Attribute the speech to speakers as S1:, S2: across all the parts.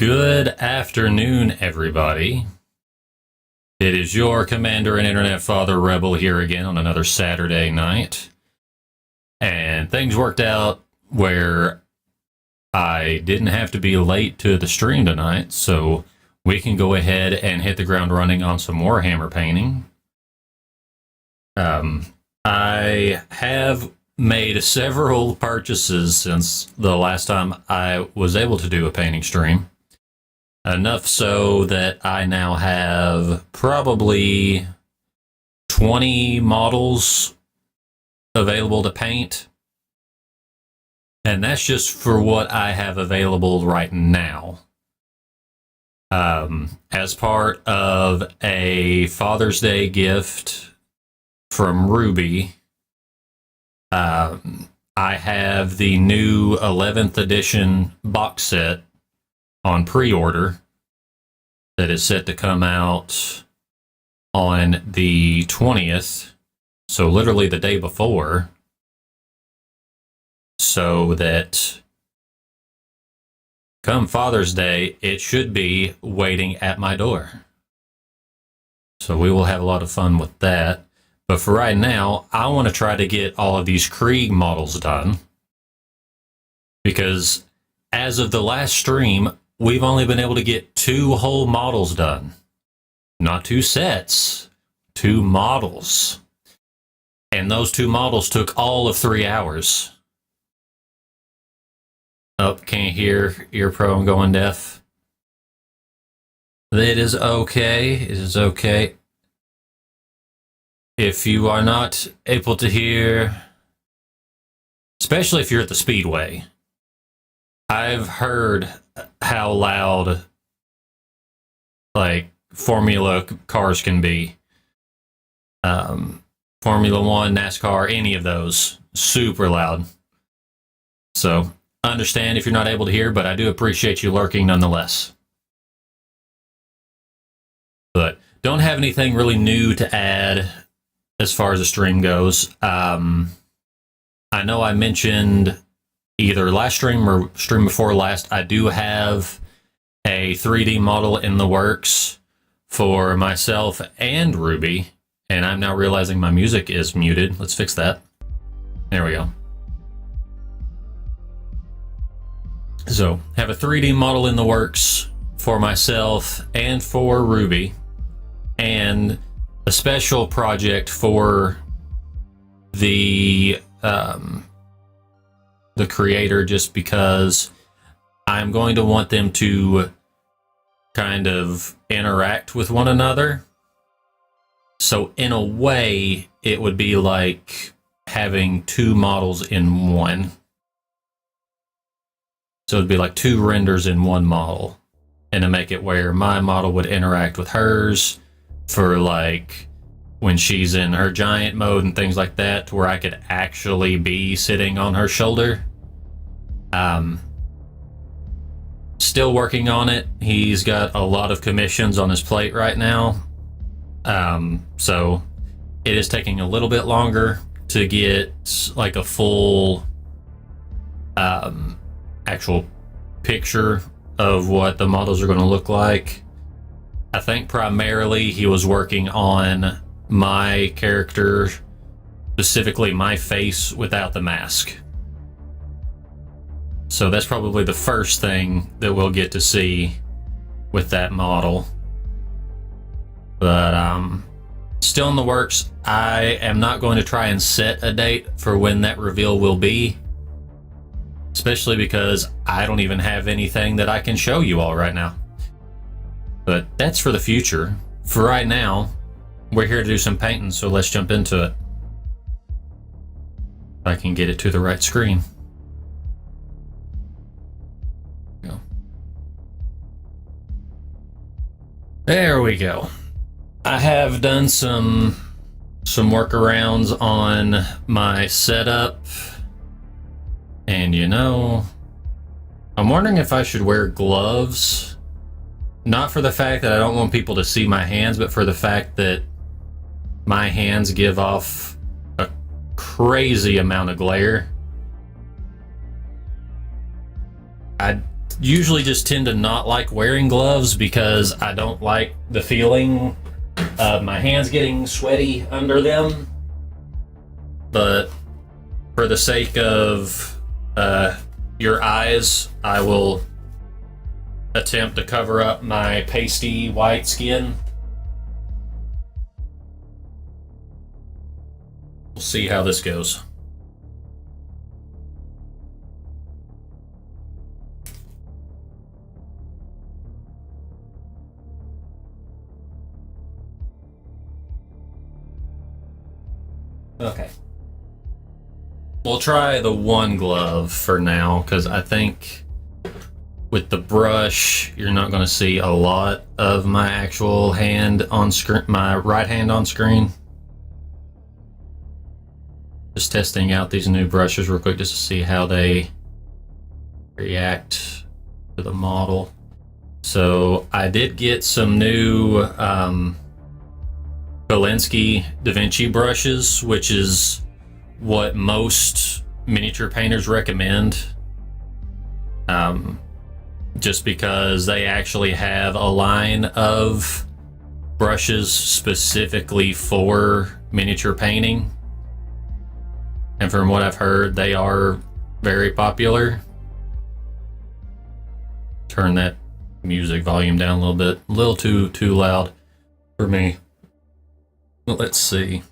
S1: Good afternoon, everybody. It is your Commander and Internet Father Rebel here again on another Saturday night. And things worked out where I didn't have to be late to the stream tonight, so we can go ahead and hit the ground running on some Warhammer painting. I have made several purchases since the last time I was able to do a painting stream. Enough so that I now have probably 20 models available to paint. And that's just for what I have available right now. As part of a Father's Day gift from Ruby, I have the new 11th edition box set on pre-order that is set to come out on the 20th, so literally the day before, so that come Father's Day, it should be waiting at my door. So we will have a lot of fun with that. But for right now, I want to try to get all of these Krieg models done, because as of the last stream, we've only been able to get 2 whole models done. Not 2 sets, 2 models. And those 2 models took all of 3 hours. Oh, can't hear. Ear Pro, I'm going deaf. It is okay. It is okay. If you are not able to hear, especially if you're at the Speedway, I've heard how loud, like, Formula cars can be. Formula One, NASCAR, any of those, super loud. So, understand if you're not able to hear, but I do appreciate you lurking nonetheless. But don't have anything really new to add as far as the stream goes. I know I mentioned either last stream or stream before last, I do have a 3D model in the works for myself and Ruby, and I'm now realizing my music is muted. Let's fix that. There we go. So, have a 3D model in the works for myself and for Ruby, and a special project for the creator, just because I'm going to want them to kind of interact with one another. So in a way, it would be like having 2 models in one. So it'd be like 2 renders in one model, and to make it where my model would interact with hers for, like, when she's in her giant mode and things like that, to where I could actually be sitting on her shoulder. Still working on it. He's got a lot of commissions on his plate right now. So it is taking a little bit longer to get, like, a full actual picture of what the models are going to look like. I think primarily he was working on my character, specifically my face without the mask. So that's probably the first thing that we'll get to see with that model. But still in the works. I am not going to try and set a date for when that reveal will be, especially because I don't even have anything that I can show you all right now. But that's for the future. For right now, we're here to do some painting, so let's jump into it. If I can get it to the right screen. Go. There we go. I have done some workarounds on my setup, and you know, I'm wondering if I should wear gloves. Not for the fact that I don't want people to see my hands, but for the fact that my hands give off a crazy amount of glare. I usually just tend to not like wearing gloves because I don't like the feeling of my hands getting sweaty under them. But for the sake of your eyes, I will attempt to cover up my pasty white skin. We'll see how this goes. Okay. We'll try the one glove for now, because I think with the brush, you're not going to see a lot of my actual hand on screen, my right hand on screen. Just testing out these new brushes real quick just to see how they react to the model. So I did get some new Belinsky Da Vinci brushes, which is what most miniature painters recommend, just because they actually have a line of brushes specifically for miniature painting, and from what I've heard, they are very popular. Turn that music volume down a little bit, a little too loud for me. But let's see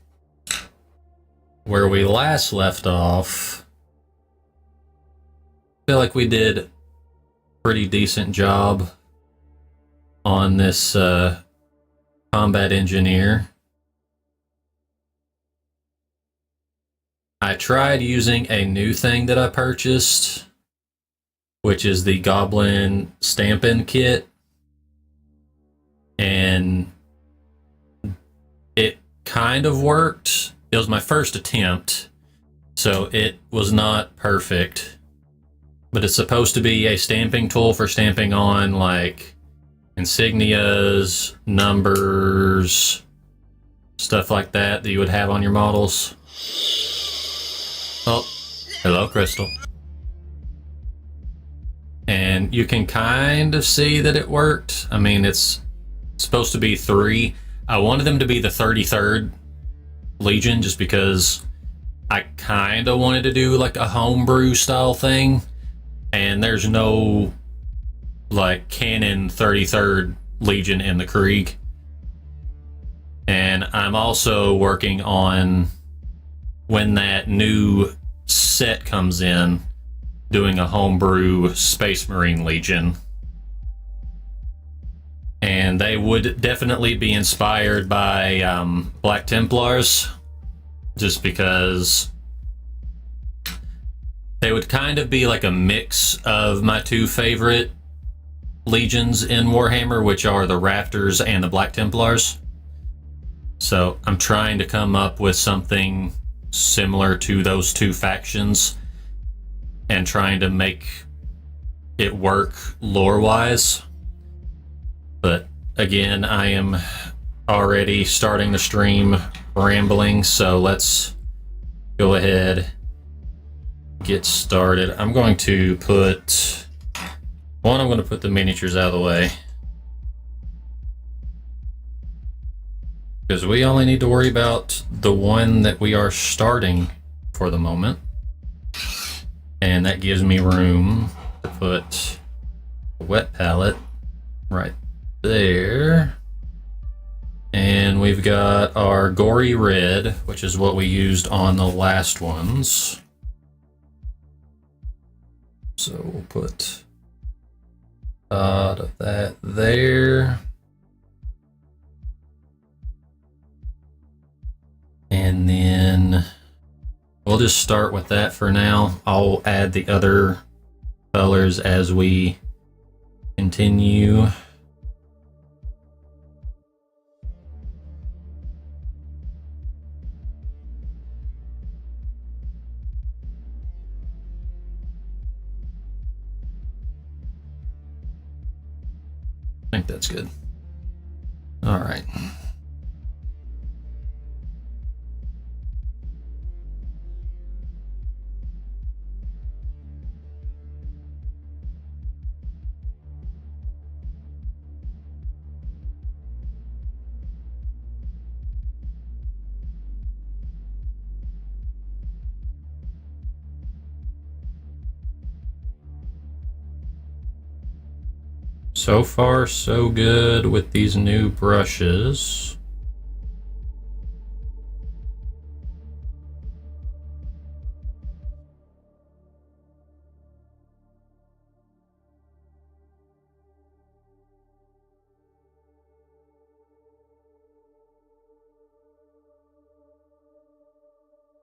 S1: where we last left off. I feel like we did a pretty decent job on this combat engineer. I tried using a new thing that I purchased, which is the Goblin Stampin' Kit, and it kind of worked. It was my first attempt, so it was not perfect, but it's supposed to be a stamping tool for stamping on like insignias, numbers, stuff like that that you would have on your models. Oh, hello, Crystal. And you can kind of see that it worked. I mean, it's supposed to be 3. I wanted them to be the 33rd Legion just because I kind of wanted to do like a homebrew style thing, and there's no like canon 33rd Legion in the Krieg. And I'm also working on, when that new set comes in, doing a homebrew Space Marine Legion. And they would definitely be inspired by Black Templars, just because they would kind of be like a mix of my two favorite legions in Warhammer, which are the Raptors and the Black Templars. So I'm trying to come up with something similar to those two factions and trying to make it work lore-wise. But again, I am already starting the stream rambling, so let's go ahead, get started. I'm going to put the miniatures out of the way, because we only need to worry about the one that we are starting for the moment. And that gives me room to put a wet palette right there. And we've got our gory red, which is what we used on the last ones. So we'll put a lot of that there. And then we'll just start with that for now. I'll add the other colors as we continue. I think that's good. All right. So far, so good with these new brushes.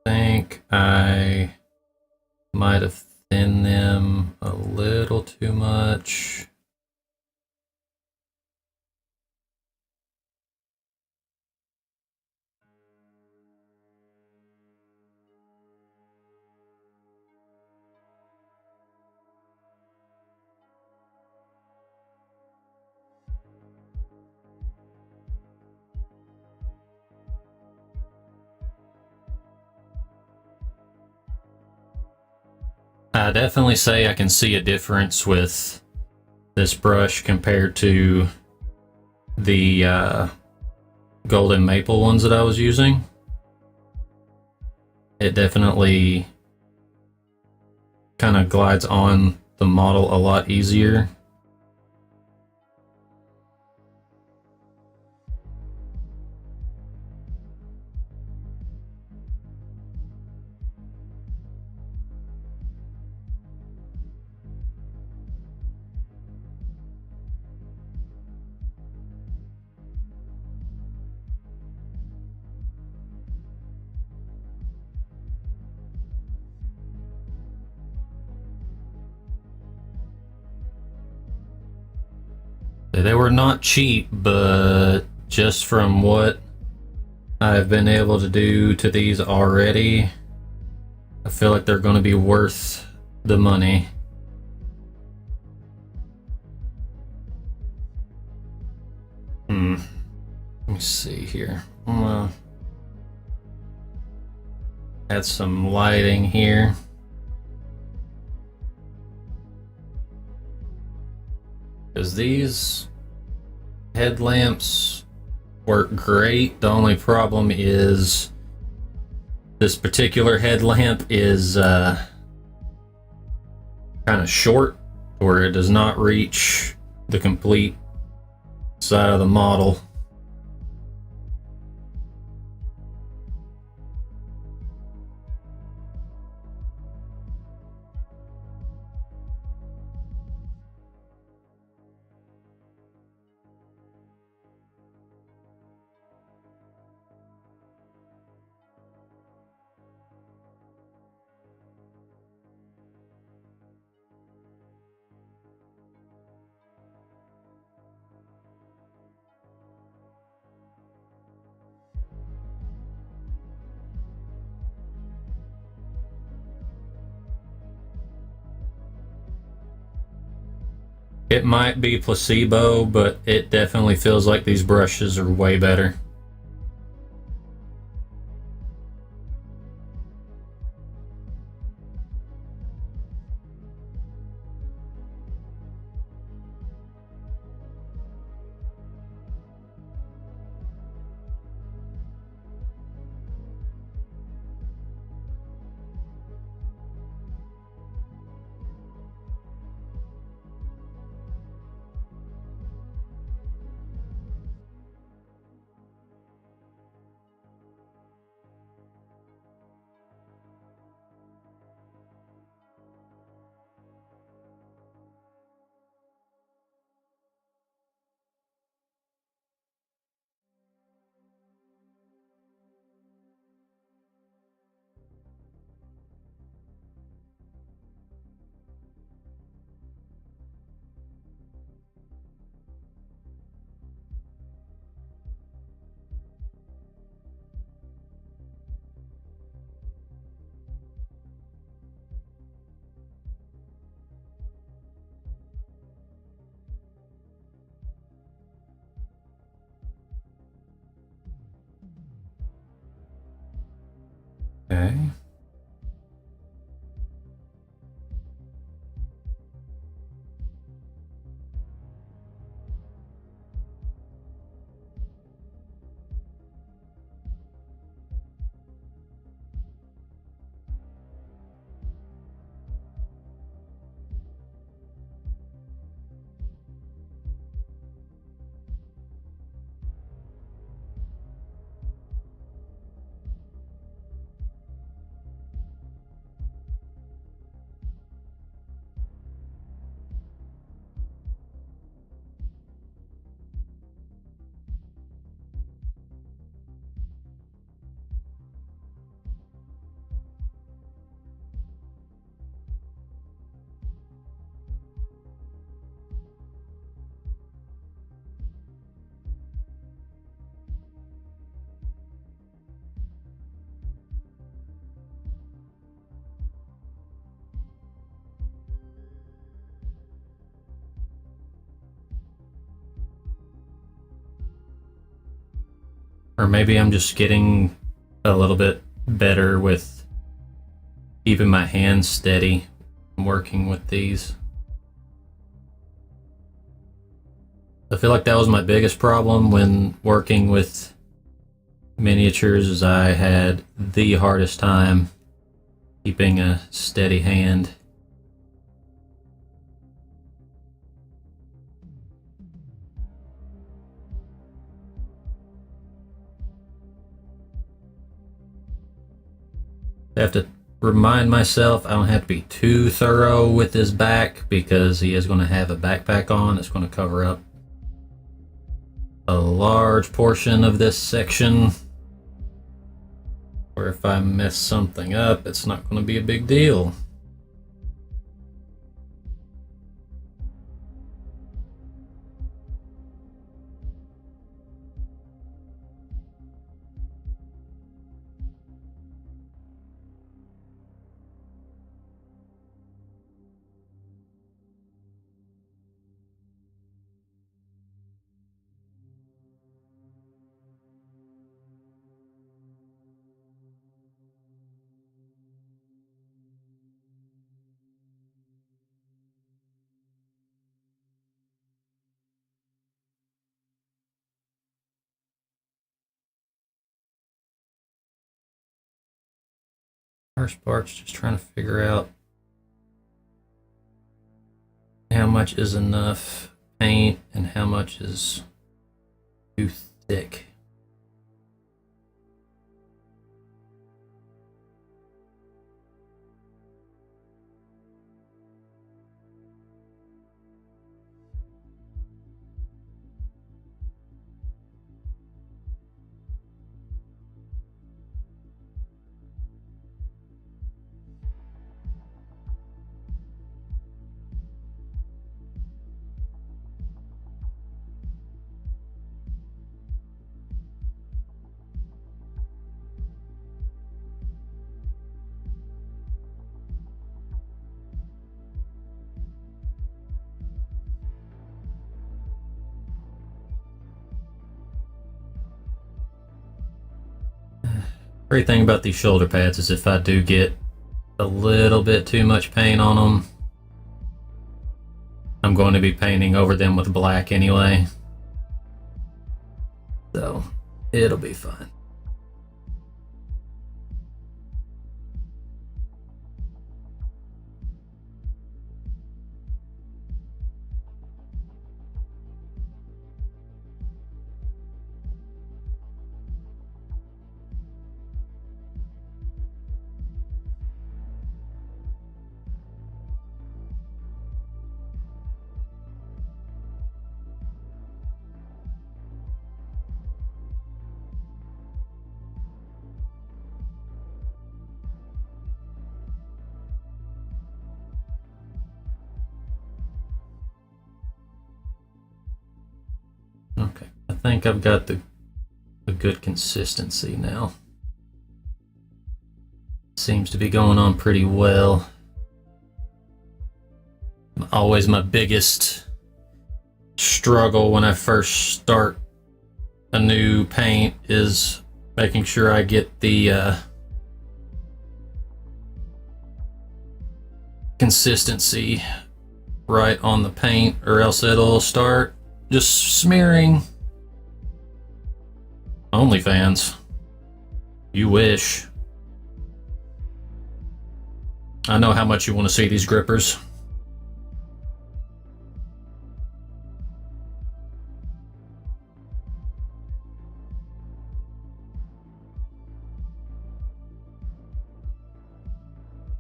S1: I think I might have thinned them a little too much. I definitely say I can see a difference with this brush compared to the golden maple ones that I was using. It definitely kind of glides on the model a lot easier. They were not cheap, but just from what I've been able to do to these already, I feel like they're going to be worth the money. Let me see here. I'm gonna add some lighting here. Because these headlamps work great. The only problem is this particular headlamp is kind of short, where it does not reach the complete side of the model. It might be placebo, but it definitely feels like these brushes are way better. Okay. Or maybe I'm just getting a little bit better with keeping my hands steady working with these. I feel like that was my biggest problem when working with miniatures, is I had the hardest time keeping a steady hand. I have to remind myself I don't have to be too thorough with his back, because he is going to have a backpack on. It's going to cover up a large portion of this section, where if I mess something up, it's not going to be a big deal. First part's just trying to figure out how much is enough paint and how much is too thick. Great thing about these shoulder pads is if I do get a little bit too much paint on them, I'm going to be painting over them with black anyway, so it'll be fine. Okay, I think I've got the good consistency now. Seems to be going on pretty well. Always my biggest struggle when I first start a new paint is making sure I get the consistency right on the paint, or else it'll start just smearing. OnlyFans. You wish. I know how much you want to see these grippers.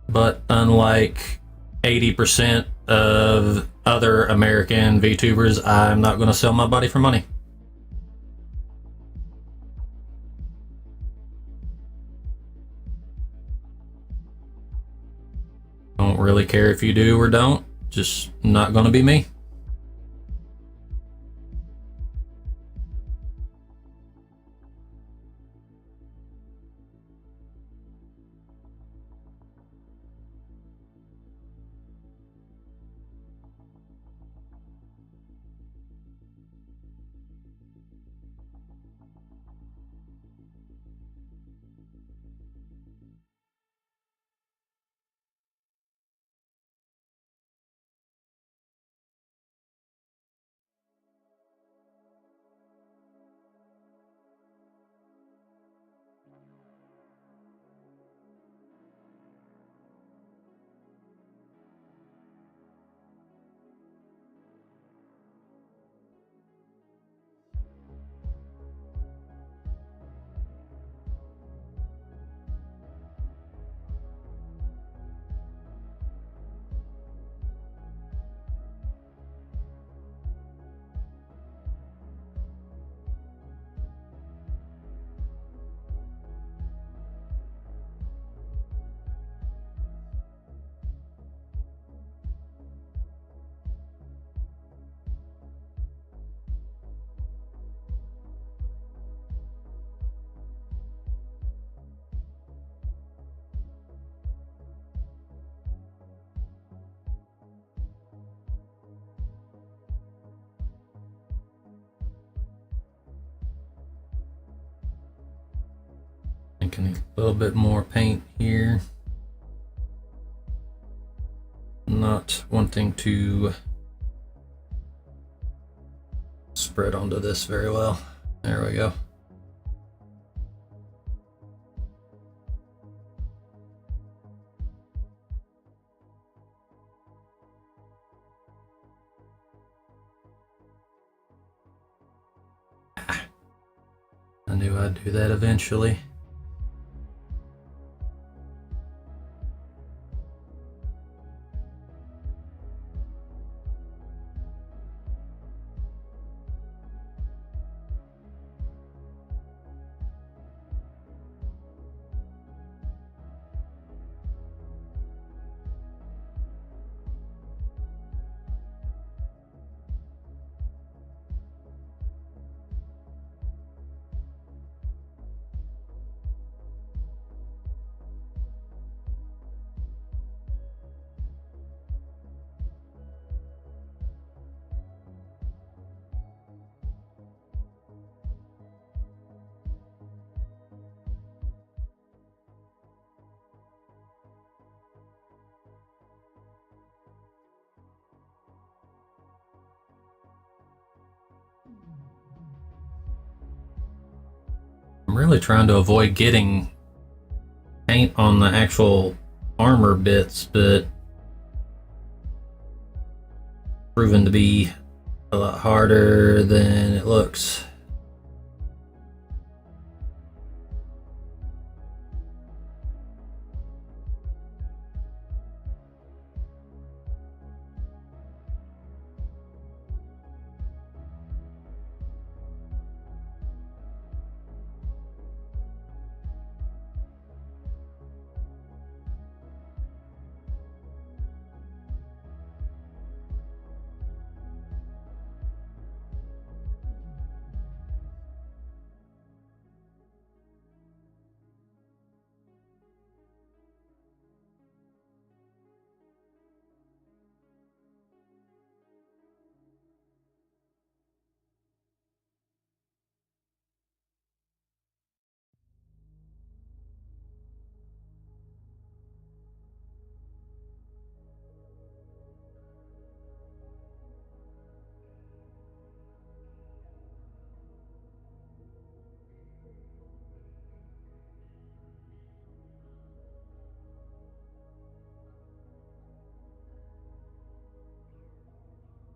S1: But unlike 80% of other American VTubers, I'm not going to sell my body for money. Don't really care if you do or don't. Just not going to be me. think I need a little bit more paint here. Not wanting to spread onto this very well. There we go. I knew I'd do that eventually. I'm really trying to avoid getting paint on the actual armor bits, but proven to be a lot harder than it looks.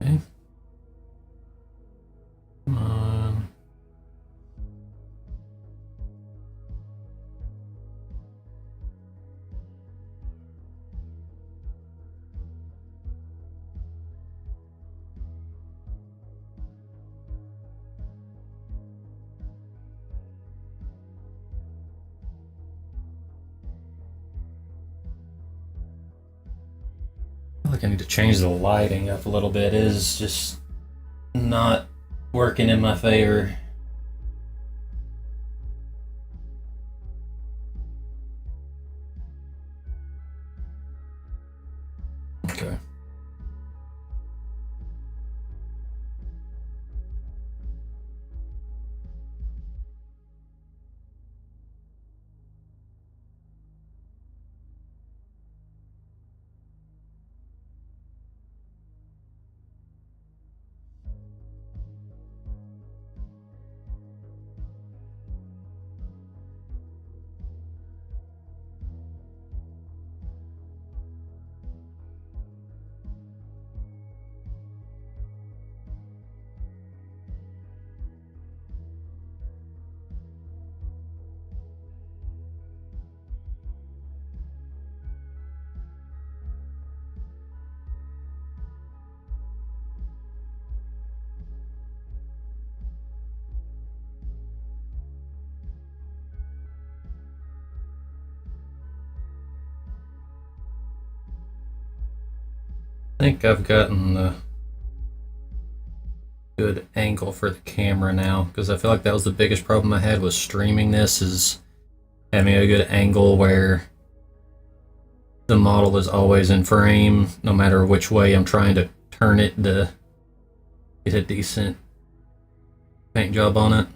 S1: Okay. Come on. I feel like I need to change the lighting up a little bit. It is just not working in my favor. Okay. I think I've gotten the good angle for the camera now, because I feel like that was the biggest problem I had with streaming this, is having a good angle where the model is always in frame, no matter which way I'm trying to turn it to get a decent paint job on it.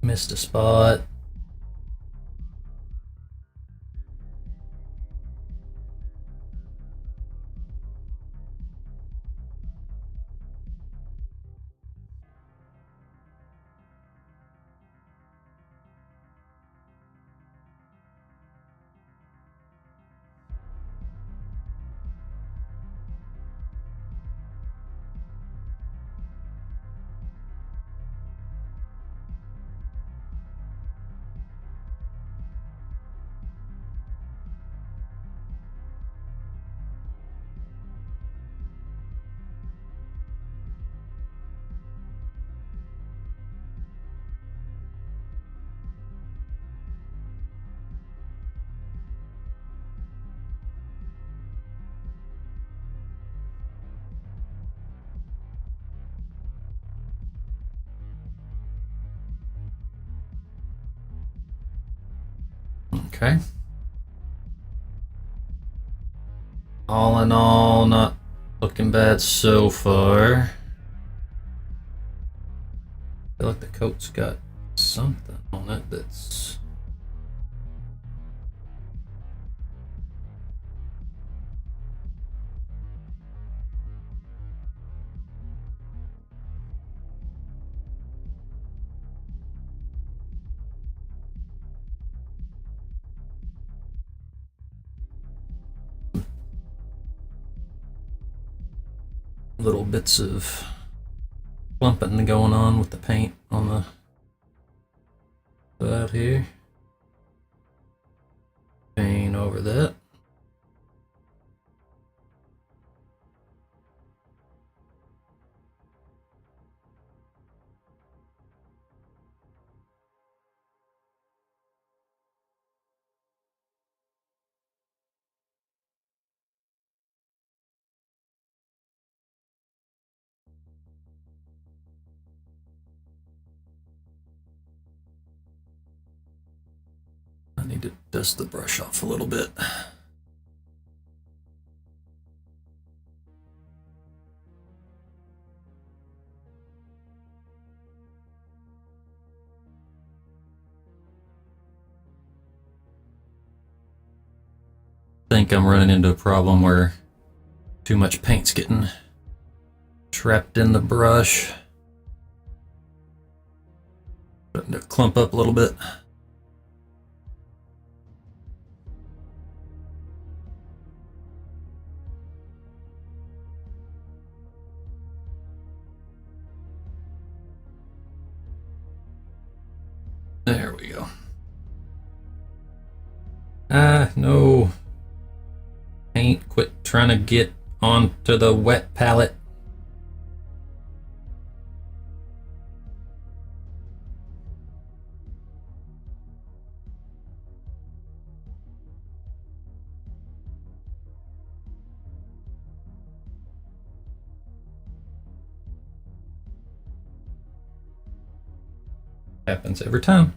S1: Missed a spot. Okay. All in all, not looking bad so far. I feel like the coat's got something on it that's... little bits of clumping going on with the paint on the side here. Paint over that. I need to dust the brush off a little bit. I think I'm running into a problem where too much paint's getting trapped in the brush. Starting to clump up a little bit. There we go. No. Paint, quit trying to get onto the wet palette. Happens every time.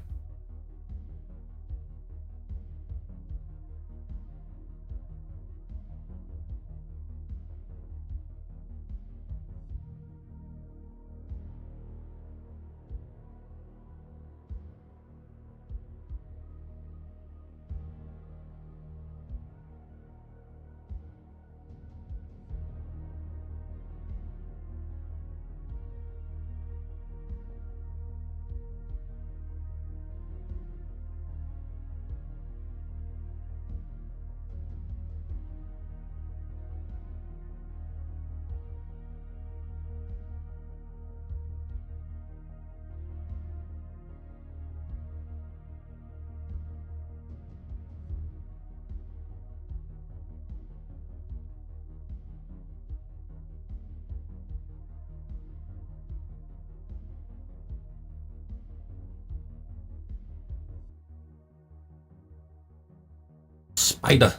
S1: Spider.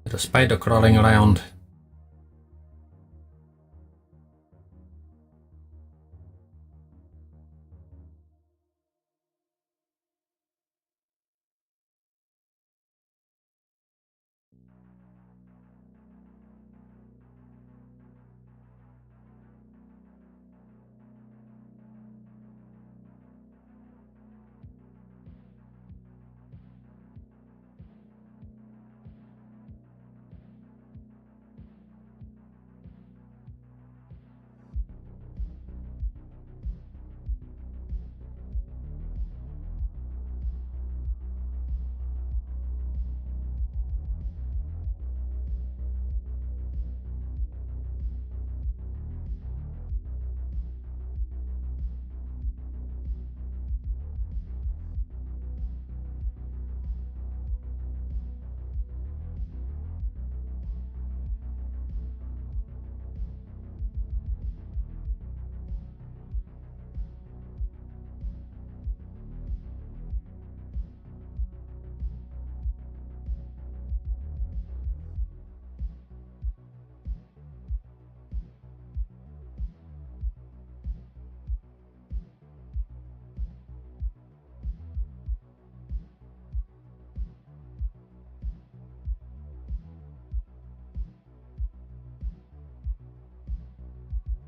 S1: There's a spider crawling around.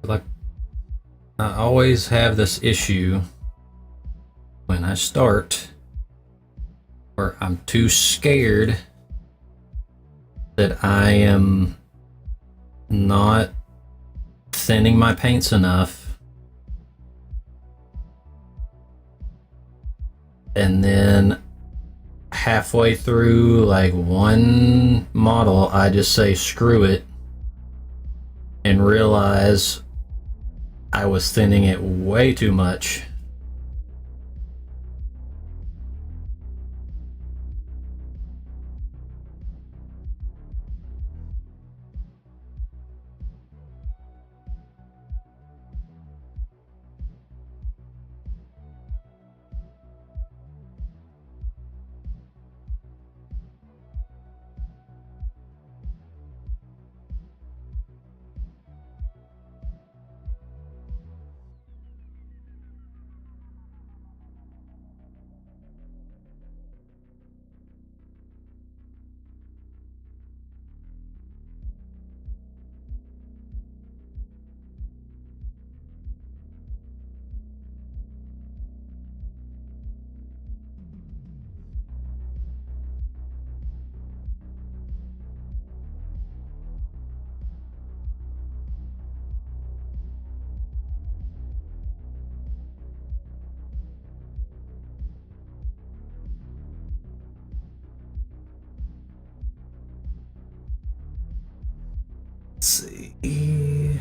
S1: Like, I always have this issue when I start where I'm too scared that I am not thinning my paints enough, and then halfway through like one model I just say screw it and realize I was thinning it way too much. Let's see.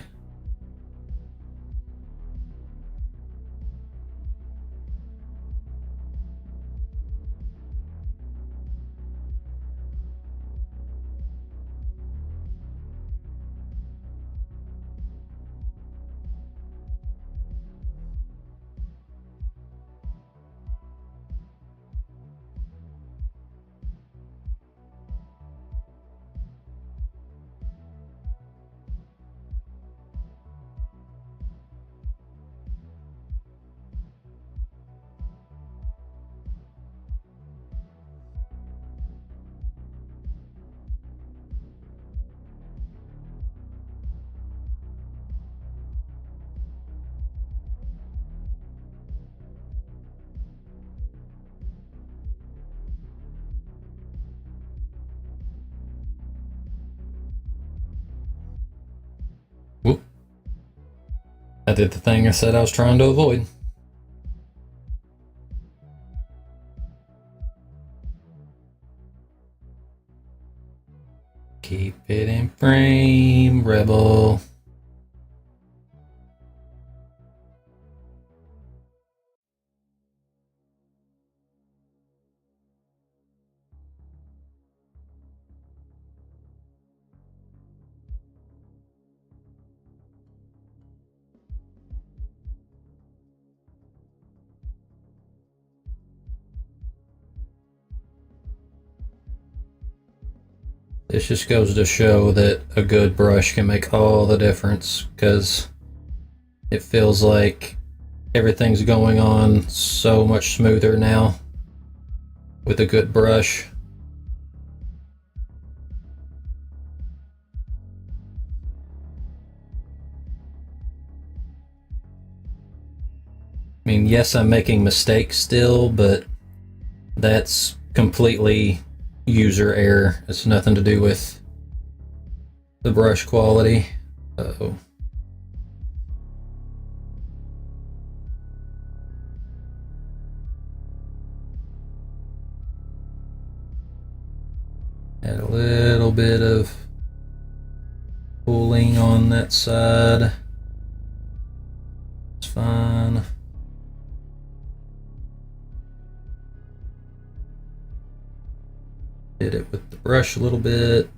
S1: Whoop. I did the thing I said I was trying to avoid. Keep it in frame, Rebel. This just goes to show that a good brush can make all the difference, because it feels like everything's going on so much smoother now with a good brush. I mean, yes, I'm making mistakes still, but that's completely user error. It's nothing to do with the brush quality. Uh-oh. Add a little bit of pooling on that side. It's fine. Hit it with the brush a little bit.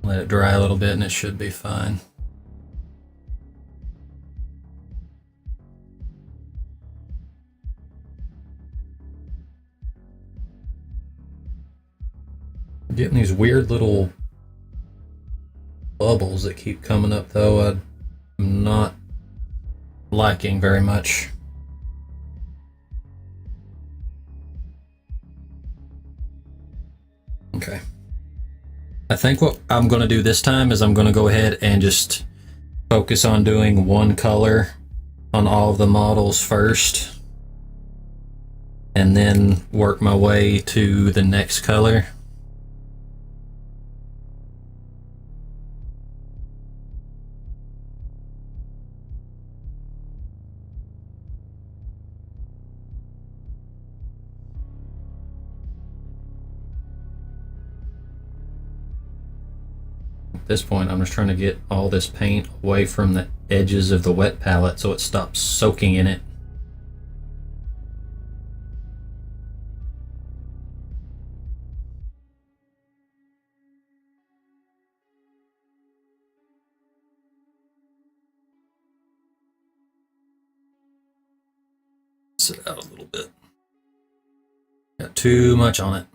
S1: Let it dry a little bit and it should be fine. I'm getting these weird little bubbles that keep coming up, though. I'm not liking very much. I think what I'm going to do this time is I'm going to go ahead and just focus on doing one color on all of the models first, and then work my way to the next color. At this point, I'm just trying to get all this paint away from the edges of the wet palette so it stops soaking in it. Sit out a little bit. Got too much on it.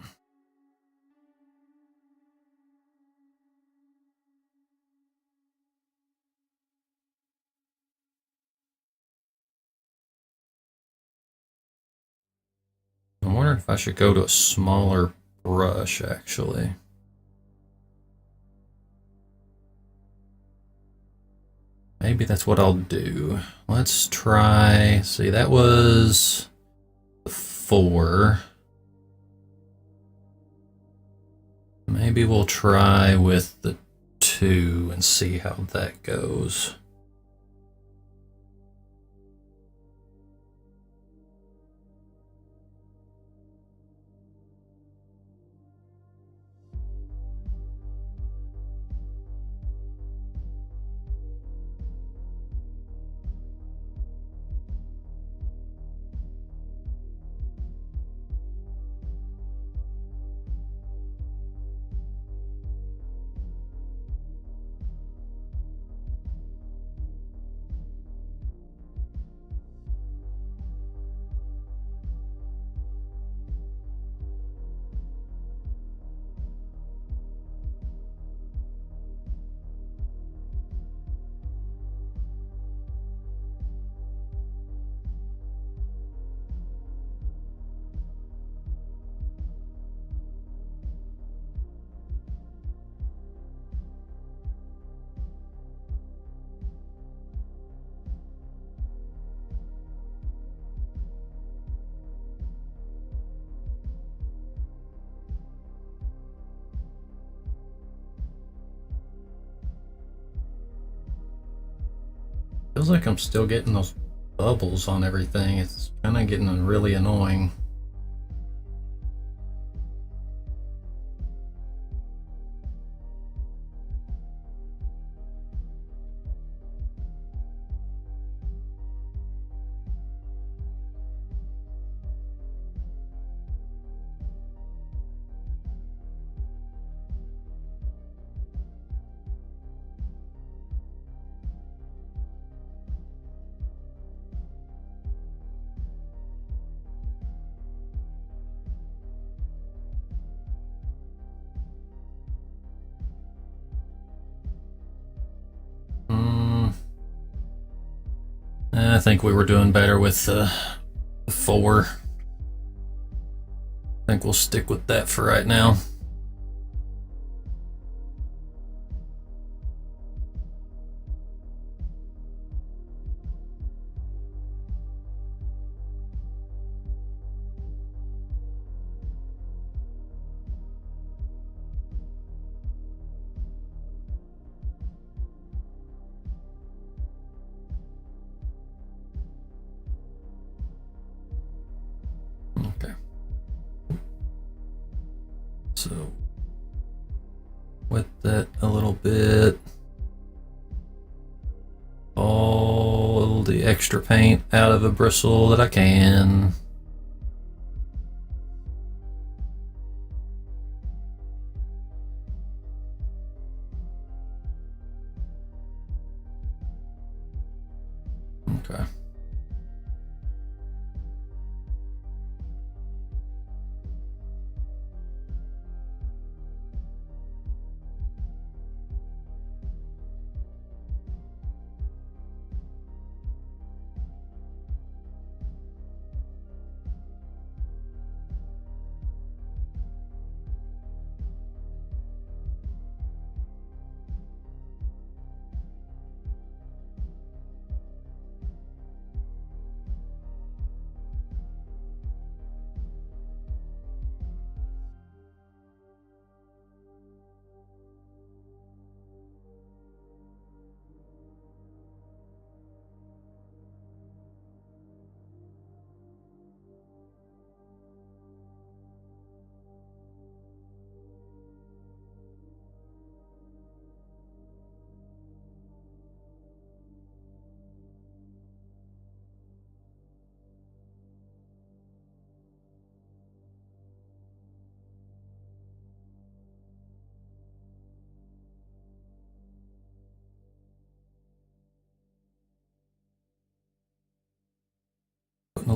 S1: I'm wondering if I should go to a smaller brush, actually. Maybe that's what I'll do. Let's try, see, that was 4. Maybe we'll try with the 2 and see how that goes. Feels like I'm still getting those bubbles on everything. It's kind of getting really annoying. I think we were doing better with the 4. I think we'll stick with that for right now. Okay. So, wet that a little bit. All the extra paint out of a bristle that I can. Okay.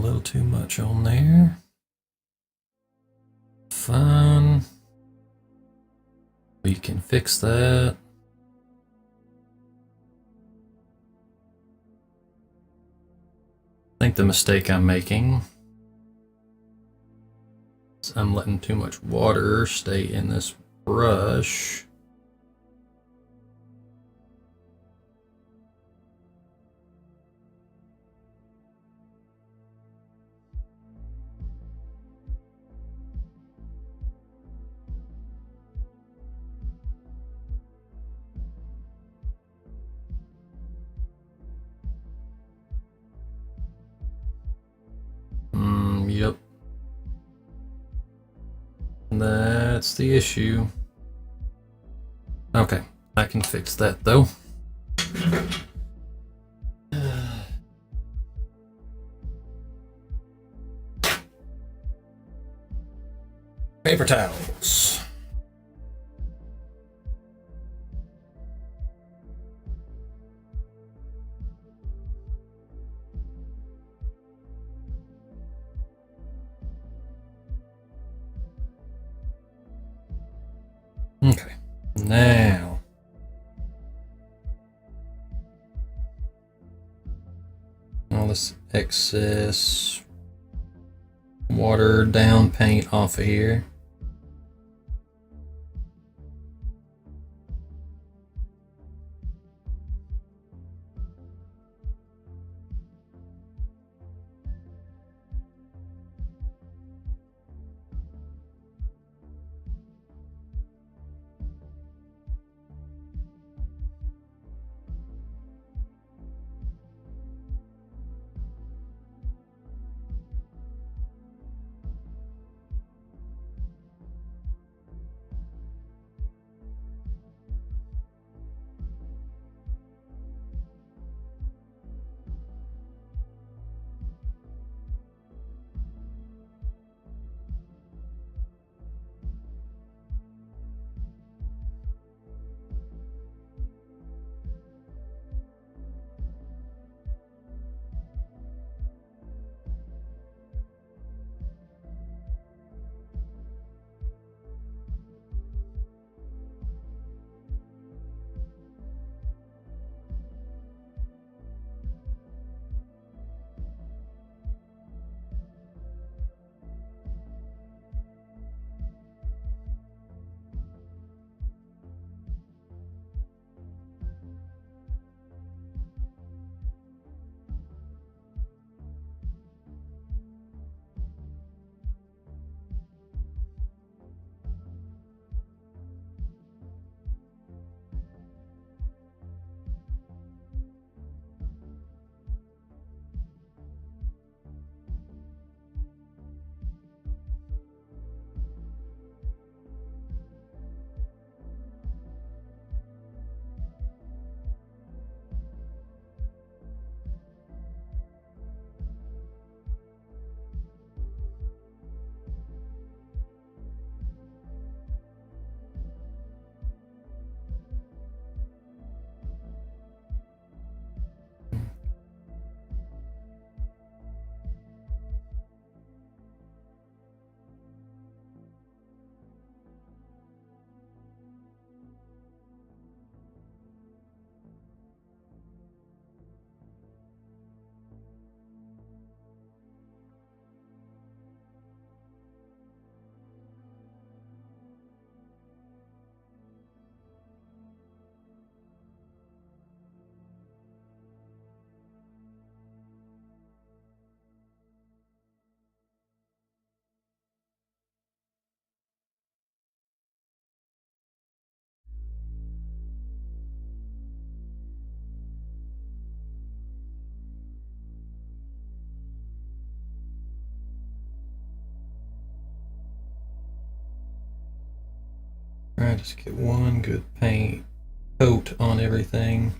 S1: little too much on there. Fine. We can fix that. I think the mistake I'm making is I'm letting too much water stay in this brush. Yep. That's the issue. Okay, I can fix that though. Paper towels. Okay, now all this excess watered down paint off of here. Alright, just get one good paint coat on everything.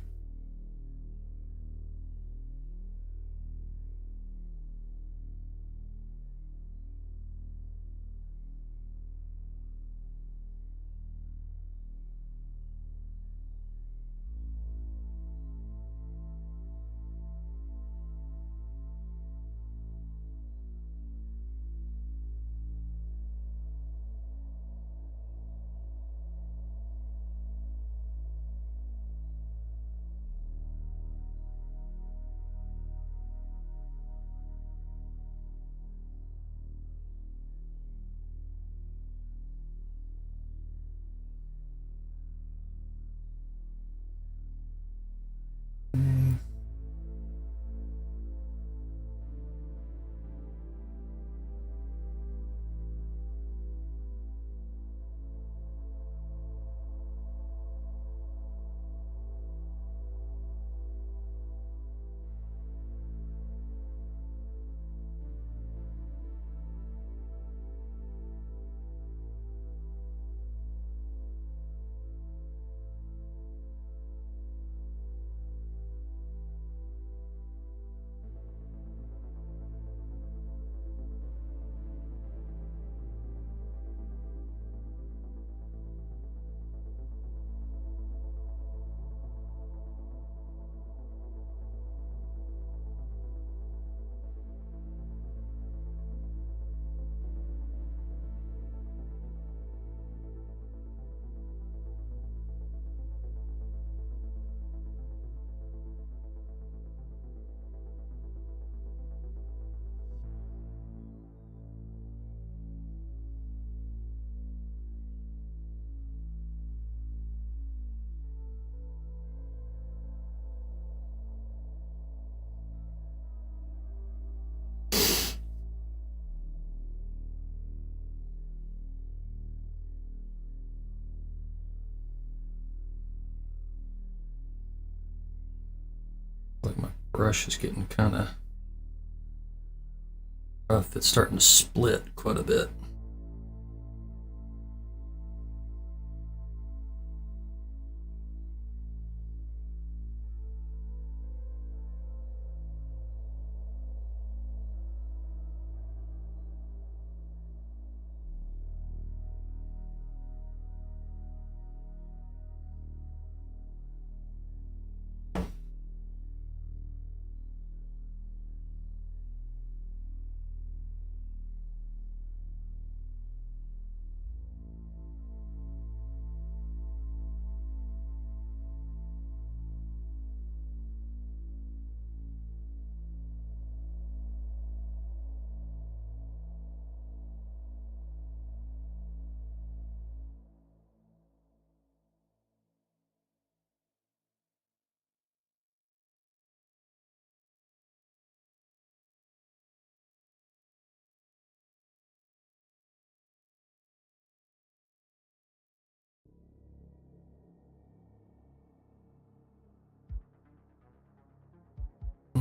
S1: brush is getting kind of rough. It's starting to split quite a bit.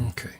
S1: Okay.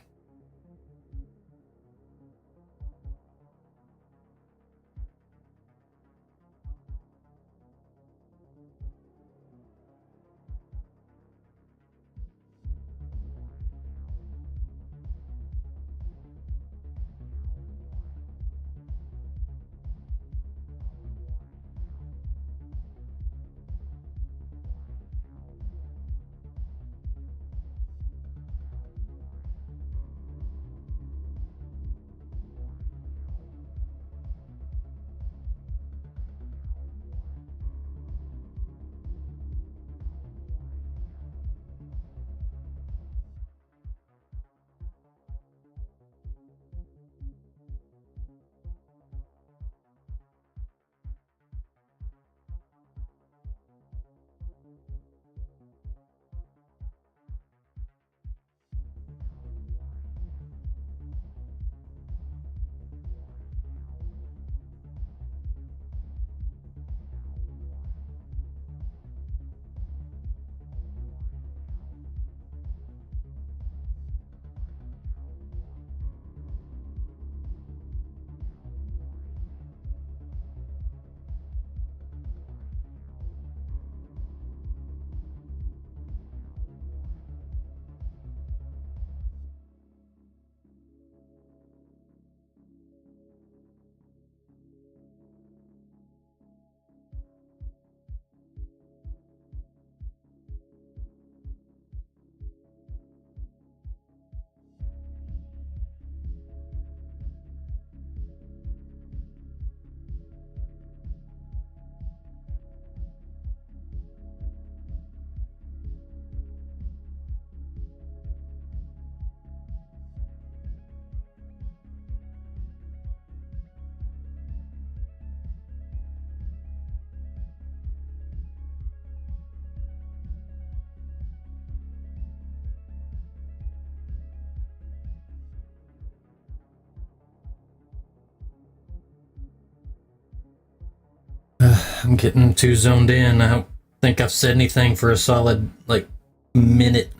S1: I'm getting too zoned in. I don't think I've said anything for a solid, like, minute.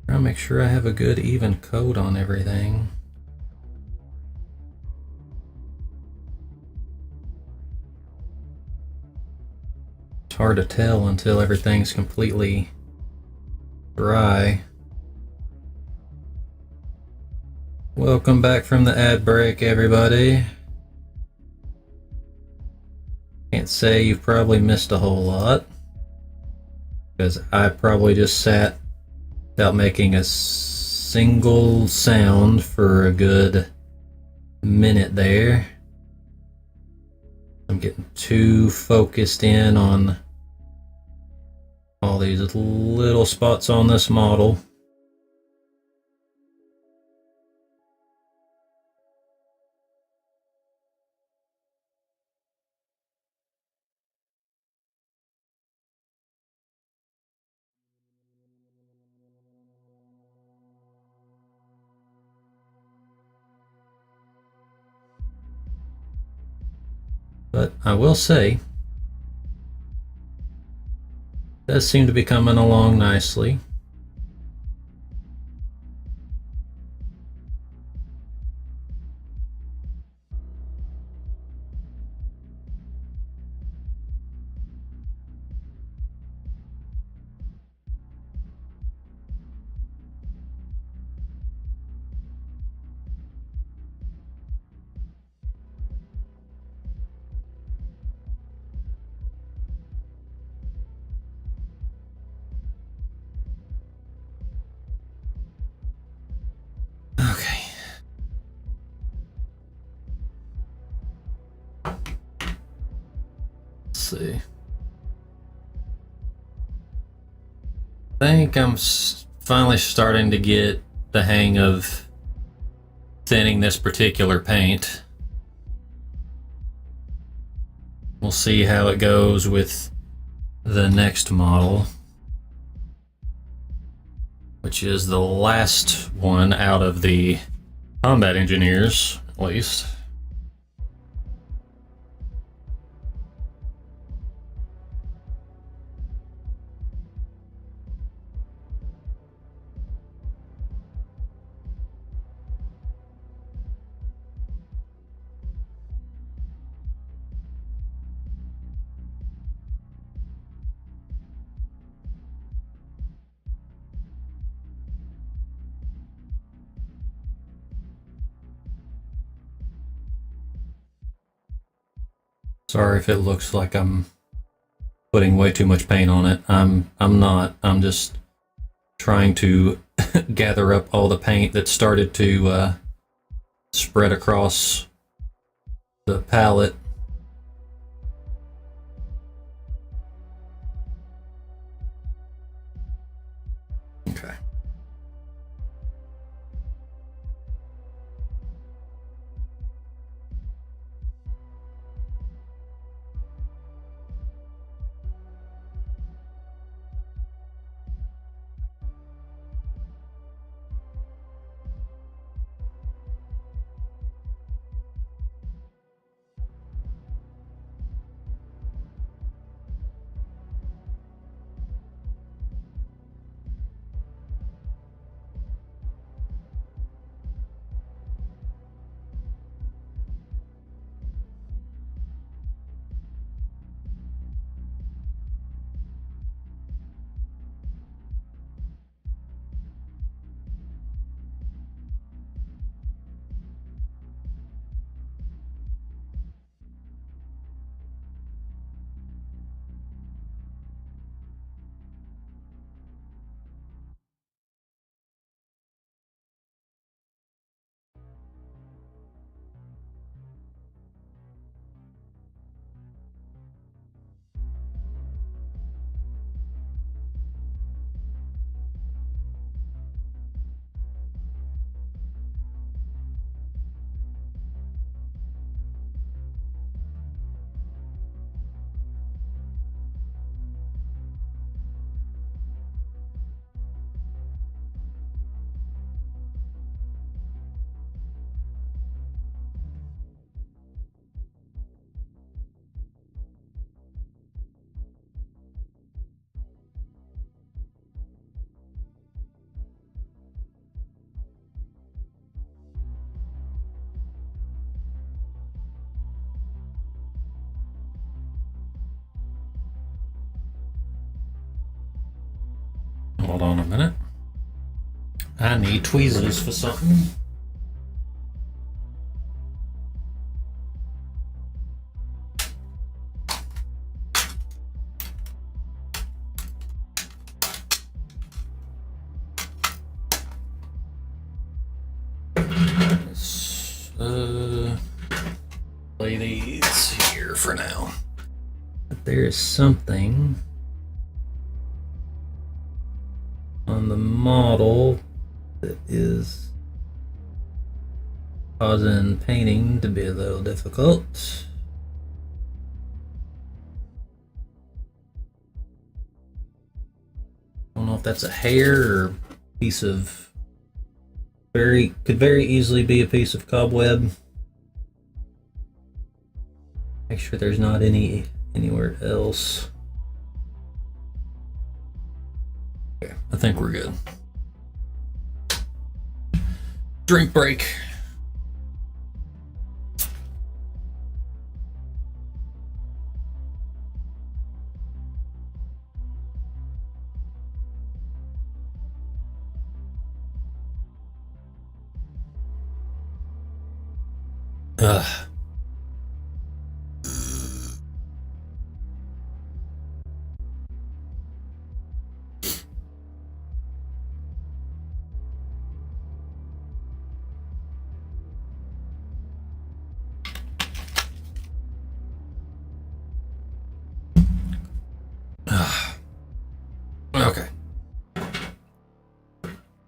S1: I'll make sure I have a good even coat on everything. It's hard to tell until everything's completely dry. Welcome back from the ad break, everybody. Can't say you've probably missed a whole lot, because I probably just sat without making a single sound for a good minute there. I'm getting too focused in on all these little spots on this model. But I will say, it does seem to be coming along nicely. Okay. Let's see. I think I'm finally starting to get the hang of thinning this particular paint. We'll see how it goes with the next model, which is the last one out of the combat engineers, at least. Sorry if it looks like I'm putting way too much paint on it. I'm not. I'm just trying to gather up all the paint that started to spread across the palette. Okay. Hold on a minute. I need tweezers for something. Let's play these here for now. But there is something on the model that is causing painting to be a little difficult. I don't know if that's a hair or piece of could very easily be a piece of cobweb. Make sure there's not anywhere else. Okay, I think we're good. Drink break. Ugh. Okay.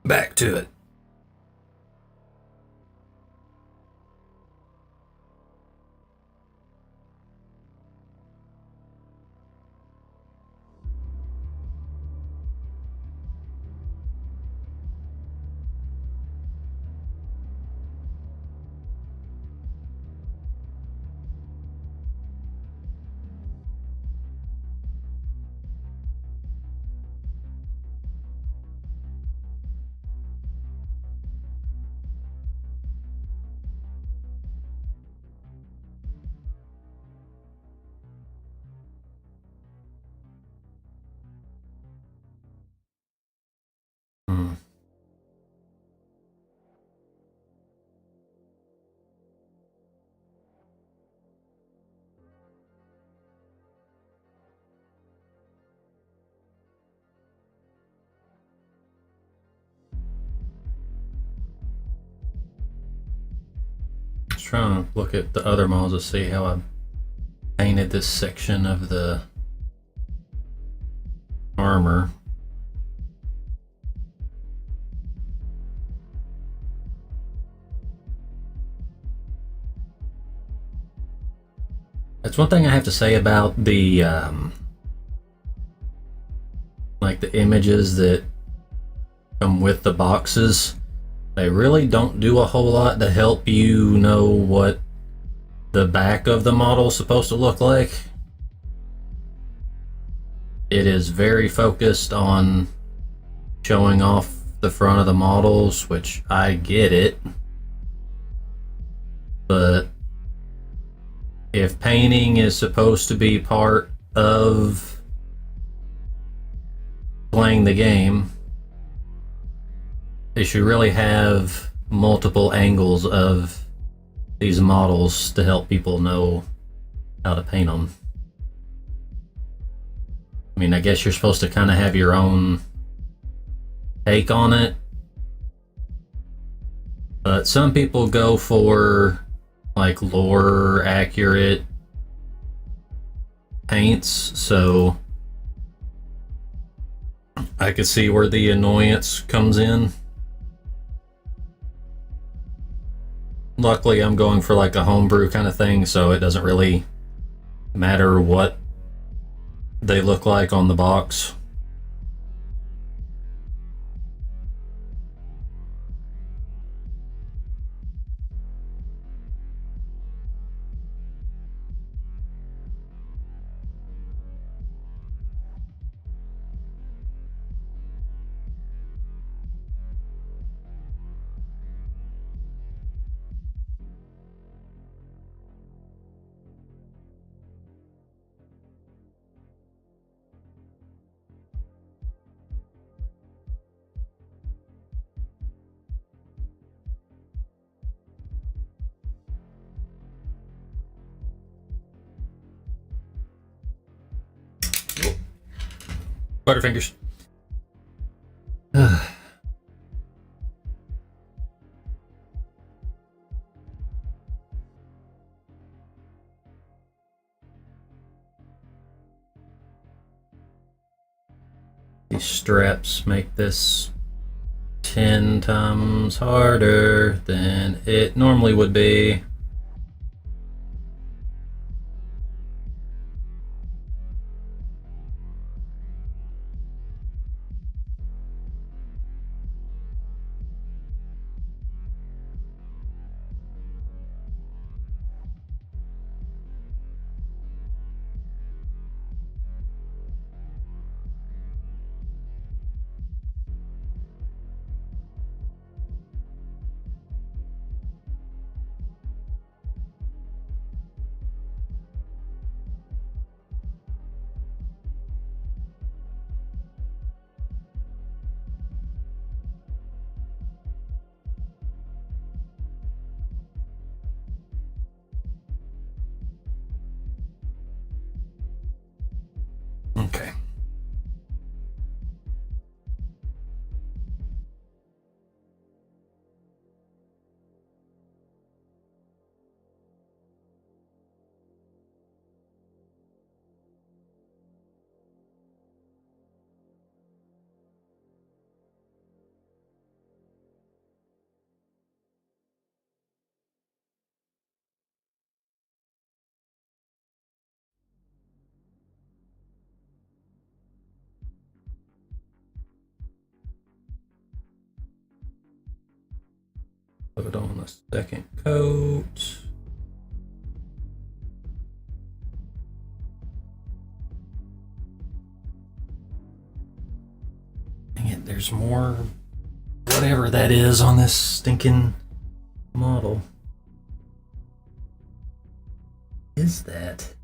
S1: Back to it. Hmm. Just trying to look at the other models to see how I painted this section of the armor. That's one thing I have to say about the like the images that come with the boxes. They really don't do a whole lot to help you know what the back of the model is supposed to look like. It is very focused on showing off the front of the models, which I get it. But if painting is supposed to be part of playing the game, they should really have multiple angles of these models to help people know how to paint them. I mean, I guess you're supposed to kind of have your own take on it, but some people go for like lore accurate paints, so I could see where the annoyance comes in. Luckily, I'm going for like a homebrew kind of thing, so it doesn't really matter what they look like on the box. Butterfingers. These straps make this 10 times harder than it normally would be. Put on the second coat. Dang it, there's more whatever that is on this stinking model. Is that?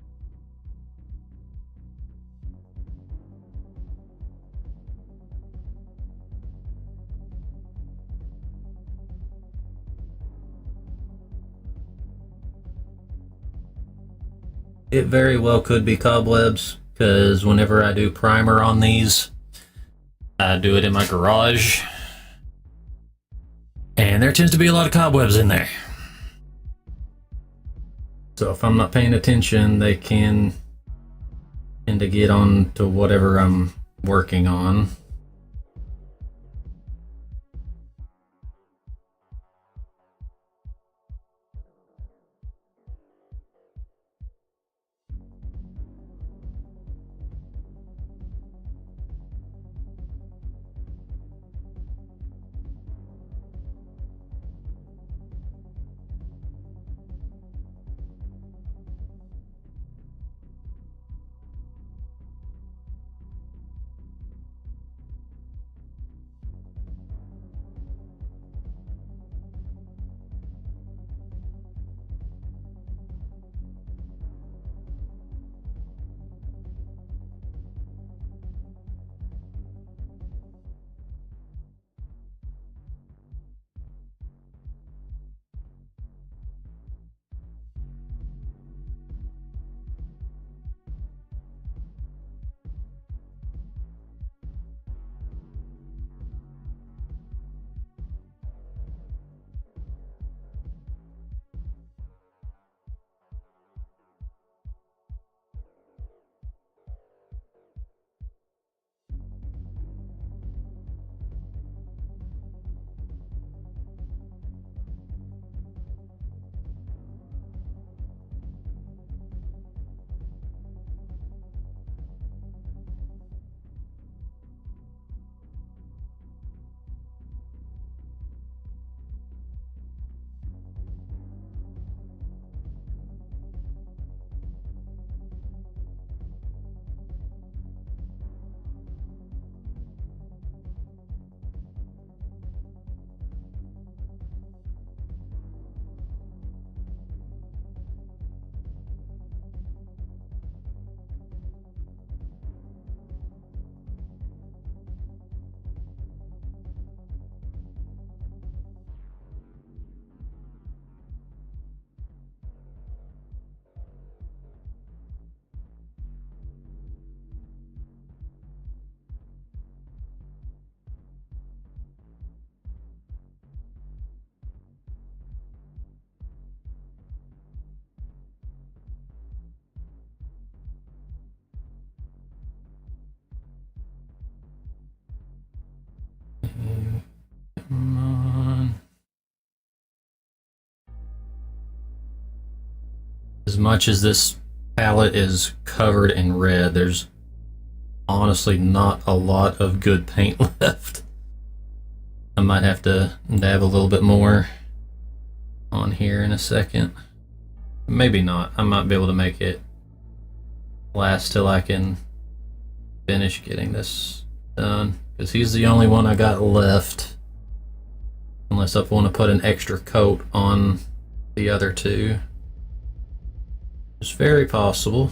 S1: It very well could be cobwebs, because whenever I do primer on these, I do it in my garage, and there tends to be a lot of cobwebs in there. So if I'm not paying attention, they can tend to get on to whatever I'm working on. Come on. As much as this palette is covered in red, there's honestly not a lot of good paint left. I might have to dab a little bit more on here in a second. Maybe not. I might be able to make it last till I can finish getting this done, because he's the only one I got left, unless I want to put an extra coat on the other two. It's very possible.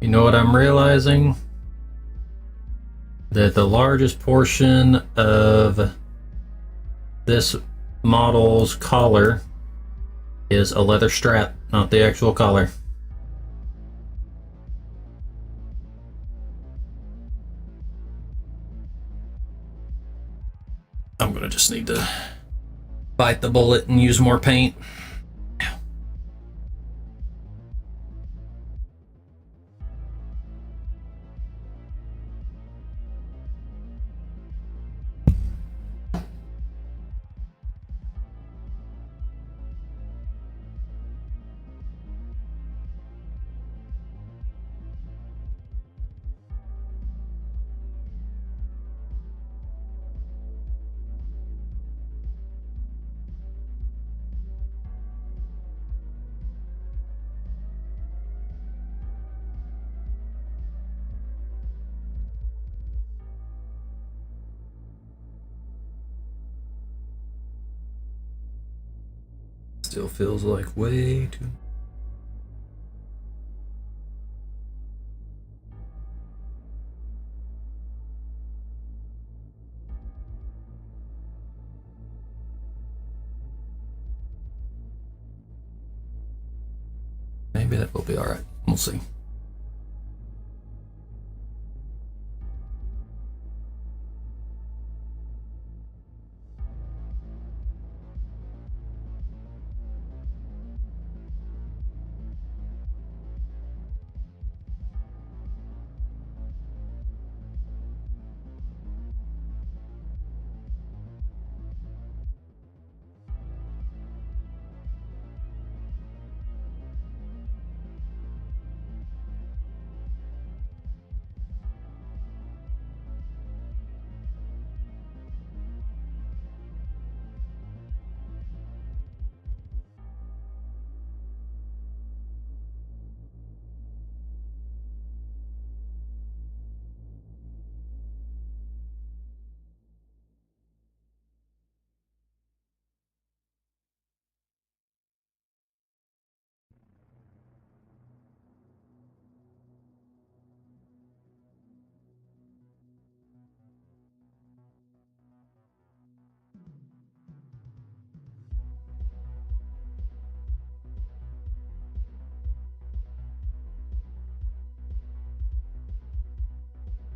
S1: You know what I'm realizing? that the largest portion of this model's collar is a leather strap, not the actual collar. I'm gonna just need to bite the bullet and use more paint. Still feels like way too. Maybe that will be all right. We'll see.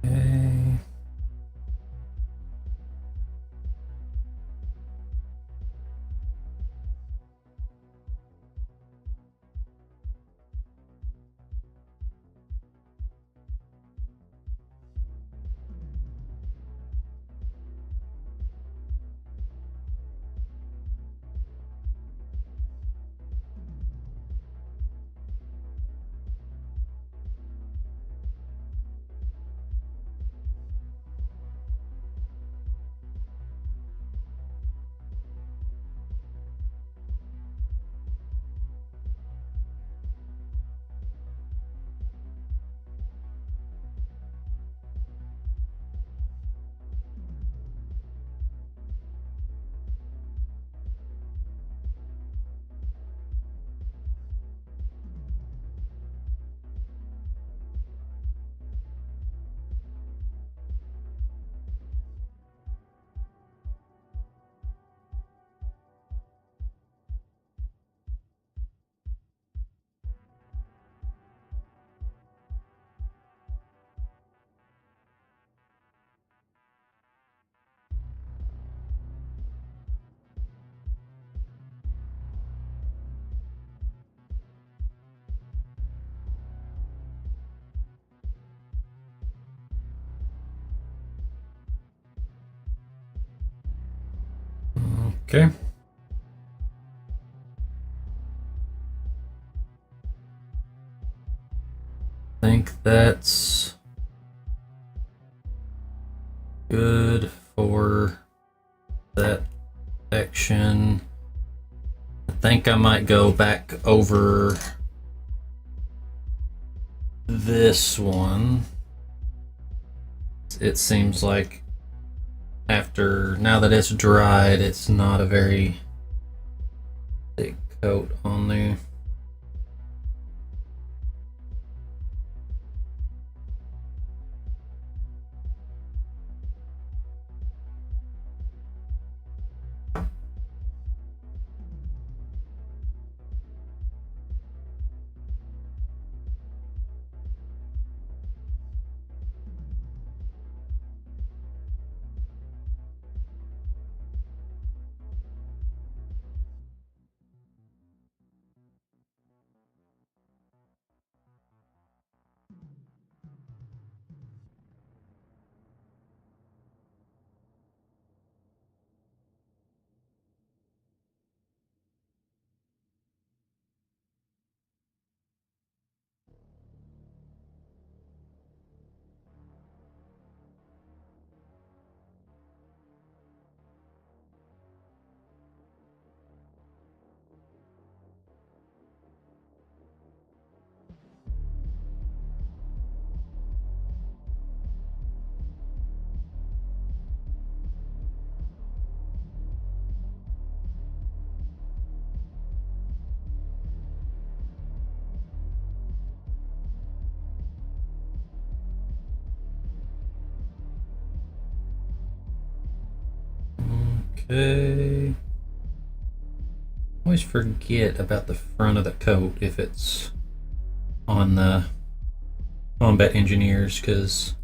S1: Okay. Okay. I think that's good for that section. I think I might go back over this one. It seems like now that it's dried, it's not a very thick coat on there. Okay. Always forget about the front of the coat if it's on the combat engineers, because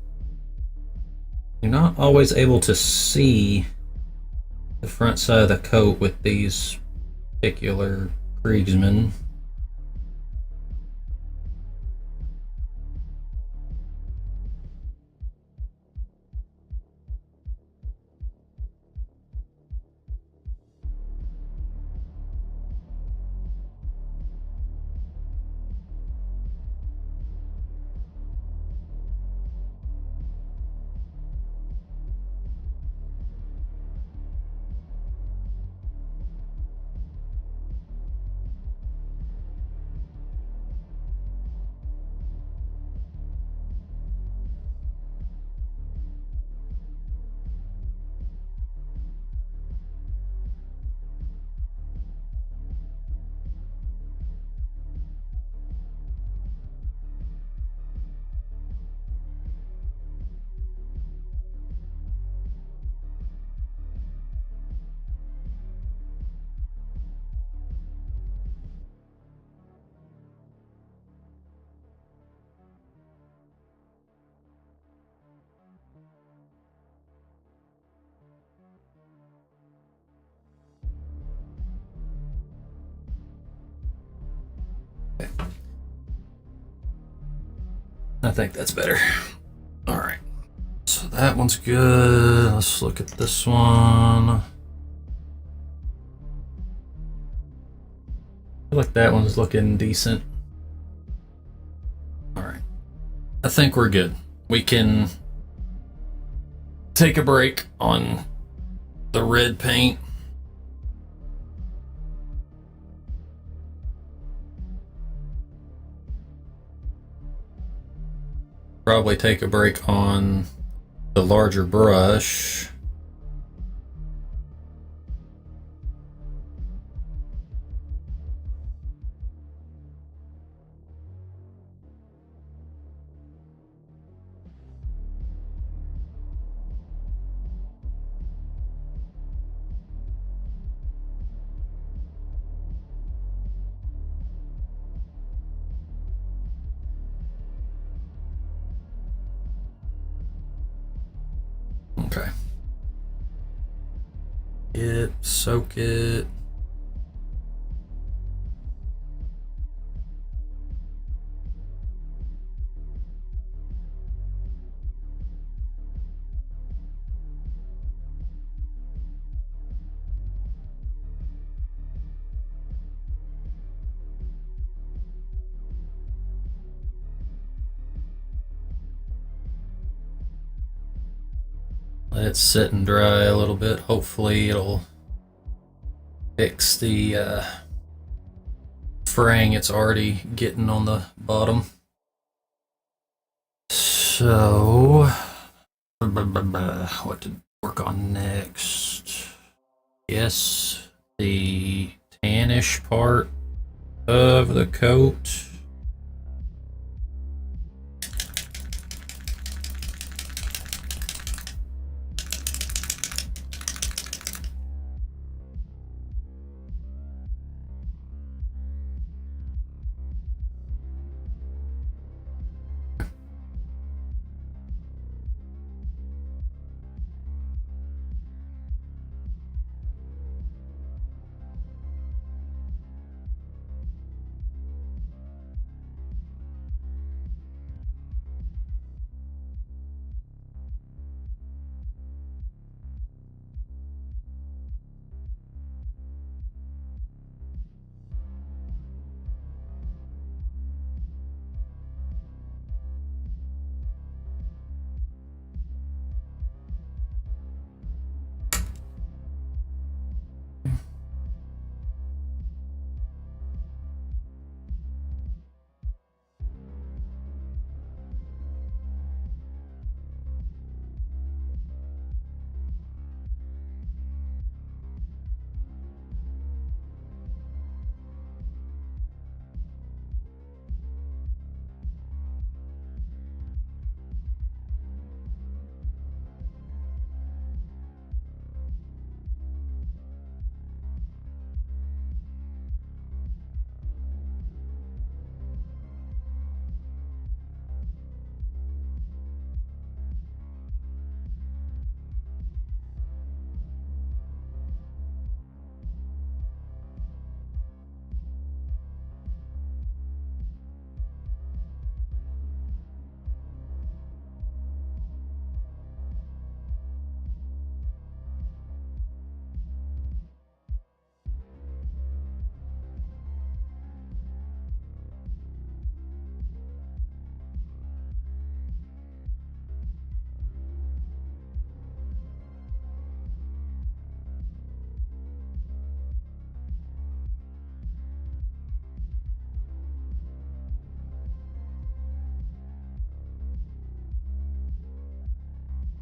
S1: you're not always able to see the front side of the coat with these particular Kriegsmen. I think that's better. All right. So that one's good. Let's look at this one. I feel like that one's looking decent. All right. I think we're good. We can take a break on the red paint. Probably take a break on the larger brush. Okay. Soak it. Let it sit and dry a little bit. Hopefully it'll fix the fraying it's already getting on the bottom. So, what to work on next? Yes, the tannish part of the coat.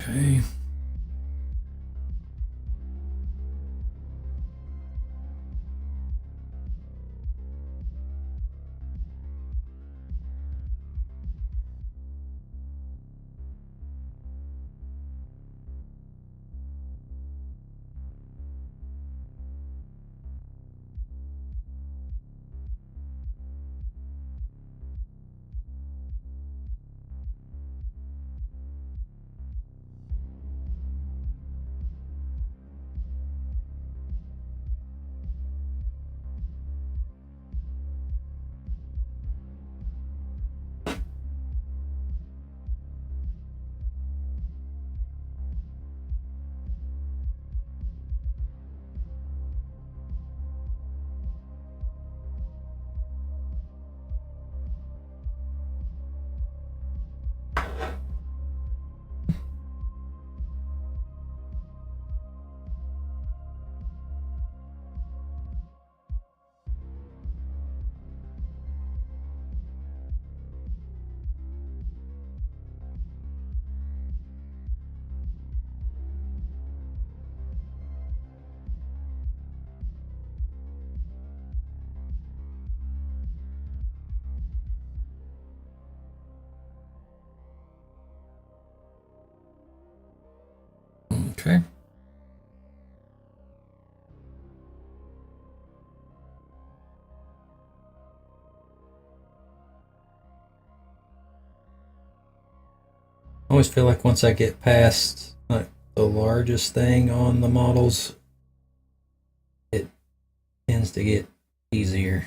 S1: Okay. Okay. I always feel like once I get past like the largest thing on the models, it tends to get easier.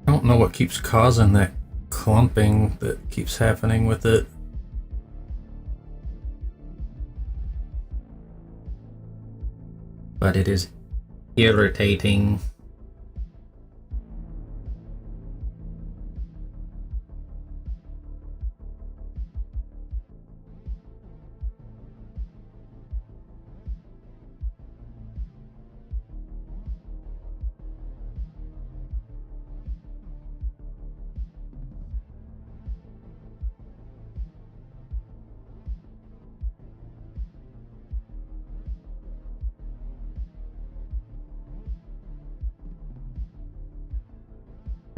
S1: I don't know what keeps causing that clumping that keeps happening with it. But it is irritating.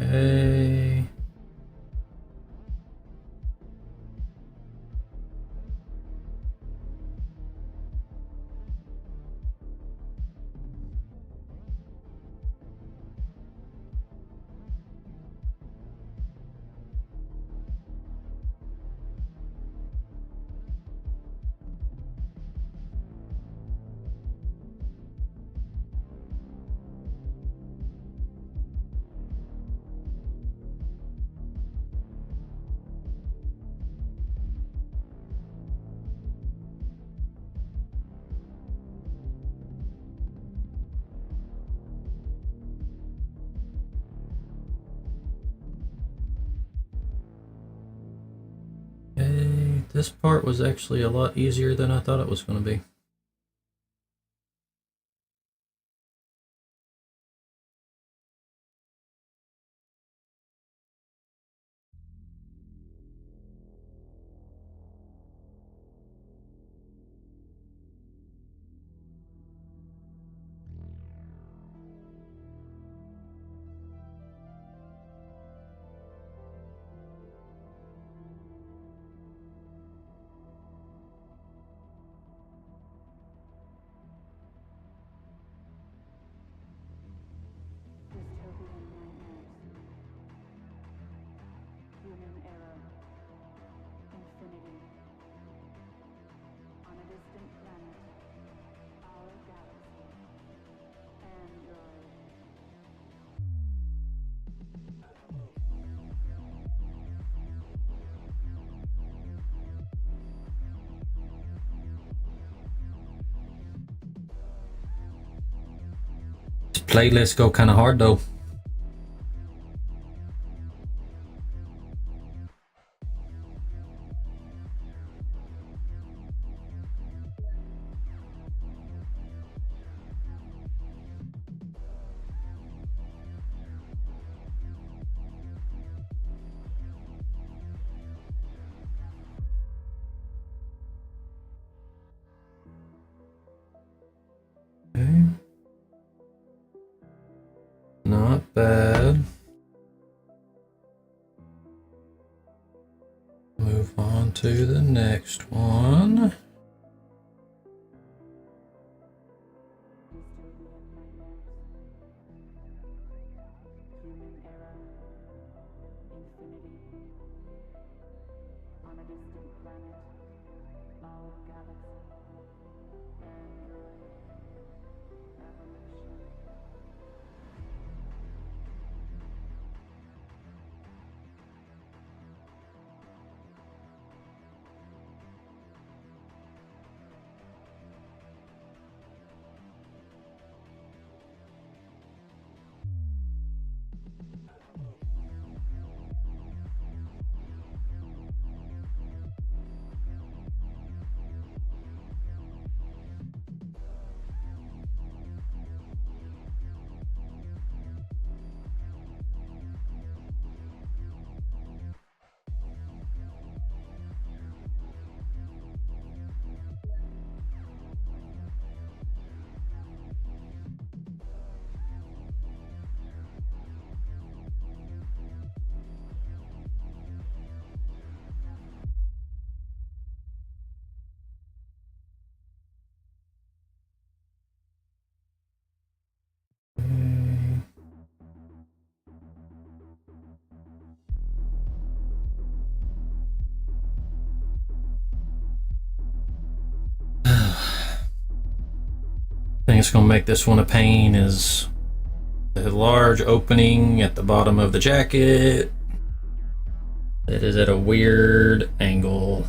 S1: Okay. Okay, this part was actually a lot easier than I thought it was going to be. This playlist go kind of hard though. Okay. Not bad. Move on to the next one. Thing that's going to make this one a pain is the large opening at the bottom of the jacket. It is at a weird angle.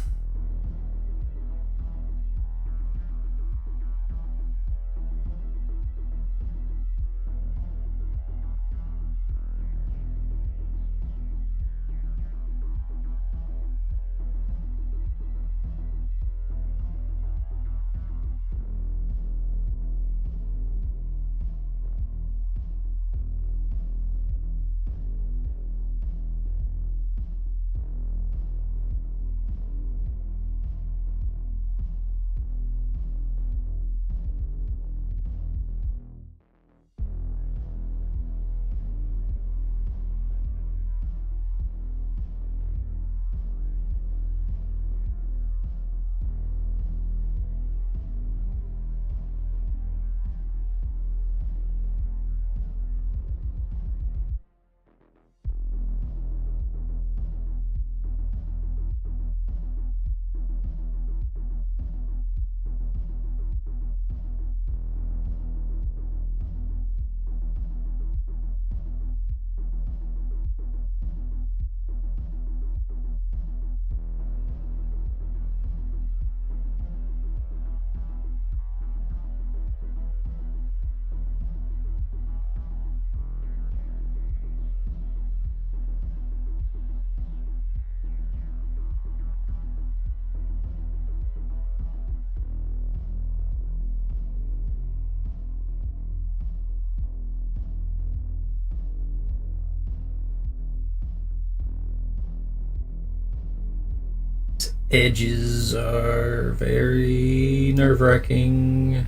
S1: edges are very nerve-wracking.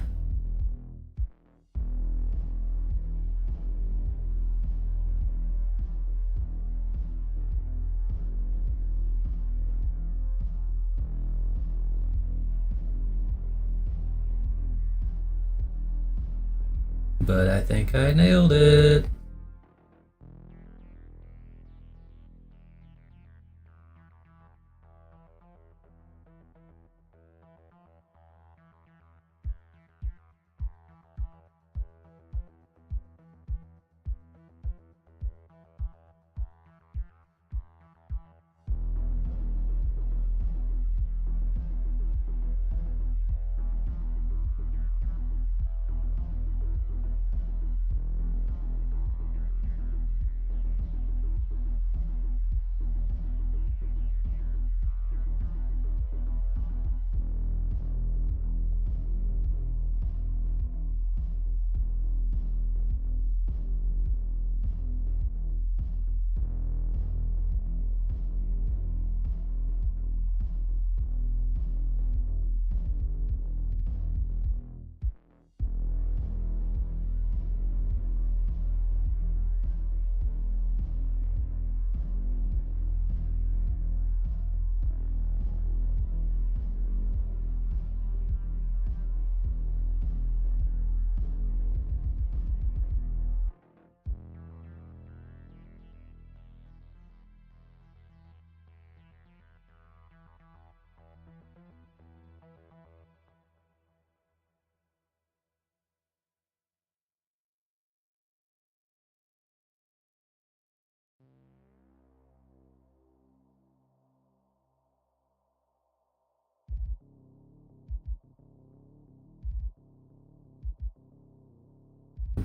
S1: But I think I nailed it.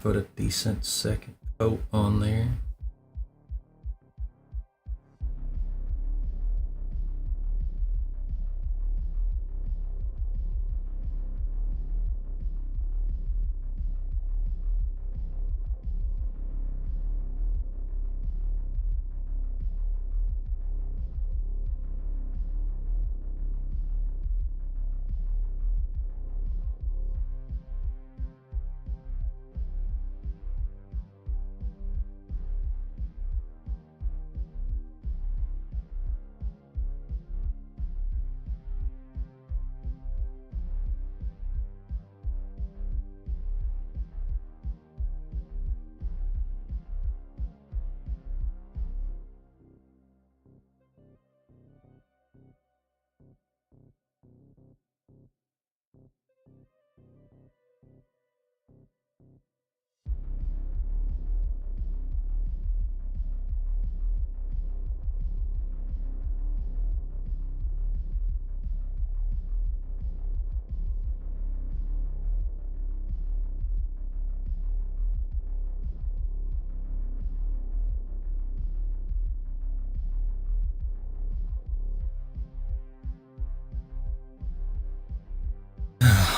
S1: Put a decent second coat on there.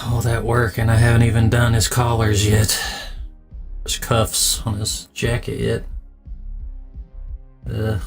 S1: All that work and I haven't even done his collars yet. His cuffs on his jacket yet. Ugh.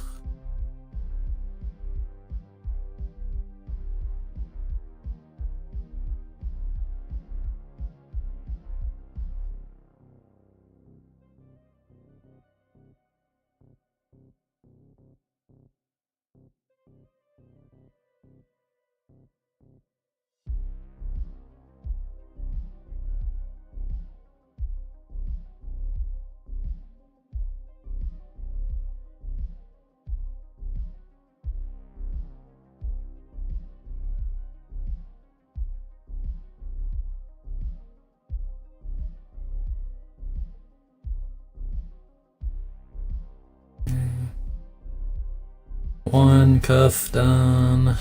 S1: One cuff done.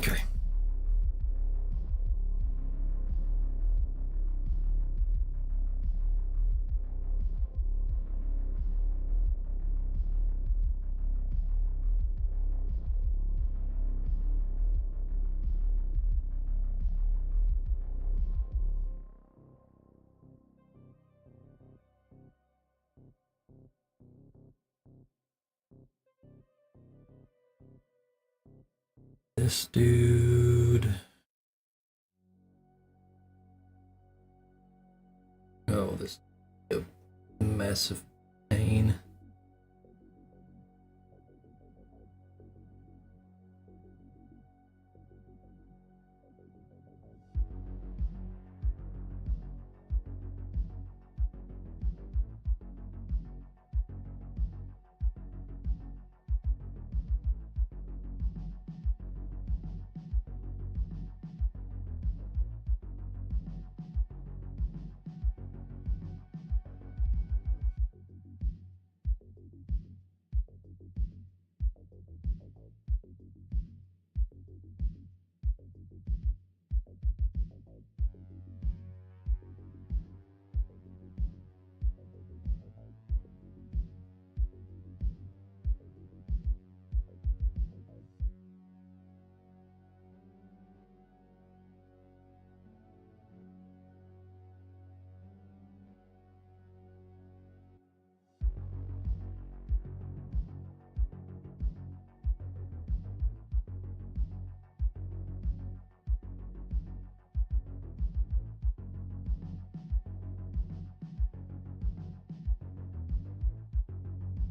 S1: Okay. This dude. Oh, this is a massive pain.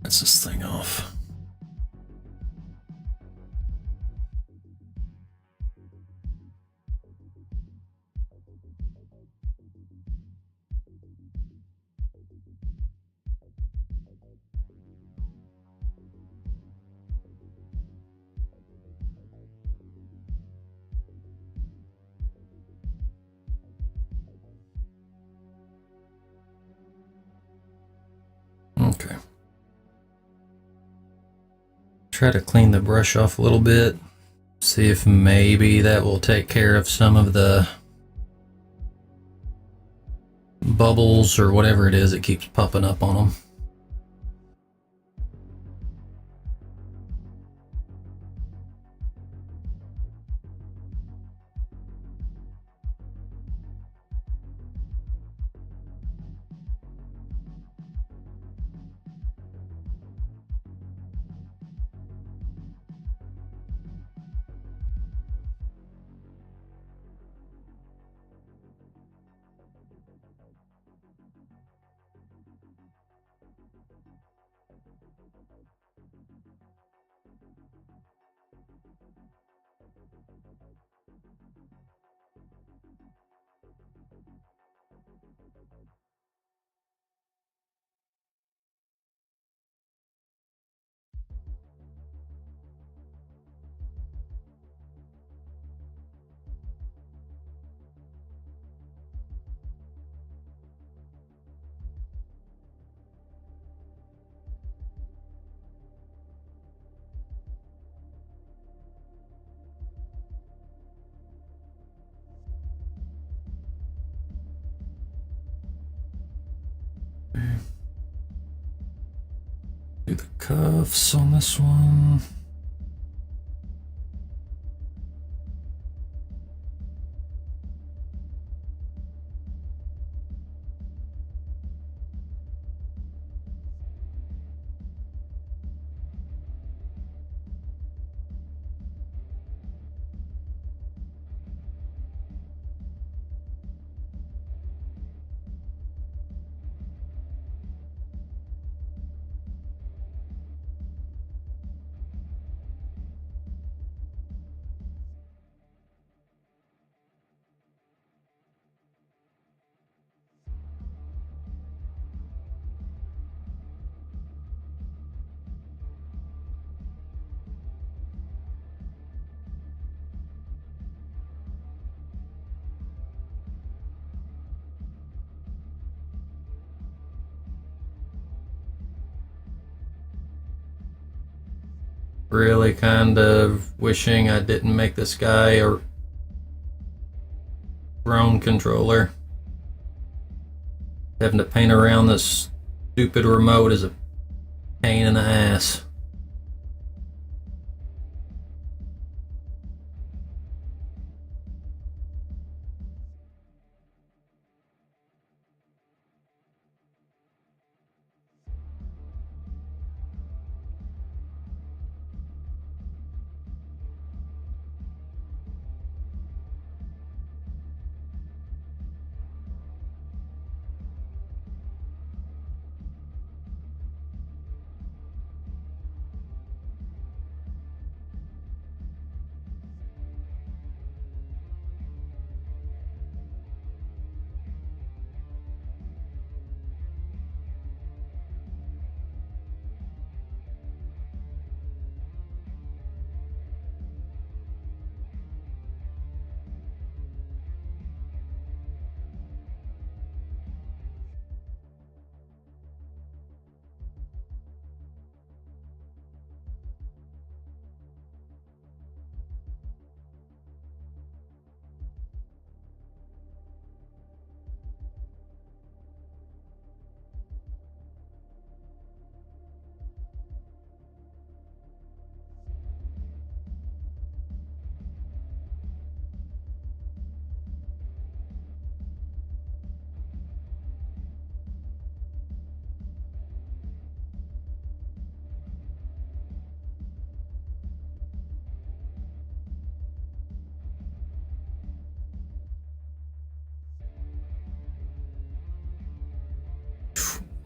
S1: That's this thing off. Okay. Try to clean the brush off a little bit. See if maybe that will take care of some of the bubbles or whatever it is that keeps popping up on them. Do the cuffs on this one. Really kind of wishing I didn't make this guy a drone controller. Having to paint around this stupid remote is a pain in the ass.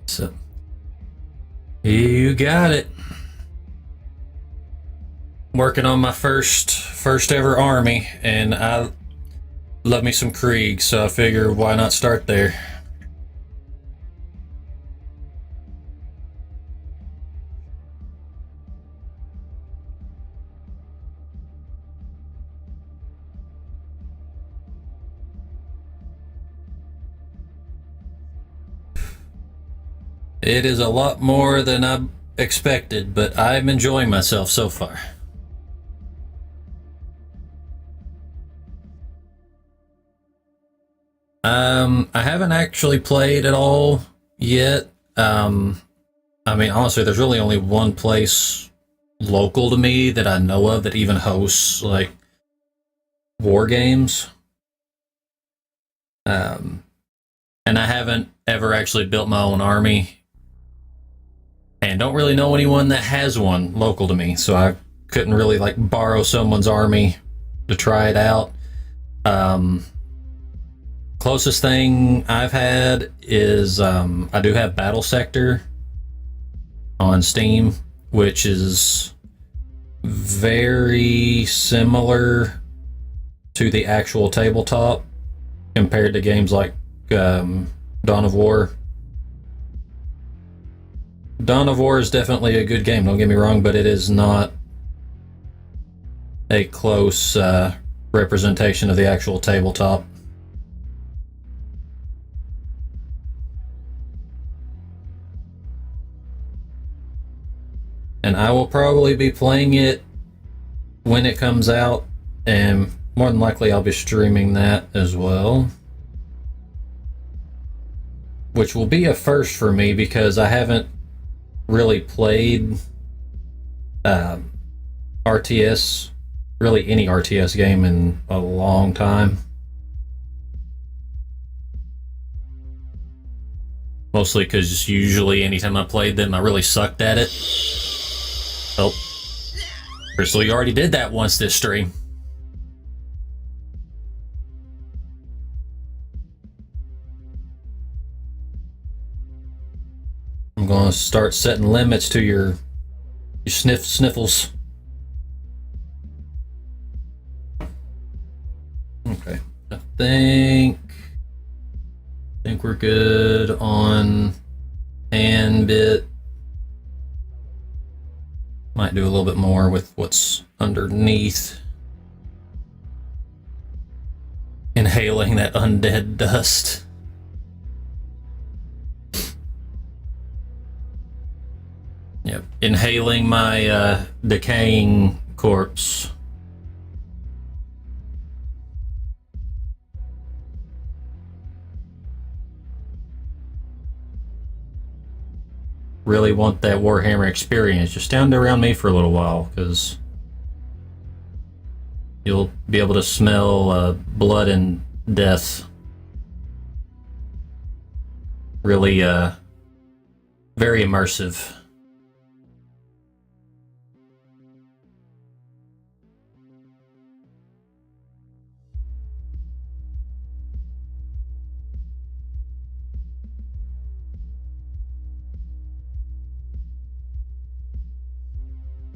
S1: So, you got it. Working on my first ever army, and I love me some Krieg, so I figure why not start there. It is a lot more than I expected, but I'm enjoying myself so far. I haven't actually played at all yet. I mean, honestly, there's really only one place local to me that I know of that even hosts like war games. And I haven't ever actually built my own army, and don't really know anyone that has one local to me, so I couldn't really like borrow someone's army to try it out. Closest thing I've had is I do have Battle Sector on Steam, which is very similar to the actual tabletop compared to games like Dawn of War. Dawn of War is definitely a good game, don't get me wrong, but it is not a close representation of the actual tabletop. And I will probably be playing it when it comes out, and more than likely I'll be streaming that as well. Which will be a first for me because I haven't really played RTS, really any RTS game in a long time. Mostly because usually anytime I played them, I really sucked at it. Oh, Crystal, you already did that once this stream. I'm going to start setting limits to your sniffles. Okay, I think we're good on hand bit. Might do a little bit more with what's underneath. Inhaling that undead dust. Yep, inhaling my decaying corpse. Really want that Warhammer experience. Just stand around me for a little while, because you'll be able to smell blood and death. Really, very immersive.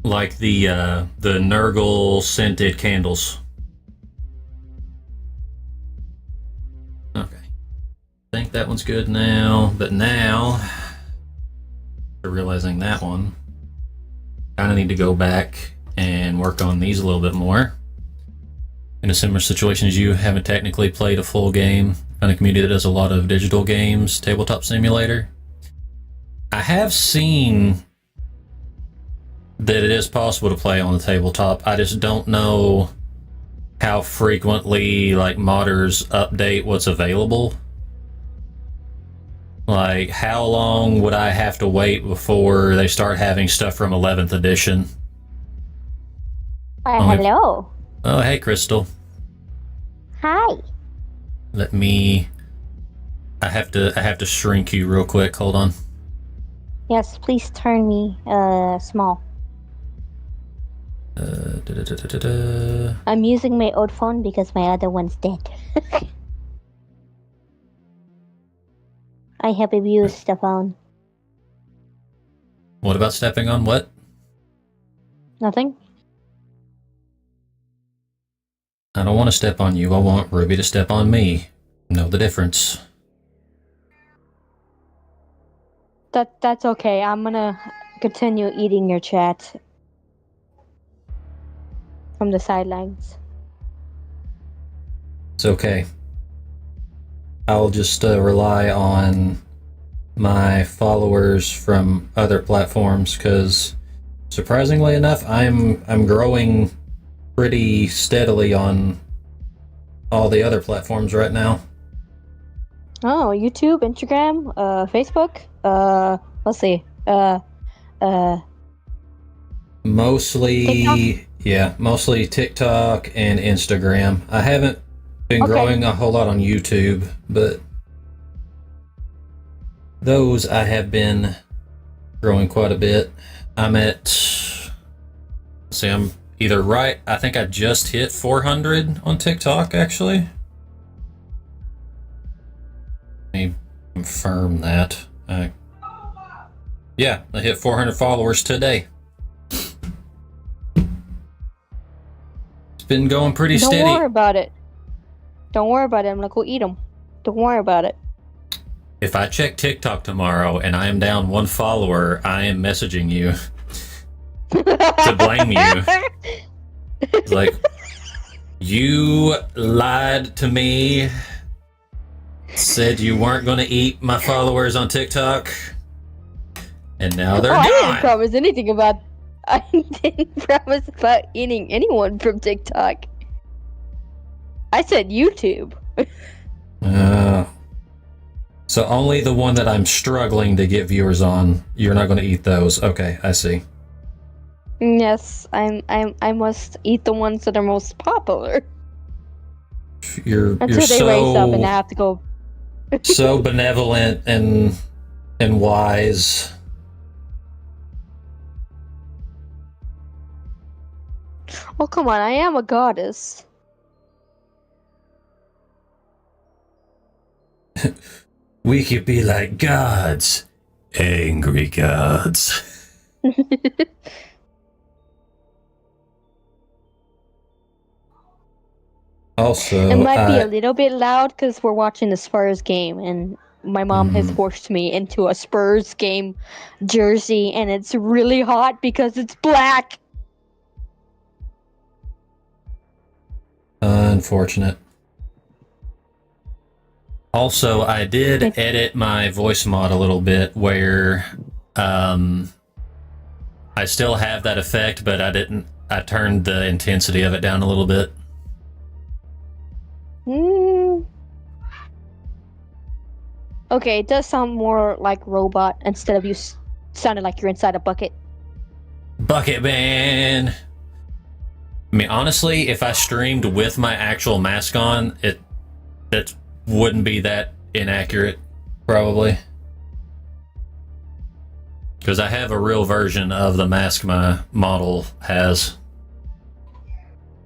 S1: Like the Nurgle scented candles. Okay. I think that one's good now, but now, after realizing that one, kind of need to go back and work on these a little bit more. In a similar situation as you, haven't technically played a full game. Found a community that does a lot of digital games, tabletop simulator. I have seen that it is possible to play on the tabletop. I just don't know how frequently like modders update what's available. Like, how long would I have to wait before they start having stuff from 11th edition?
S2: Hello.
S1: Oh, hey, Crystal.
S2: Hi.
S1: Let me. I have to shrink you real quick. Hold on.
S2: Yes, please turn me small. I'm using my old phone because my other one's dead. I have abused the phone.
S1: What about stepping on what?
S2: Nothing.
S1: I don't want to step on you. I want Ruby to step on me. Know the difference.
S2: That's okay. I'm gonna continue eating your chat from the sidelines.
S1: It's okay. I'll just rely on my followers from other platforms, because surprisingly enough, I'm growing pretty steadily on all the other platforms right now.
S2: Oh, YouTube, Instagram, Facebook. Let's see.
S1: Mostly,
S2: TikTok?
S1: yeah, mostly TikTok and Instagram. I haven't been growing a whole lot on YouTube, but those I have been growing quite a bit. I'm at, see, I'm either right, I think I just hit 400 on TikTok, actually. Let me confirm that. Yeah, I hit 400 followers today. It's been going pretty steady.
S2: Don't worry about it. Don't worry about it. I'm gonna go eat them. Don't worry about it.
S1: If I check TikTok tomorrow and I am down one follower, I am messaging you to blame you. It's like, you lied to me, said you weren't going to eat my followers on TikTok, and now they're gone.
S2: I didn't promise anything about. I didn't promise about eating anyone from TikTok. I said YouTube.
S1: So only the one that I'm struggling to get viewers on. You're not going to eat those. Okay, I see.
S2: Yes, I must eat the ones that are most popular.
S1: You're
S2: Until they raise up and I have to go.
S1: so benevolent and wise.
S2: Oh, come on, I am a goddess.
S1: We could be like gods. Angry gods. Also,
S2: it might be a little bit loud because we're watching the Spurs game, and my mom has forced me into a Spurs game jersey, and it's really hot because it's black.
S1: Unfortunate. Also, I did edit my voice mod a little bit where I still have that effect, but I didn't. I turned the intensity of it down a little bit.
S2: Hmm. Okay, it does sound more like robot instead of you sounding like you're inside a bucket.
S1: Bucket man. I mean, honestly, if I streamed with my actual mask on, it wouldn't be that inaccurate, probably. Because I have a real version of the mask my model has.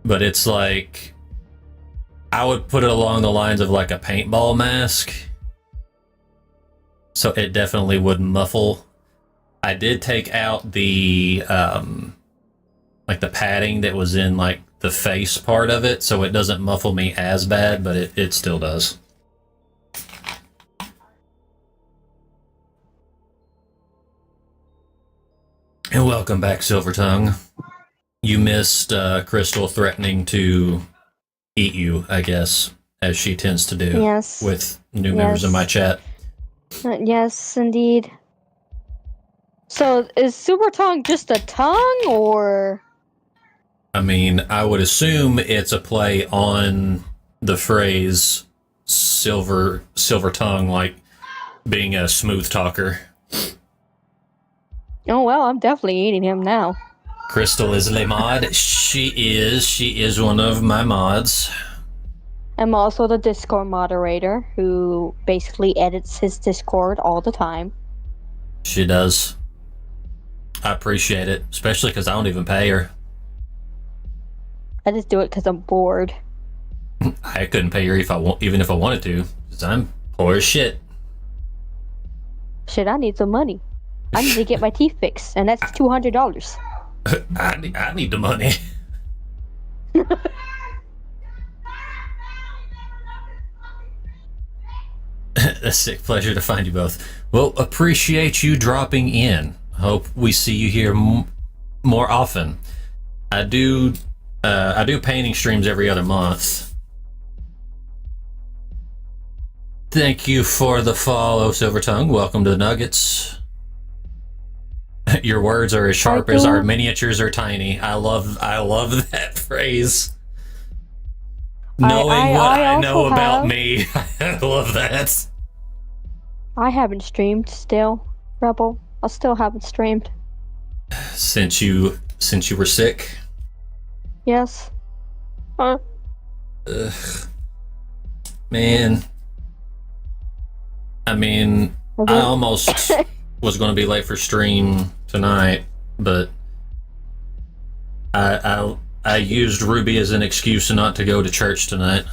S1: But it's like, I would put it along the lines of like a paintball mask. So it definitely would muffle. I did take out the, like the padding that was in like the face part of it, so it doesn't muffle me as bad, but it still does. And welcome back, Silvertongue. You missed Crystal threatening to eat you, I guess, as she tends to do.
S2: Yes.
S1: With new members in my chat.
S2: Yes, indeed. So is Super Tongue just a tongue, or?
S1: I mean, I would assume it's a play on the phrase silver tongue, like being a smooth talker.
S2: Oh well, I'm definitely eating him now.
S1: Crystal is a mod. She is one of my mods.
S2: I'm also the Discord moderator who basically edits his Discord all the time.
S1: She does. I appreciate it, especially because I don't even pay her.
S2: I just do it because I'm bored.
S1: I couldn't pay her even if I wanted to, because I'm poor as shit.
S2: Shit, I need some money. I need to get my teeth fixed, and that's $200.
S1: I need the money. A sick pleasure to find you both. Well, appreciate you dropping in. Hope we see you here more often. I do painting streams every other month. Thank you for the follow, Silvertongue. Welcome to the Nuggets. Your words are as sharp as our miniatures are tiny. I love that phrase. Knowing what I know about me, I love that.
S2: I haven't streamed still, Rebel. I still haven't streamed.
S1: Since you were sick?
S2: Yes.
S1: Ugh. Man. I mean, I almost was going to be late for stream tonight, but I used Ruby as an excuse not to go to church tonight.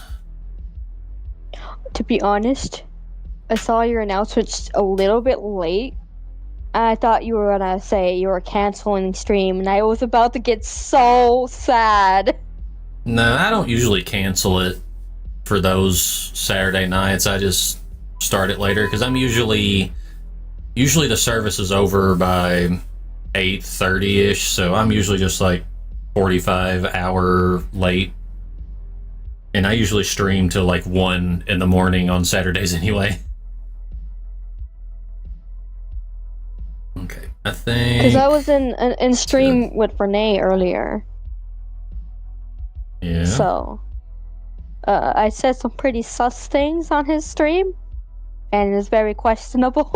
S2: To be honest, I saw your announcement a little bit late. I thought you were gonna say you were canceling stream, and I was about to get so sad.
S1: No, I don't usually cancel it for those Saturday nights. I just start it later because I'm usually the service is over by 8:30ish, so I'm usually just like 45-hour late, and I usually stream till like 1 in the morning on Saturdays anyway. Okay, I think
S2: because I was in stream with Renee earlier.
S1: Yeah.
S2: So, I said some pretty sus things on his stream, and it's very questionable.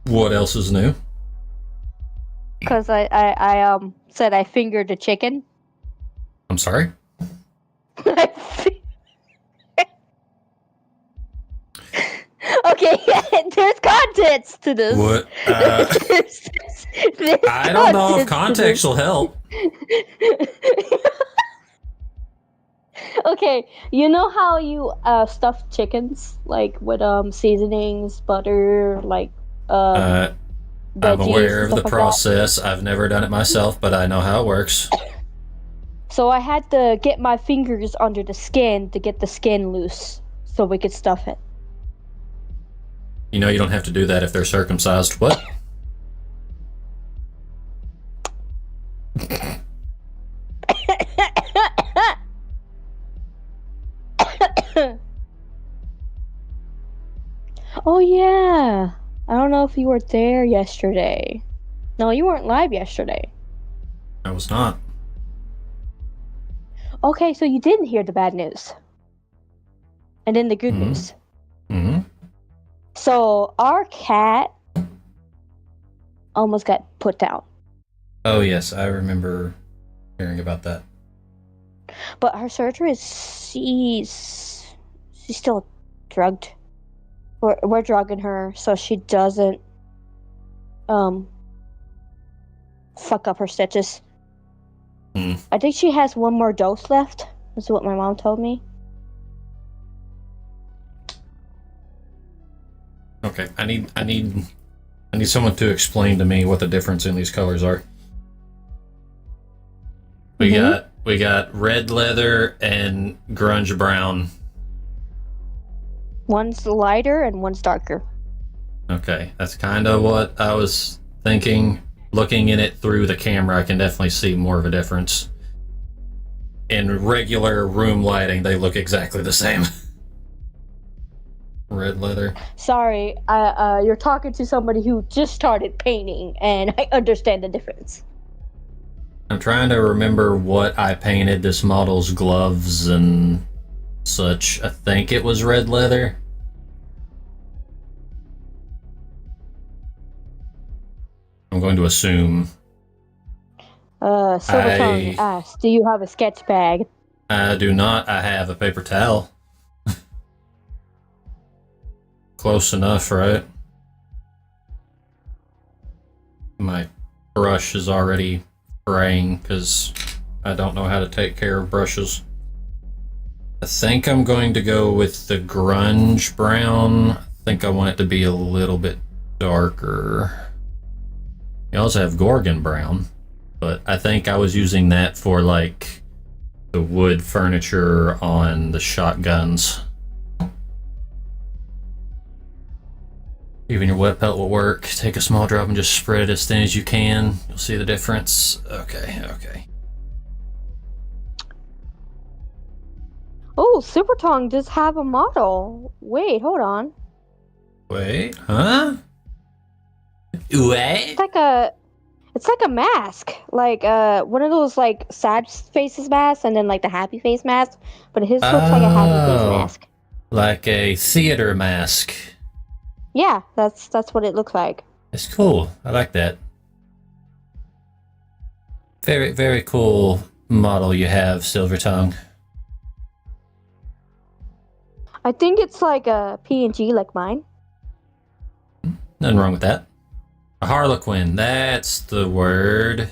S1: What else is new?
S2: Because I said I fingered the chicken.
S1: I'm sorry?
S2: Okay, there's contents to this.
S1: What?
S2: There's
S1: I don't know if context will help.
S2: Okay, you know how you stuff chickens like with seasonings, butter, like
S1: I'm aware of the process. I've never done it myself, but I know how it works.
S2: So I had to get my fingers under the skin to get the skin loose so we could stuff it.
S1: You know you don't have to do that if they're circumcised. What?
S2: Oh yeah. I don't know if you were there yesterday, No, you weren't live yesterday.
S1: I was not.
S2: Okay, so you didn't hear the bad news. And then the good news.
S1: Mm-hmm.
S2: So our cat almost got put down.
S1: Oh, yes, I remember hearing about that.
S2: But her surgery is she's still drugged. We're drugging her so she doesn't fuck up her stitches. I think she has one more dose left. That's what my mom told me.
S1: Okay, I need someone to explain to me what the difference in these colors are. We got red leather and grunge brown.
S2: One's lighter and one's darker.
S1: Okay, that's kind of what I was thinking. Looking in it through the camera, I can definitely see more of a difference. In regular room lighting, they look exactly the same. Red leather.
S2: Sorry, you're talking to somebody who just started painting, and I understand the difference.
S1: I'm trying to remember what I painted this model's gloves and such. I think it was red leather. I'm going to assume.
S2: Silver Tongue asks, do you have a sketch bag?
S1: I do not. I have a paper towel. Close enough, right? My brush is already fraying because I don't know how to take care of brushes. I think I'm going to go with the grunge brown. I think I want it to be a little bit darker. You also have Gorgon brown, but I think I was using that for like the wood furniture on the shotguns. Even your wet pelt will work. Take a small drop and just spread it as thin as you can. You'll see the difference. Okay.
S2: Oh, Super Tongue does have a model. Wait, hold on.
S1: Wait, huh? Wait?
S2: It's like a mask. Like one of those like sad faces masks and then like the happy face mask. But his looks like a happy face mask.
S1: Like a theater mask.
S2: Yeah, that's what it looks like.
S1: It's cool. I like that. Very, very cool model you have, Silver Tongue.
S2: I think it's like a PNG like mine.
S1: Nothing wrong with that. A Harlequin, that's the word.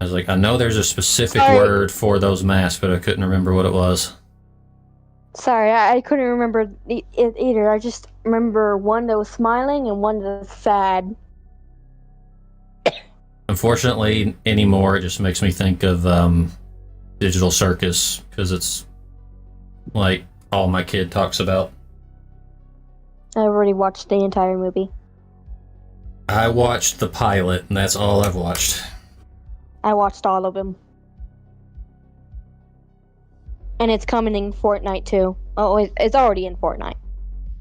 S1: I was like, I know there's a specific word for those masks, but I couldn't remember what it was.
S2: Sorry, I couldn't remember it either. I just remember one that was smiling and one that was sad.
S1: Unfortunately, anymore, it just makes me think of Digital Circus, because it's like all my kid talks about.
S2: I already watched the entire movie.
S1: I watched the pilot, and that's all I've watched.
S2: I watched all of them. And it's coming in Fortnite too. Oh, it's already in Fortnite.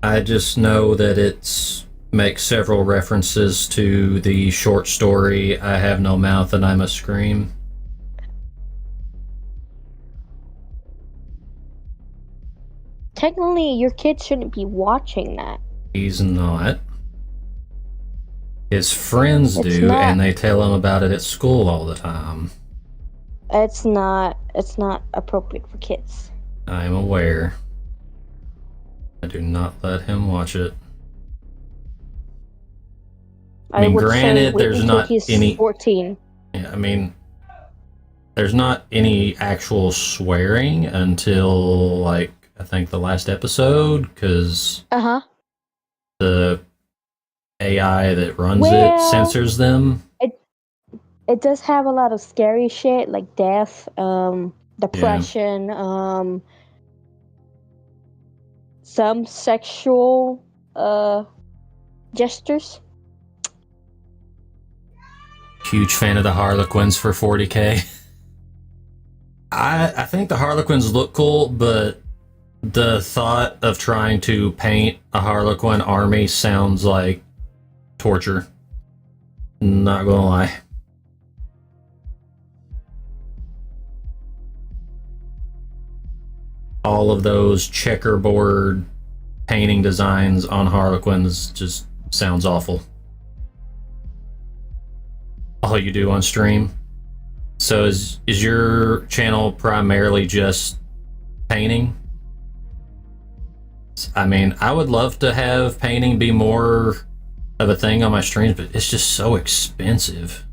S1: I just know that it makes several references to the short story I Have No Mouth and I Must Scream.
S2: Technically, your kid shouldn't be watching that.
S1: He's not. His friends do, and they tell him about it at school all the time.
S2: It's not appropriate for kids.
S1: I am aware. I do not let him watch it. I mean, granted, there's not any
S2: 14.
S1: Yeah, I mean, there's not any actual swearing until like I think the last episode, because the AI that runs it censors them.
S2: It does have a lot of scary shit like death, depression, some sexual gestures.
S1: Huge fan of the Harlequins for 40K. I think the Harlequins look cool, but the thought of trying to paint a Harlequin army sounds like torture. Not gonna lie. All of those checkerboard painting designs on Harlequins just sounds awful. All you do on stream. So is your channel primarily just painting? I mean, I would love to have painting be more of a thing on my streams, but it's just so expensive.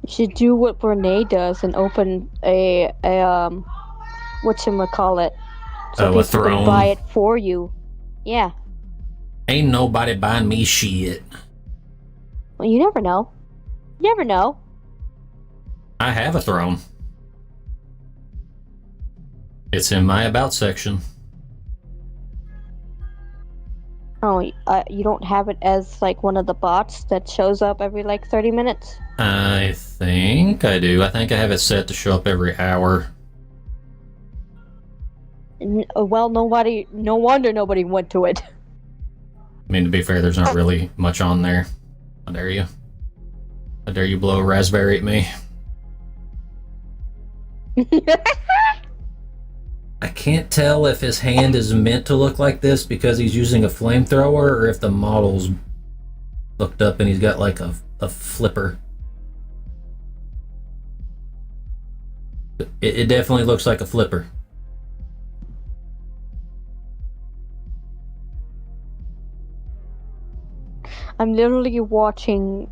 S2: You should do what Brene does and open a whatchamacallit, so
S1: A
S2: people
S1: throne.
S2: can buy it for you. Yeah.
S1: Ain't nobody buying me shit.
S2: Well, you never know. You never know.
S1: I have a throne. It's in my about section.
S2: Oh, you don't have it as like one of the bots that shows up every like 30 minutes?
S1: I think I do. I think I have it set to show up every hour.
S2: Well, no wonder nobody went to it.
S1: I mean, to be fair, there's not really much on there. How dare you? How dare you blow a raspberry at me? I can't tell if his hand is meant to look like this because he's using a flamethrower, or if the model's looked up and he's got like a flipper. It definitely looks like a flipper.
S2: I'm literally watching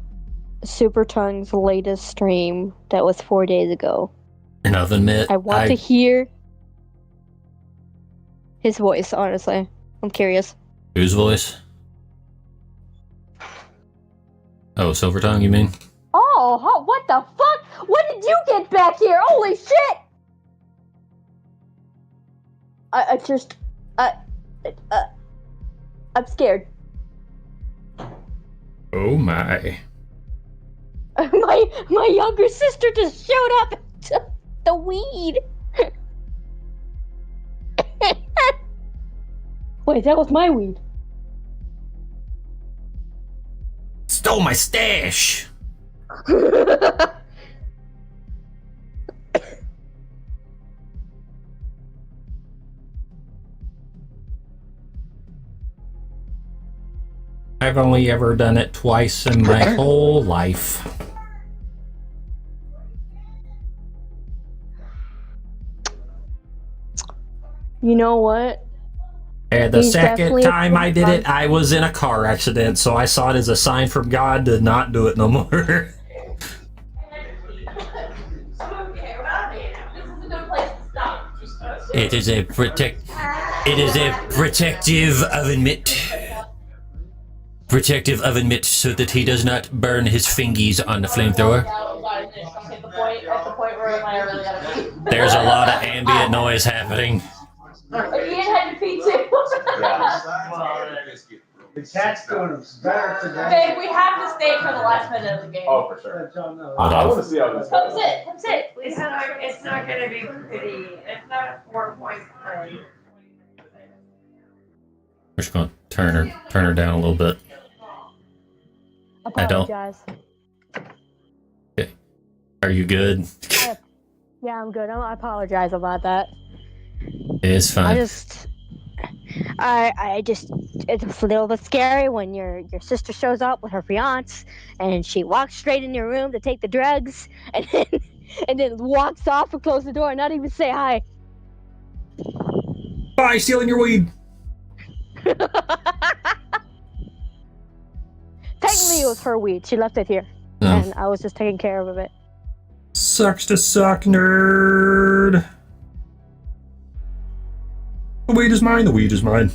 S2: Super Tongue's latest stream that was 4 days ago.
S1: And I'll admit,
S2: I want to hear his voice, honestly. I'm curious.
S1: Whose voice? Oh, Silver Tongue, you mean?
S2: Oh, what the fuck? When did you get back here? Holy shit! I'm scared.
S1: Oh my.
S2: My younger sister just showed up to the weed. Wait, that was my weed.
S1: Stole my stash! I've only ever done it twice in my whole life.
S2: You know what?
S1: And the second time I did it, I was in a car accident, so I saw it as a sign from God to not do it no more. It is a protective oven mitt so that he does not burn his fingies on the flamethrower. There's a lot of ambient noise happening.
S3: Ian had to pee too.
S4: The cat's doing better today.
S3: Babe, we have to stay for the last minute of the game.
S5: Oh, for sure.
S4: I
S5: want to see how this
S3: Come
S5: goes.
S3: sit.
S6: It's not gonna be pretty. It's not 4.3.
S1: We're just gonna turn her down a little bit. I don't.
S2: Apologize.
S1: Okay. Are you good?
S2: Yeah, I'm good. I apologize about that.
S1: It's fine.
S2: I just, it's a little bit scary when your sister shows up with her fiance and she walks straight in your room to take the drugs and then walks off and closes the door and not even say hi.
S1: Bye, stealing your weed.
S2: Technically, it was her weed. She left it here,
S1: No.
S2: and I was just taking care of it.
S1: Sucks to suck, nerd. The weed is mine. The weed is mine.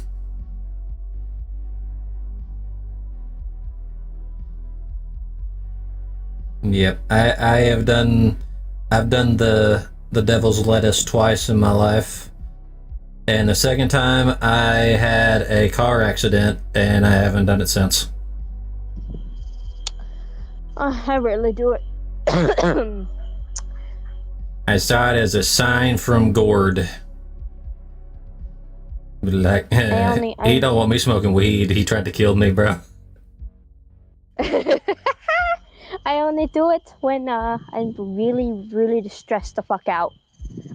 S1: Yep, I've done the devil's lettuce twice in my life. And the second time I had a car accident and I haven't done it since.
S2: I rarely do it.
S1: I saw it as a sign from Gord. Like, he don't want me smoking weed. He tried to kill me, bro.
S2: I only do it when I'm really, really stressed the fuck out.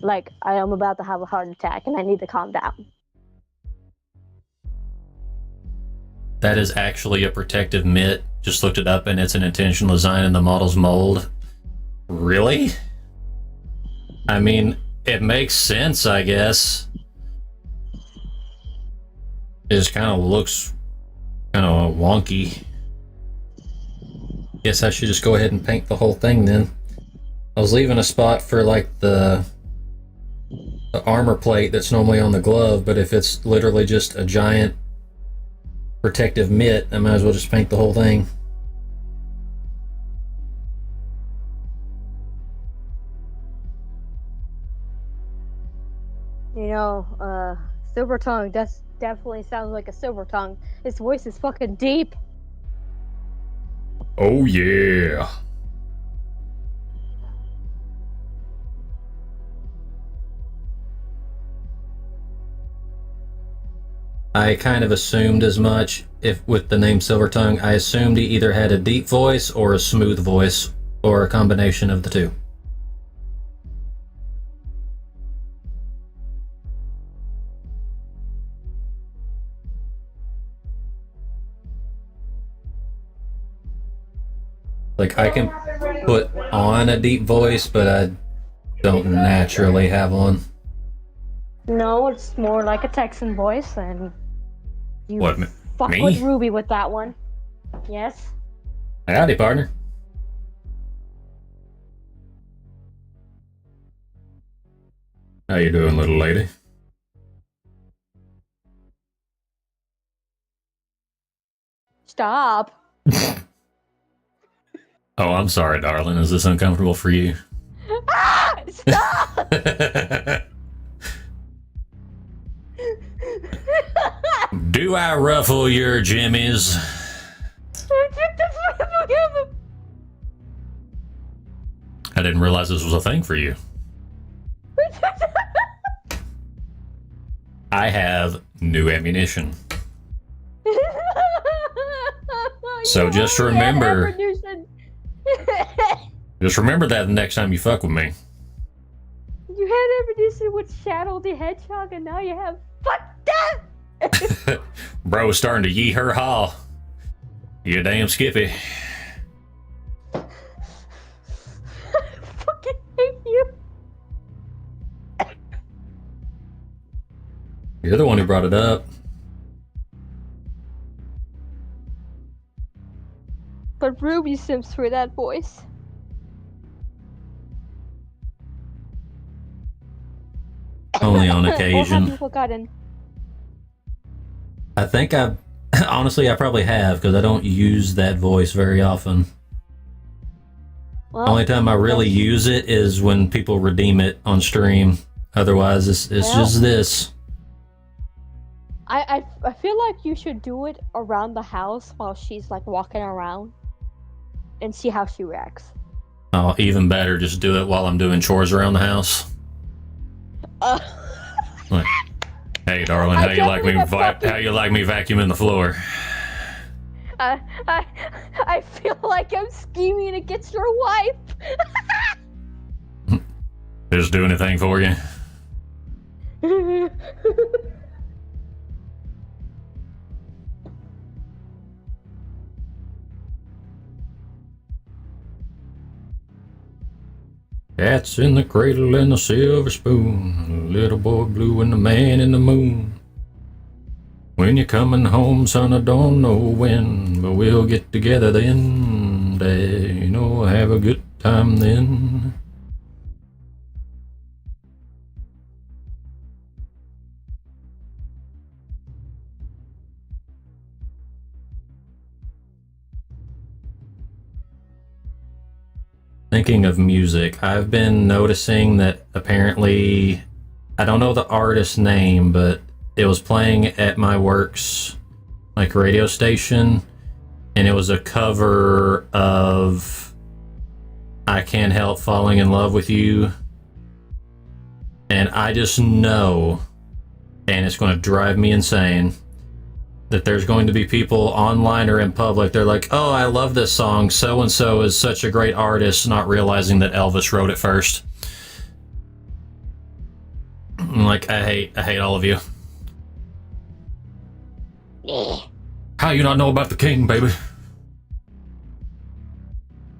S2: Like I am about to have a heart attack and I need to calm down.
S1: That is actually a protective mitt. Just looked it up and it's an intentional design in the model's mold. Really? I mean, it makes sense, I guess. It just kind of looks kind of wonky. Guess I should just go ahead and paint the whole thing then. I was leaving a spot for like the armor plate that's normally on the glove, but if it's literally just a giant protective mitt, I might as well just paint the whole thing.
S2: You know, Silver Tongue definitely sounds like a Silver Tongue. His voice is fucking deep.
S1: Oh yeah. I kind of assumed as much. If with the name Silvertongue, I assumed he either had a deep voice or a smooth voice, or a combination of the two. Like, I can put on a deep voice, but I don't naturally have one.
S2: No, it's more like a Texan voice, and you
S1: What,
S2: fuck
S1: me?
S2: with Ruby with that one. Yes.
S1: Howdy, partner. How you doing, little lady?
S2: Stop.
S1: Oh, I'm sorry, darling. Is this uncomfortable for you?
S2: Ah! Stop!
S1: Do I ruffle your jimmies? I didn't realize this was a thing for you. I have new ammunition. So just remember, just remember that the next time you fuck with me.
S2: You had ammunition with Shadow the Hedgehog, and now you have fuck that.
S1: Bro's starting to yee her haw. You damn Skippy.
S2: I fucking hate you.
S1: You're the one who brought it up.
S2: But Ruby sims for that voice.
S1: Only on
S2: Or have
S1: occasion.
S2: you forgotten?
S1: I think honestly, I probably have, because I don't use that voice very often.
S2: Well,
S1: Only time I really use it is when people redeem it on stream. Otherwise, it's just this.
S2: I feel like you should do it around the house while she's like walking around, and see how she reacts.
S1: Oh, even better, just do it while I'm doing chores around the house. Like, hey, darling, how you like me? How you like me vacuuming the floor?
S2: I feel like I'm scheming against your wife.
S1: Just do anything for you. Cats in the cradle and the silver spoon, little boy blue and the man in the moon. When you're coming home, son, I don't know when, but we'll get together then, Dad, you know, have a good time then. Thinking of music, I've been noticing that apparently, I don't know the artist's name, but it was playing at my work's like radio station, and it was a cover of I Can't Help Falling in Love with You. And I just know, and it's going to drive me insane, that there's going to be people online or in public, they're like, oh, I love this song, so and so is such a great artist, not realizing that Elvis wrote it first. I'm like, I hate all of you. How you not know about the king, baby?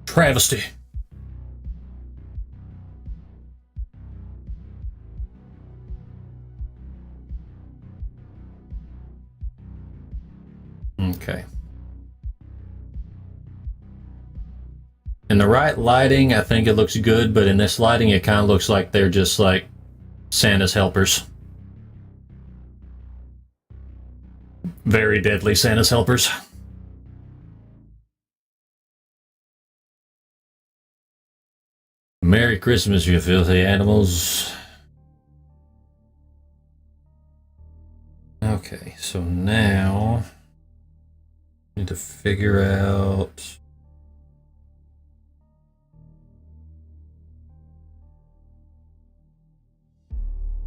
S1: Travesty. Okay. In the right lighting, I think it looks good, but in this lighting, it kind of looks like they're just like Santa's helpers. Very deadly Santa's helpers. Merry Christmas, you filthy animals. Okay, so now I need to figure out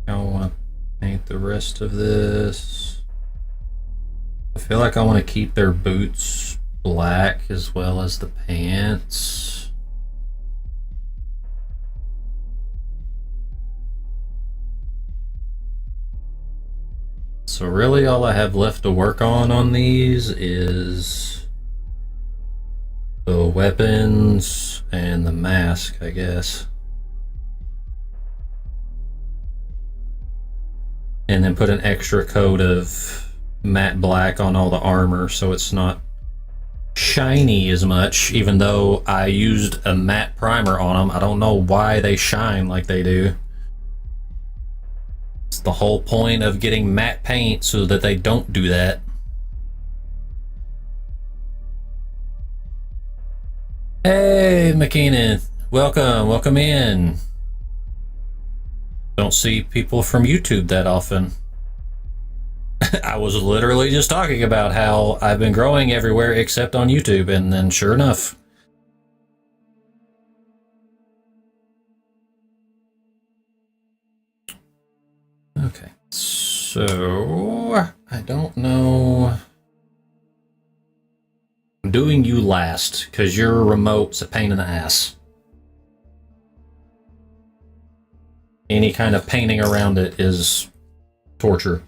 S1: how I want to paint the rest of this. I feel like I want to keep their boots black as well as the pants. So really all I have left to work on these is the weapons and the mask, I guess. And then put an extra coat of matte black on all the armor so it's not shiny as much, even though I used a matte primer on them. I don't know why they shine like they do. It's the whole point of getting matte paint so that they don't do that. Hey, McKeenan, welcome in. Don't see people from YouTube that often. I was literally just talking about how I've been growing everywhere except on YouTube, and then sure enough. Okay, so I don't know. I'm doing you last because your remote's a pain in the ass. Any kind of painting around it is torture.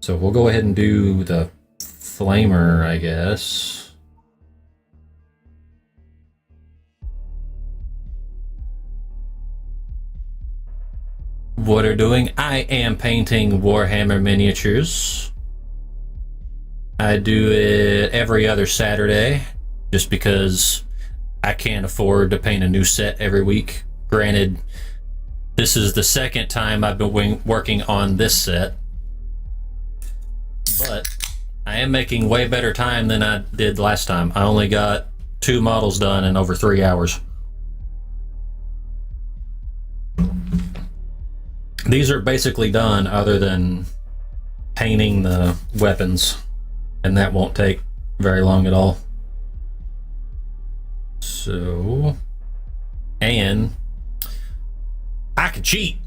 S1: So we'll go ahead and do the flamer, I guess. What are doing? I am painting Warhammer miniatures. I do it every other Saturday, just because I can't afford to paint a new set every week. Granted, this is the second time I've been working on this set, but I am making way better time than I did last time. I only got 2 models done in over 3 hours. These are basically done other than painting the weapons, and that won't take very long at all. So, and I can cheat.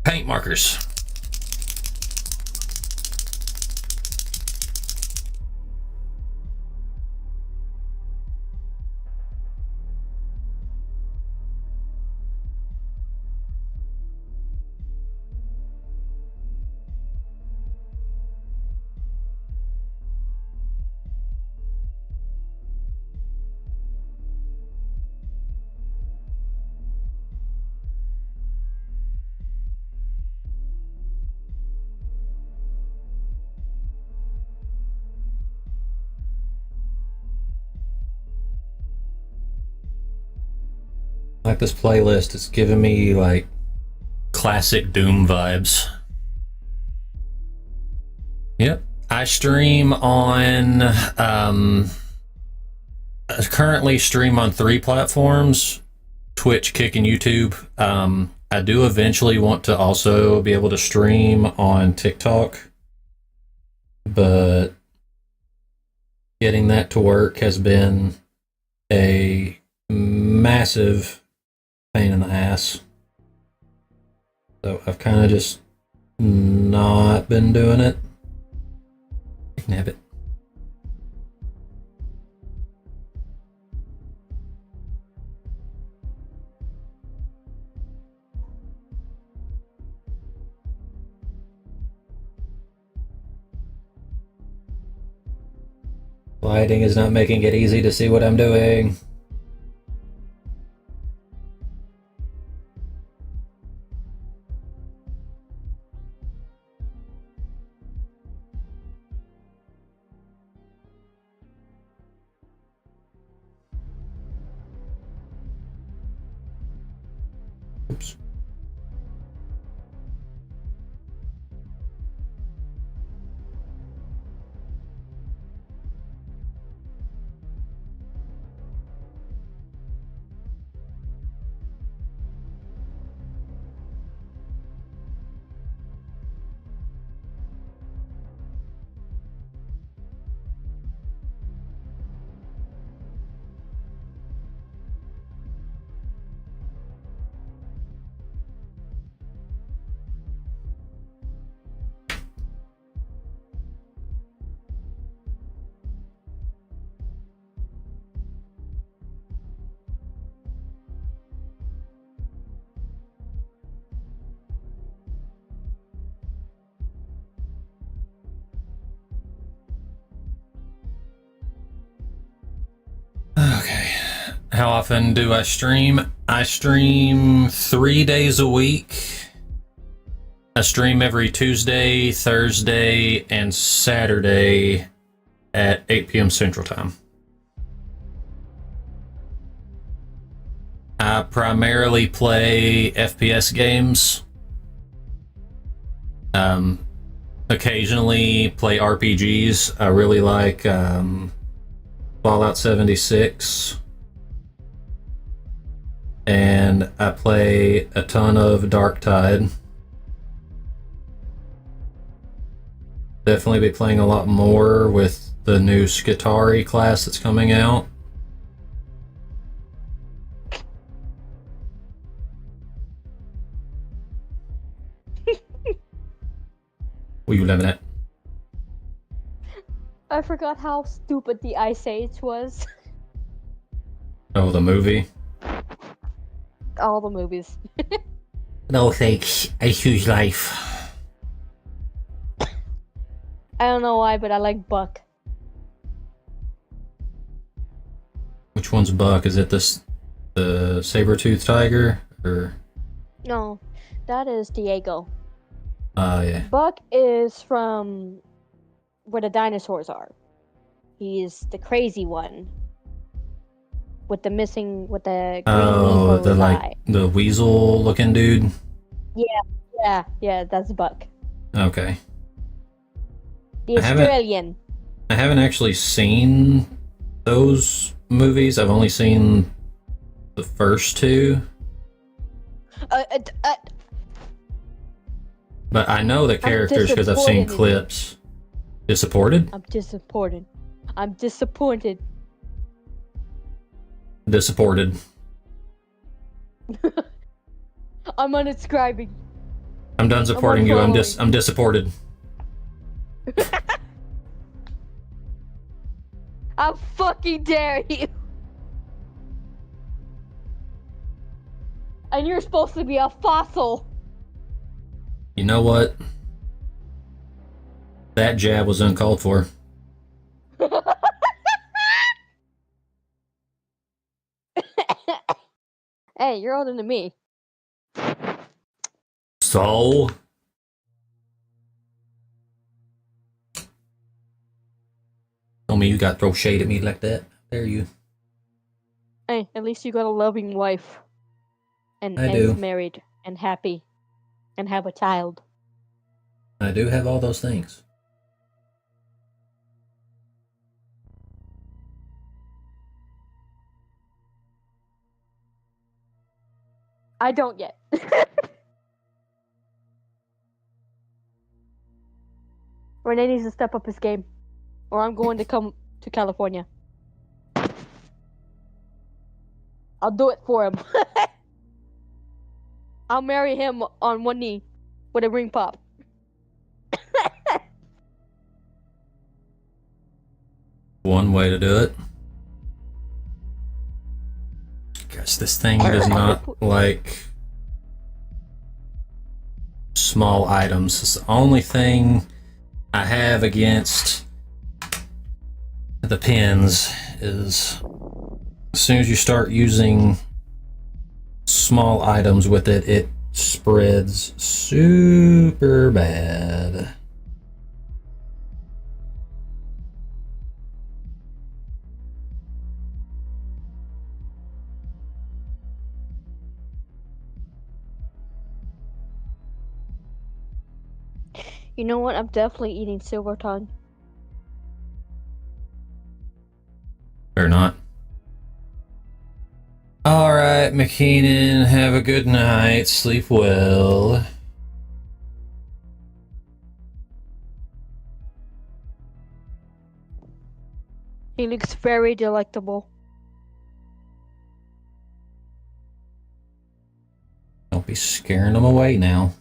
S1: Paint markers. Like this playlist, it's giving me like classic Doom vibes. Yep. I stream on I currently stream on 3 platforms: Twitch, Kick, and YouTube. I do eventually want to also be able to stream on TikTok, but getting that to work has been a massive pain in the ass. So I've kind of just not been doing it. You can have it. Lighting is not making it easy to see what I'm doing. Oops. Okay. How often do I stream? I stream 3 days a week. I stream every Tuesday, Thursday, and Saturday at 8 p.m. Central Time. I primarily play FPS games. Occasionally play RPGs. I really like Fallout 76. And I play a ton of Darktide. Definitely be playing a lot more with the new Skitari class that's coming out. What are you laughing at?
S2: I forgot how stupid the Ice Age was.
S1: Oh, the movie?
S2: All the movies.
S1: No thanks, I choose life.
S2: I don't know why, but I like Buck.
S1: Which one's Buck? Is it the saber-toothed tiger? Or
S2: No, that is Diego.
S1: yeah.
S2: Buck is from where the dinosaurs are. He's the crazy one. With the green leaf over
S1: the
S2: his
S1: like
S2: eye.
S1: the weasel looking dude?
S2: Yeah, that's Buck.
S1: Okay.
S2: The Australian.
S1: I haven't actually seen those movies. I've only seen the first two. But I know the characters because I've seen clips. Disappointed?
S2: I'm disappointed. I'm disappointed.
S1: Disappointed.
S2: I'm unsubscribing.
S1: I'm done supporting you. I'm disappointed.
S2: How fucking dare you! And you're supposed to be a fossil.
S1: You know what? That jab was uncalled for.
S2: Hey, you're older than me.
S1: So? Tell me you got to throw shade at me like that. There you.
S2: Hey, at least you got a loving wife. And
S1: I
S2: is
S1: do.
S2: married and happy. And have a child.
S1: I do have all those things.
S2: I don't yet. Renee needs to step up his game. Or I'm going to come to California. I'll do it for him. I'll marry him on one knee with a ring pop.
S1: one way to do it. Gosh, this thing does not like small items. It's the only thing I have against the pins is as soon as you start using small items with it, it spreads super bad.
S2: You know what? I'm definitely eating silver tongue.
S1: Or not. All right, McKeenan, have a good night. Sleep well.
S2: He looks very delectable.
S1: Don't be scaring them away now.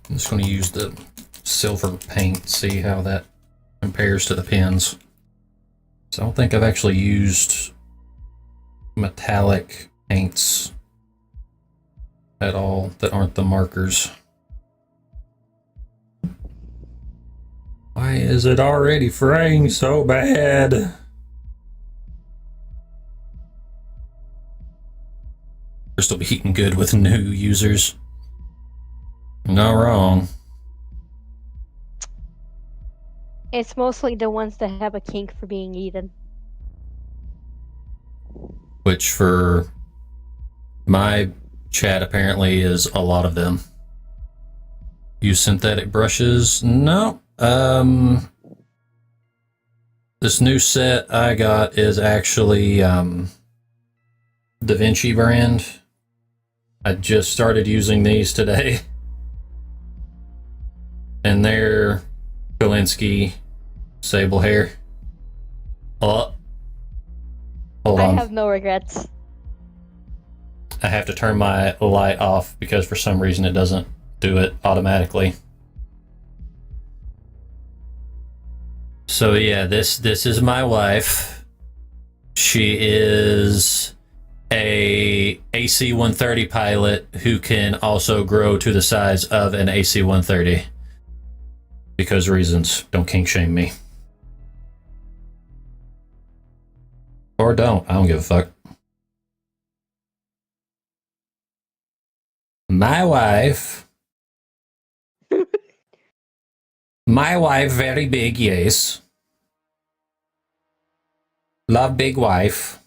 S1: I'm just going to use the silver paint, see how that compares to the pins. So I don't think I've actually used metallic paints at all that aren't the markers. Why is it already fraying so bad? Crystal be eating good with new users. Not wrong.
S2: It's mostly the ones that have a kink for being eaten.
S1: Which for my chat apparently is a lot of them. Use synthetic brushes? No. This new set I got is actually Da Vinci brand. I just started using these today. And they're Kolinsky sable hair. Oh, hold on.
S2: I have no regrets.
S1: I have to turn my light off because for some reason it doesn't do it automatically. So yeah, this is my wife. She is a AC-130 pilot who can also grow to the size of an AC-130. Because reasons. Don't kink shame me. Or don't. I don't give a fuck. My wife. My wife very big, yes. Love big wife.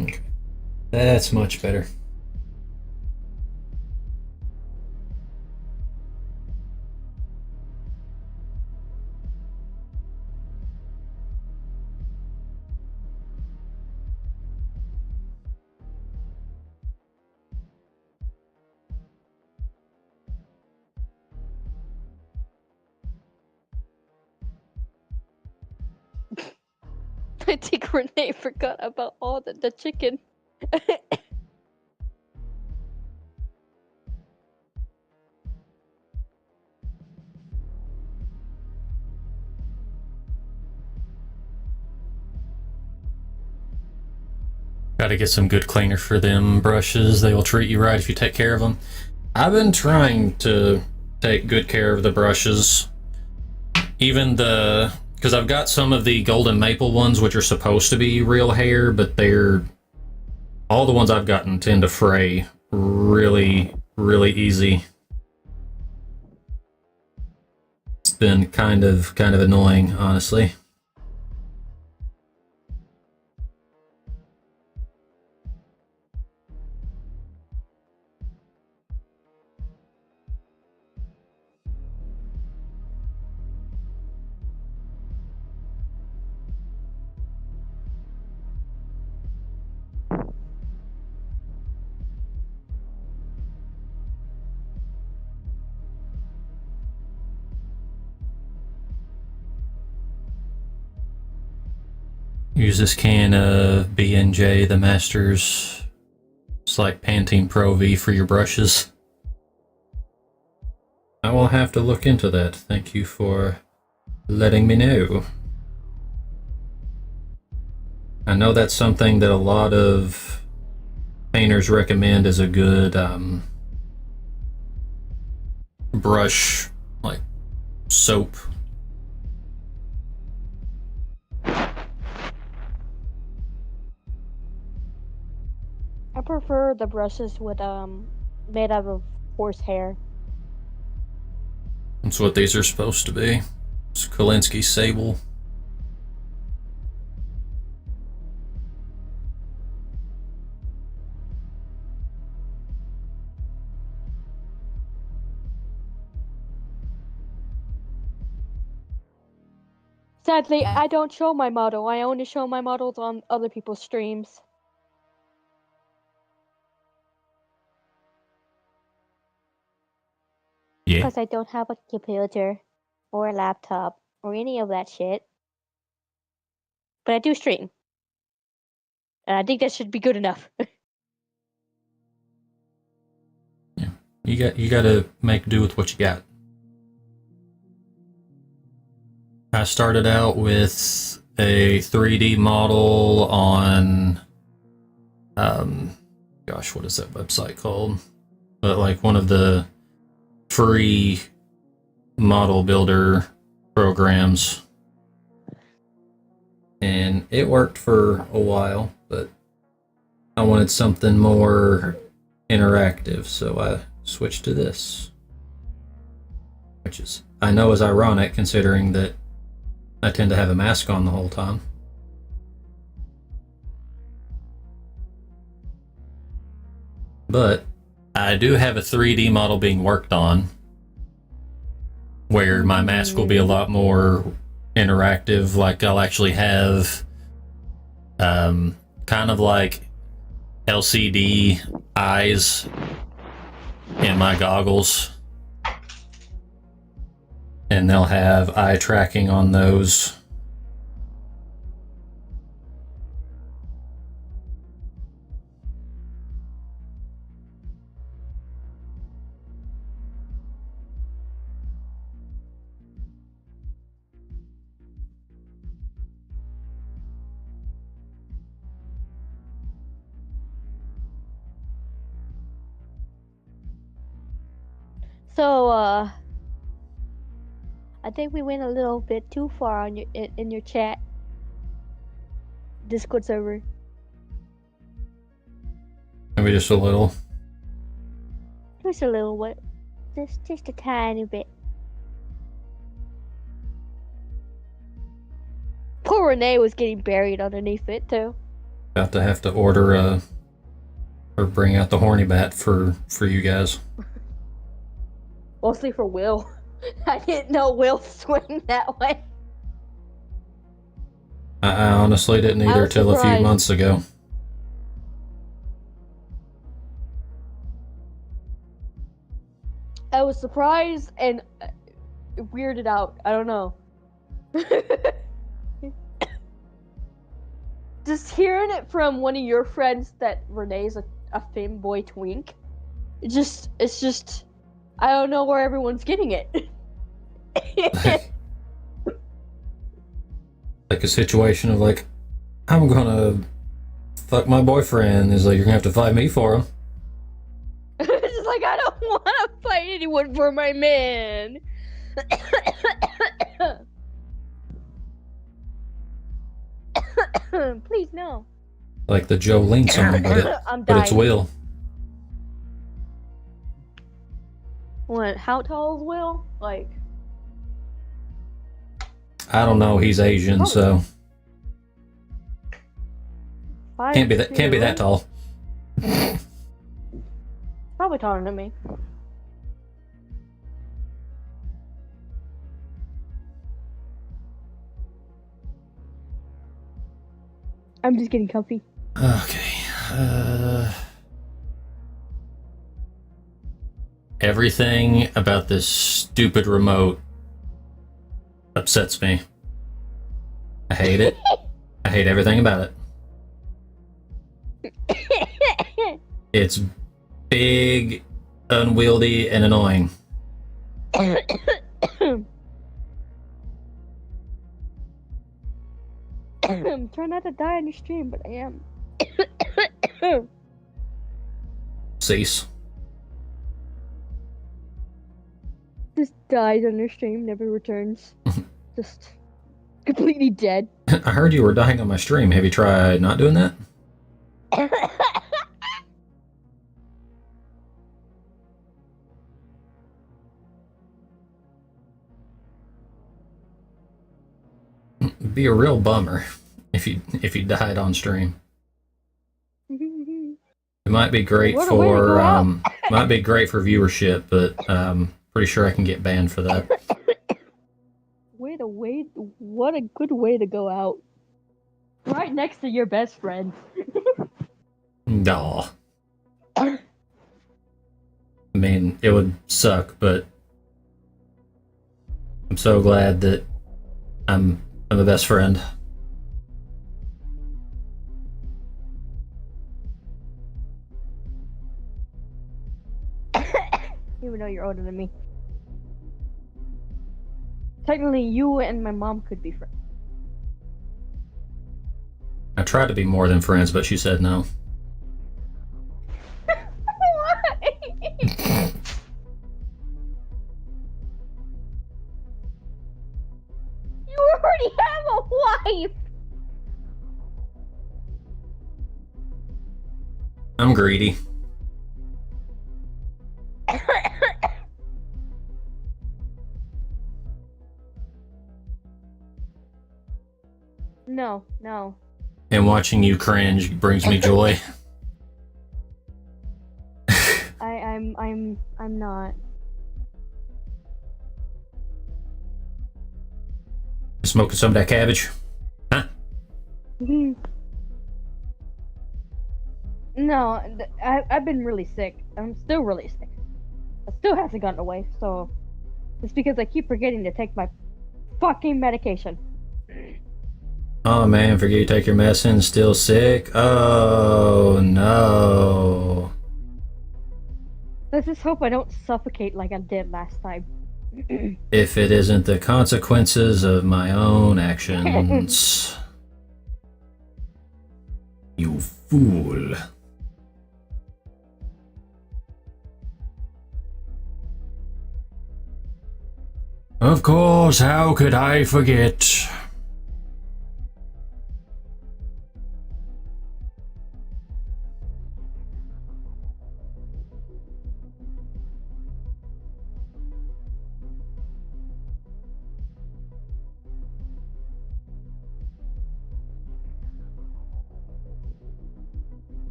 S1: Okay. That's much better.
S2: I think Renee forgot about all the chicken.
S1: Gotta get some good cleaner for them brushes. They will treat you right if you take care of them. I've been trying to take good care of the brushes. Even because I've got some of the golden maple ones, which are supposed to be real hair, but all the ones I've gotten tend to fray really, really easy. It's been kind of annoying, honestly. use this can of B&J, the Masters. It's like Pantene Pro V for your brushes. I will have to look into that. Thank you for letting me know. I know that's something that a lot of painters recommend as a good brush, like soap.
S2: I prefer the brushes with made out of horsehair.
S1: That's what these are supposed to be. It's Kolinsky Sable.
S2: Sadly, I don't show my model. I only show my models on other people's streams.
S1: Yeah.
S2: Because I don't have a computer or a laptop or any of that shit. But I do stream. And I think that should be good enough.
S1: Yeah. You gotta make do with what you got. I started out with a 3D model on gosh, what is that website called? But like one of the free model builder programs. And it worked for a while, but I wanted something more interactive, so I switched to this. Which is, I know, is ironic considering that I tend to have a mask on the whole time. But I do have a 3D model being worked on where my mask will be a lot more interactive. Like I'll actually have kind of like LCD eyes in my goggles, and they'll have eye tracking on those.
S2: So, I think we went a little bit too far on your in your chat. Discord server.
S1: Maybe just a little.
S2: Just a little bit. Just a tiny bit. Poor Renee was getting buried underneath it too.
S1: About to have to order or bring out the horny bat for you guys.
S2: Mostly for Will. I didn't know Will swing that way.
S1: I honestly didn't either till a few months ago.
S2: I was surprised and weirded out. I don't know. Just hearing it from one of your friends that Renee's a femboy twink. It's just I don't know where everyone's getting it.
S1: Like a situation of like, I'm gonna fuck my boyfriend. Is like, you're gonna have to fight me for him.
S2: It's just like, I don't want to fight anyone for my man. Please no.
S1: Like the Jolene song, but it's Will.
S2: What? How tall is Will? Like,
S1: I don't know. He's Asian, so can't be that tall.
S2: Probably taller than me. I'm just getting comfy.
S1: Okay. Everything about this stupid remote upsets me. I hate it. I hate everything about it. It's big, unwieldy, and annoying.
S2: I'm trying not to die on your stream, but I am.
S1: Cease.
S2: Just dies on your stream, never returns. Just completely dead.
S1: I heard you were dying on my stream. Have you tried not doing that? It'd be a real bummer if you died on stream. It might be great
S2: What a way to go
S1: for
S2: out.
S1: might be great for viewership, but pretty sure I can get banned for that.
S2: What a good way to go out. Right next to your best friend.
S1: Aw. I mean, it would suck, but I'm so glad that I'm a best friend.
S2: Even though you're older than me. Technically, you and my mom could be friends.
S1: I tried to be more than friends, but she said no.
S2: Why? You already have a wife!
S1: I'm greedy.
S2: No.
S1: And watching you cringe brings me joy.
S2: I'm not.
S1: Smoking some of that cabbage? Huh?
S2: No, I've been really sick. I'm still really sick. I still hasn't gotten away, so it's because I keep forgetting to take my fucking medication.
S1: Oh man, forget you take your medicine, still sick? Oh no.
S2: Let's just hope I don't suffocate like I did last time.
S1: If it isn't the consequences of my own actions. You fool. Of course, how could I forget?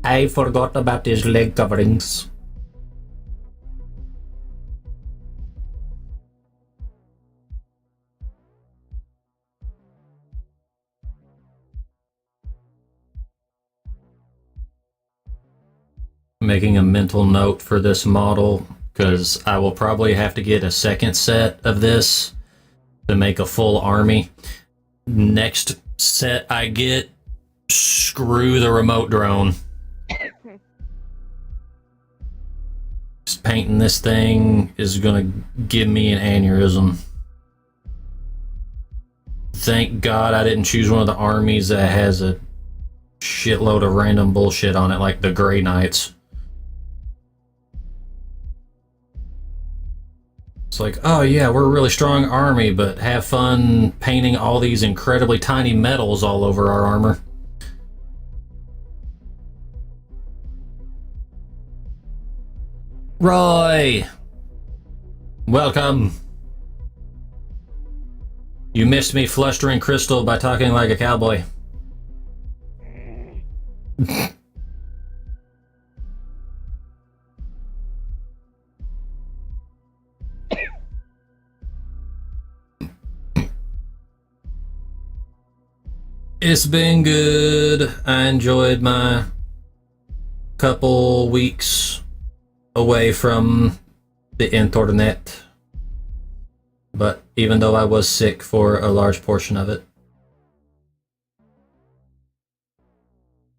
S1: I forgot about his leg coverings. Making a mental note for this model, because I will probably have to get a second set of this to make a full army. Next set I get, screw the remote drone. Just painting this thing is gonna give me an aneurysm. Thank God I didn't choose one of the armies that has a shitload of random bullshit on it, like the Grey Knights. It's like, oh yeah, we're a really strong army, but have fun painting all these incredibly tiny metals all over our armor. Roy! Welcome. You missed me flustering Crystal by talking like a cowboy. It's been good. I enjoyed my couple weeks away from the internet. But even though I was sick for a large portion of it,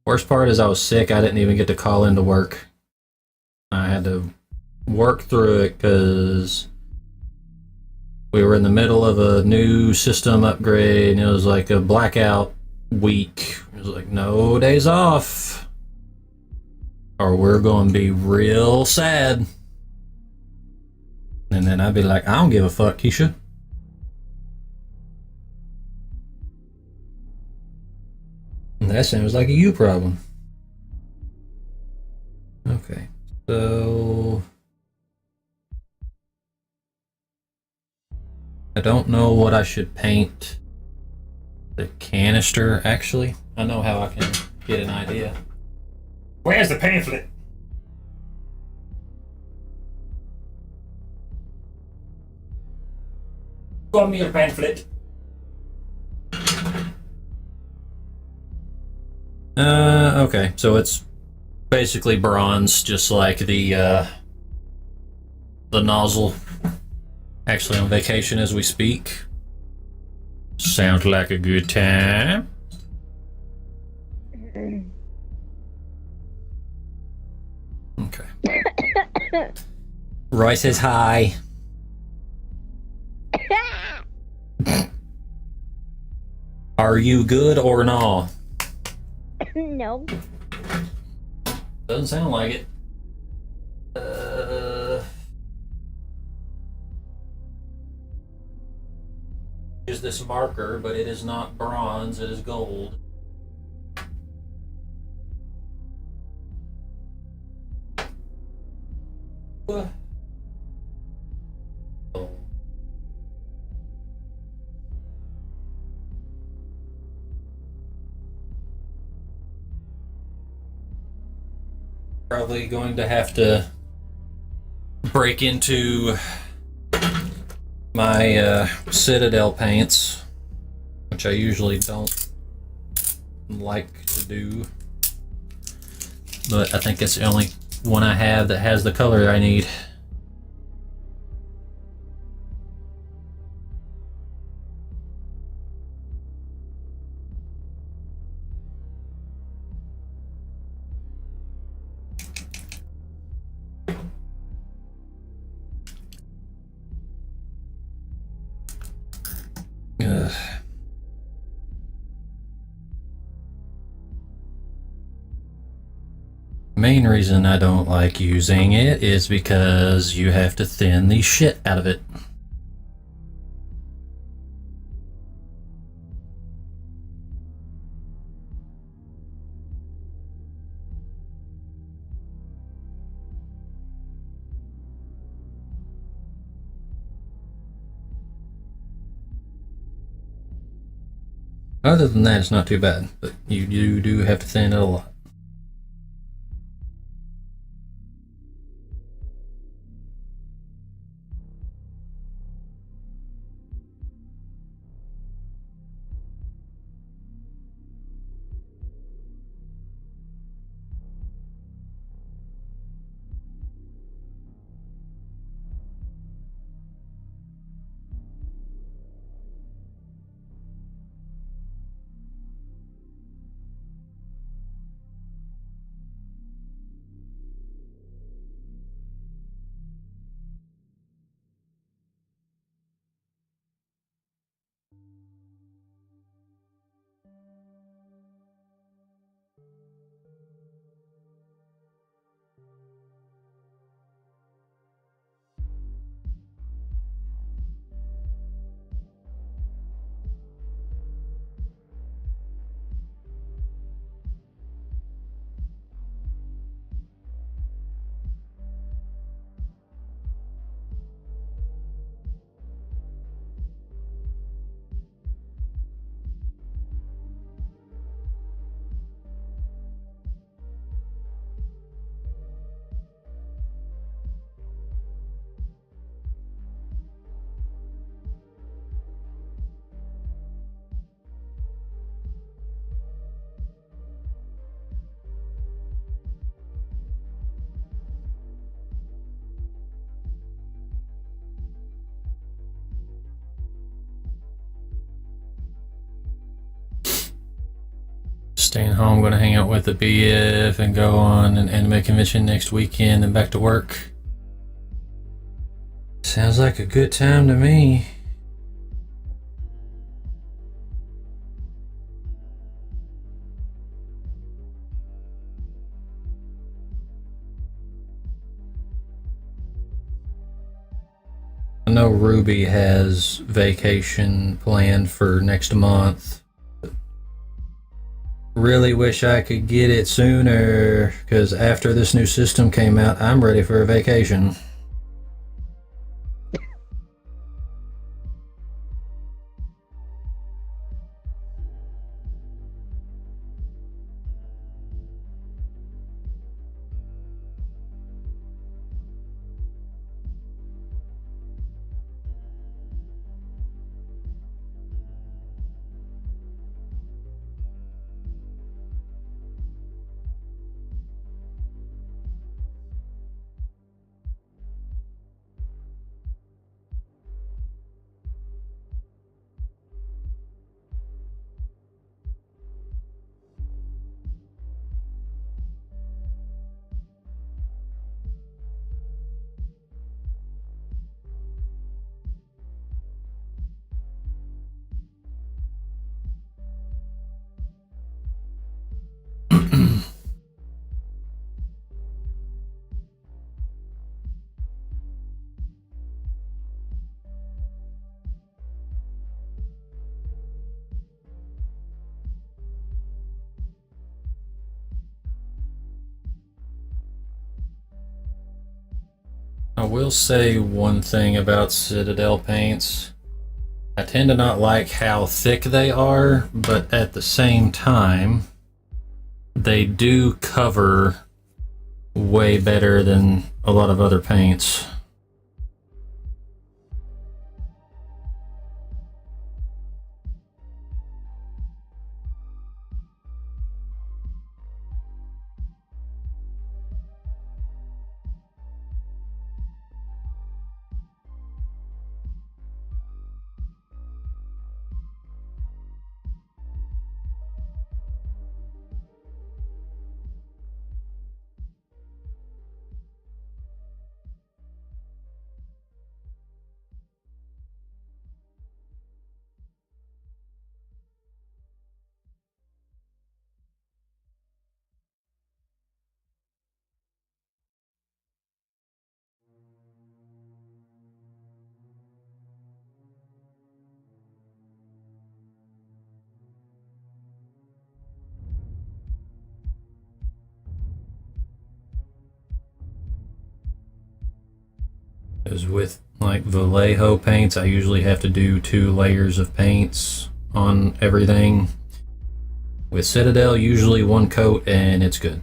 S1: Worst part is I was sick. I didn't even get to call into work. I had to work through it because we were in the middle of a new system upgrade, and it was like a blackout week. It was like, no days off, or we're going to be real sad. And then I'd be like, I don't give a fuck, Keisha. And that sounds like a you problem. Okay, so I don't know what I should paint the canister, actually. I know how I can get an idea.
S5: Where's the pamphlet? Got me a pamphlet.
S1: Okay, so it's basically bronze, just like the nozzle. Actually on vacation as we speak. Sounds like a good time. Okay. Roy says hi. Are you good or no?
S2: No.
S1: Doesn't sound like it. Use this marker, but it is not bronze, it is gold. Probably going to have to break into my Citadel paints, which I usually don't like to do, but I think it's the only one I have that has the color I need. Ugh. Main reason I don't like using it is because you have to thin the shit out of it. Other than that, it's not too bad, but you do have to thin it a lot. Staying home, going to hang out with the BF and go on an anime convention next weekend and back to work. Sounds like a good time to me. I know Ruby has vacation planned for next month. Really wish I could get it sooner, because after this new system came out, I'm ready for a vacation. I will say one thing about Citadel paints. I tend to not like how thick they are, but at the same time, they do cover way better than a lot of other paints. Because with like Vallejo paints, I usually have to do 2 layers of paints on everything. With Citadel, usually 1 coat and it's good.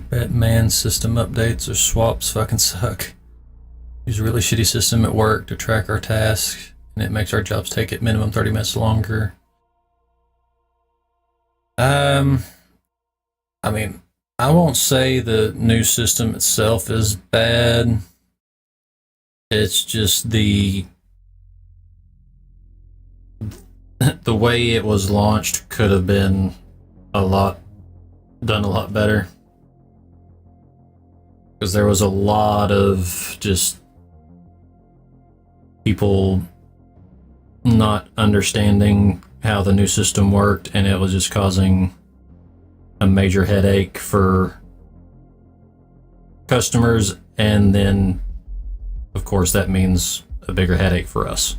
S1: Batman system updates or swaps fucking suck. Use a really shitty system at work to track our tasks, and it makes our jobs take at minimum 30 minutes longer. I mean, I won't say the new system itself is bad. It's just the way it was launched could have been done a lot better. Because there was a lot of just people not understanding how the new system worked, and it was just causing a major headache for customers, and then of course that means a bigger headache for us.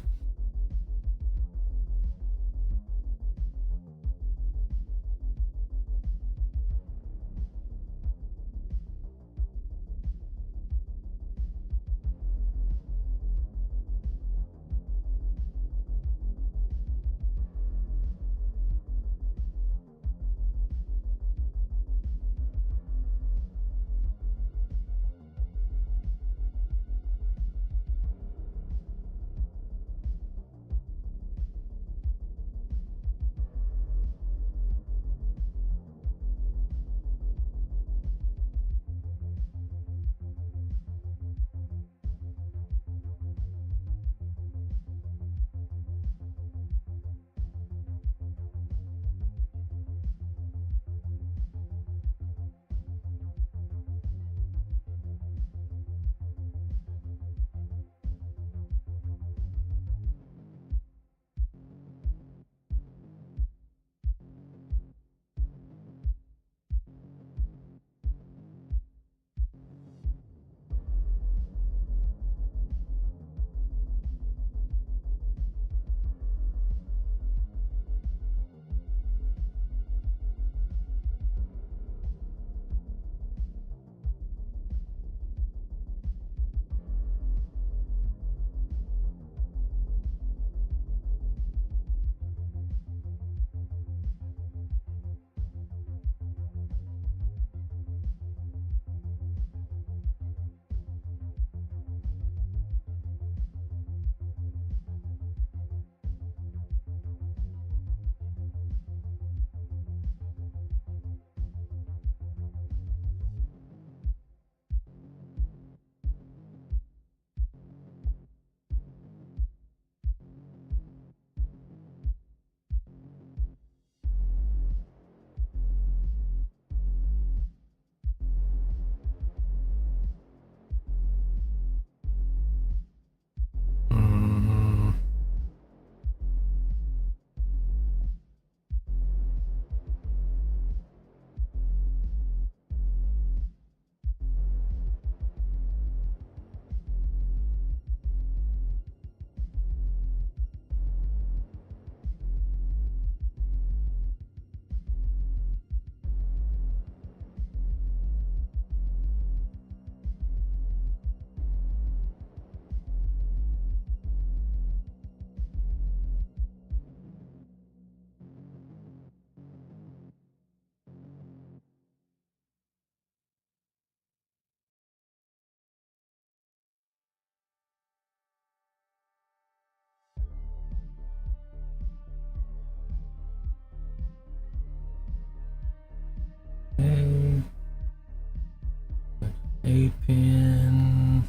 S1: A pin.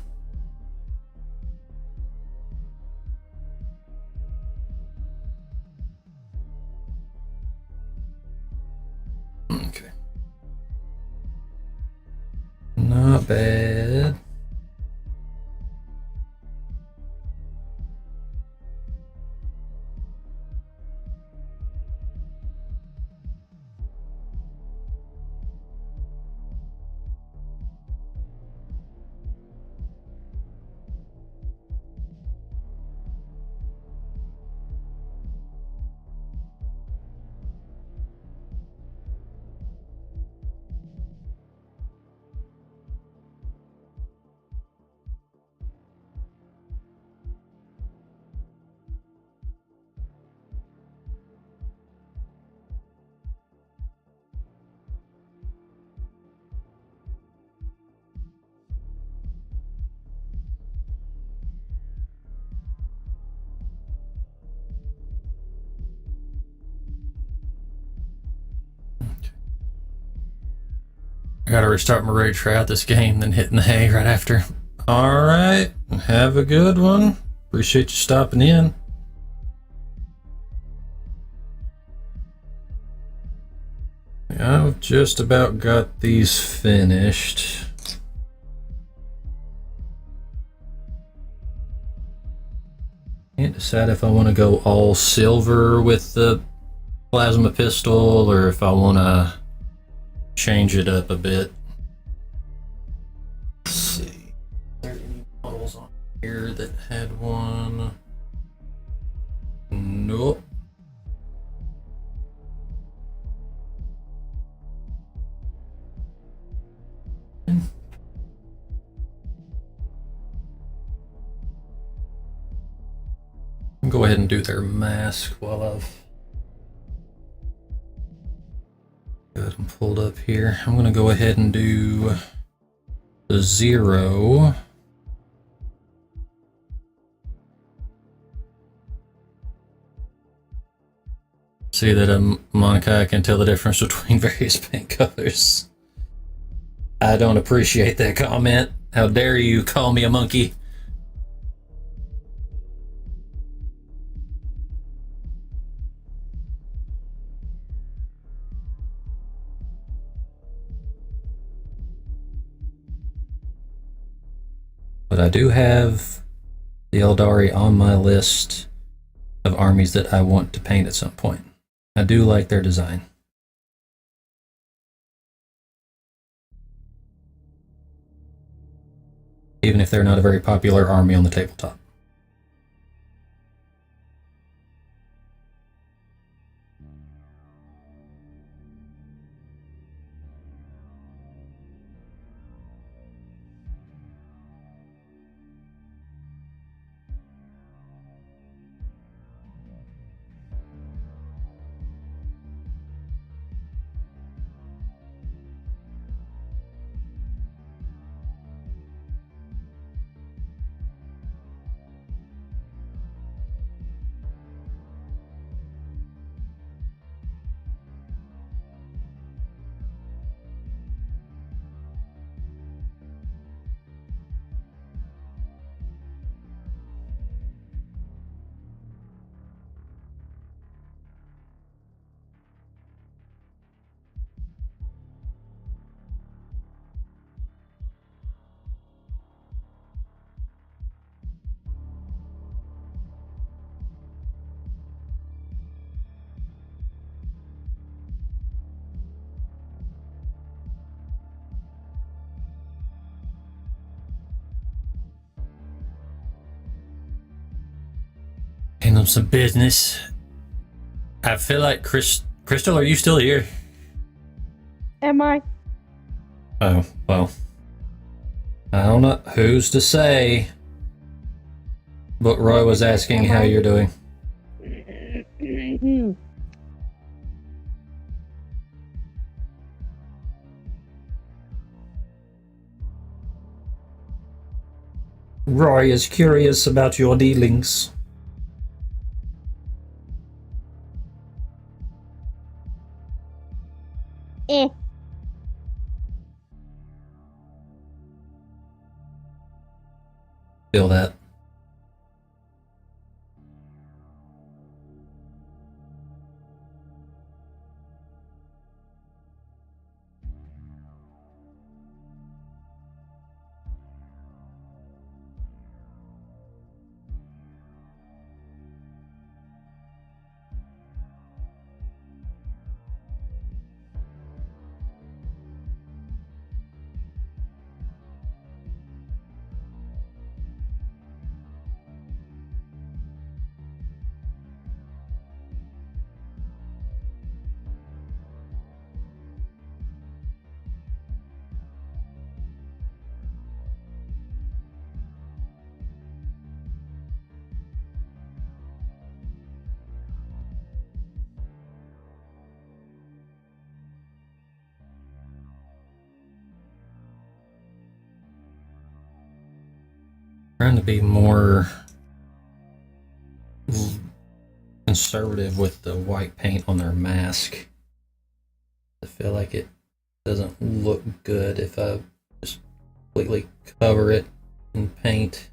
S1: Okay. Not bad. gotta restart my rage throughout this game, then hitting the hay right after. Alright, have a good one. Appreciate you stopping in. I've just about got these finished. Can't decide if I want to go all silver with the plasma pistol or if I want to change it up a bit. Let's see. Are there any models on here that had one? Nope. Go ahead and do their mask while I've got them pulled up here. I'm going to go ahead and do the 0. See that Monica can tell the difference between various paint colors. I don't appreciate that comment. How dare you call me a monkey? But I do have the Eldari on my list of armies that I want to paint at some point. I do like their design. Even if they're not a very popular army on the tabletop. Handle some business. I feel like Crystal, are you still here?
S2: Am I?
S1: Oh, well. I don't know. Who's to say? But Roy was asking how you're doing. Roy is curious about your dealings.
S2: Eh.
S1: Feel that. Trying to be more conservative with the white paint on their mask. I feel like it doesn't look good if I just completely cover it in paint.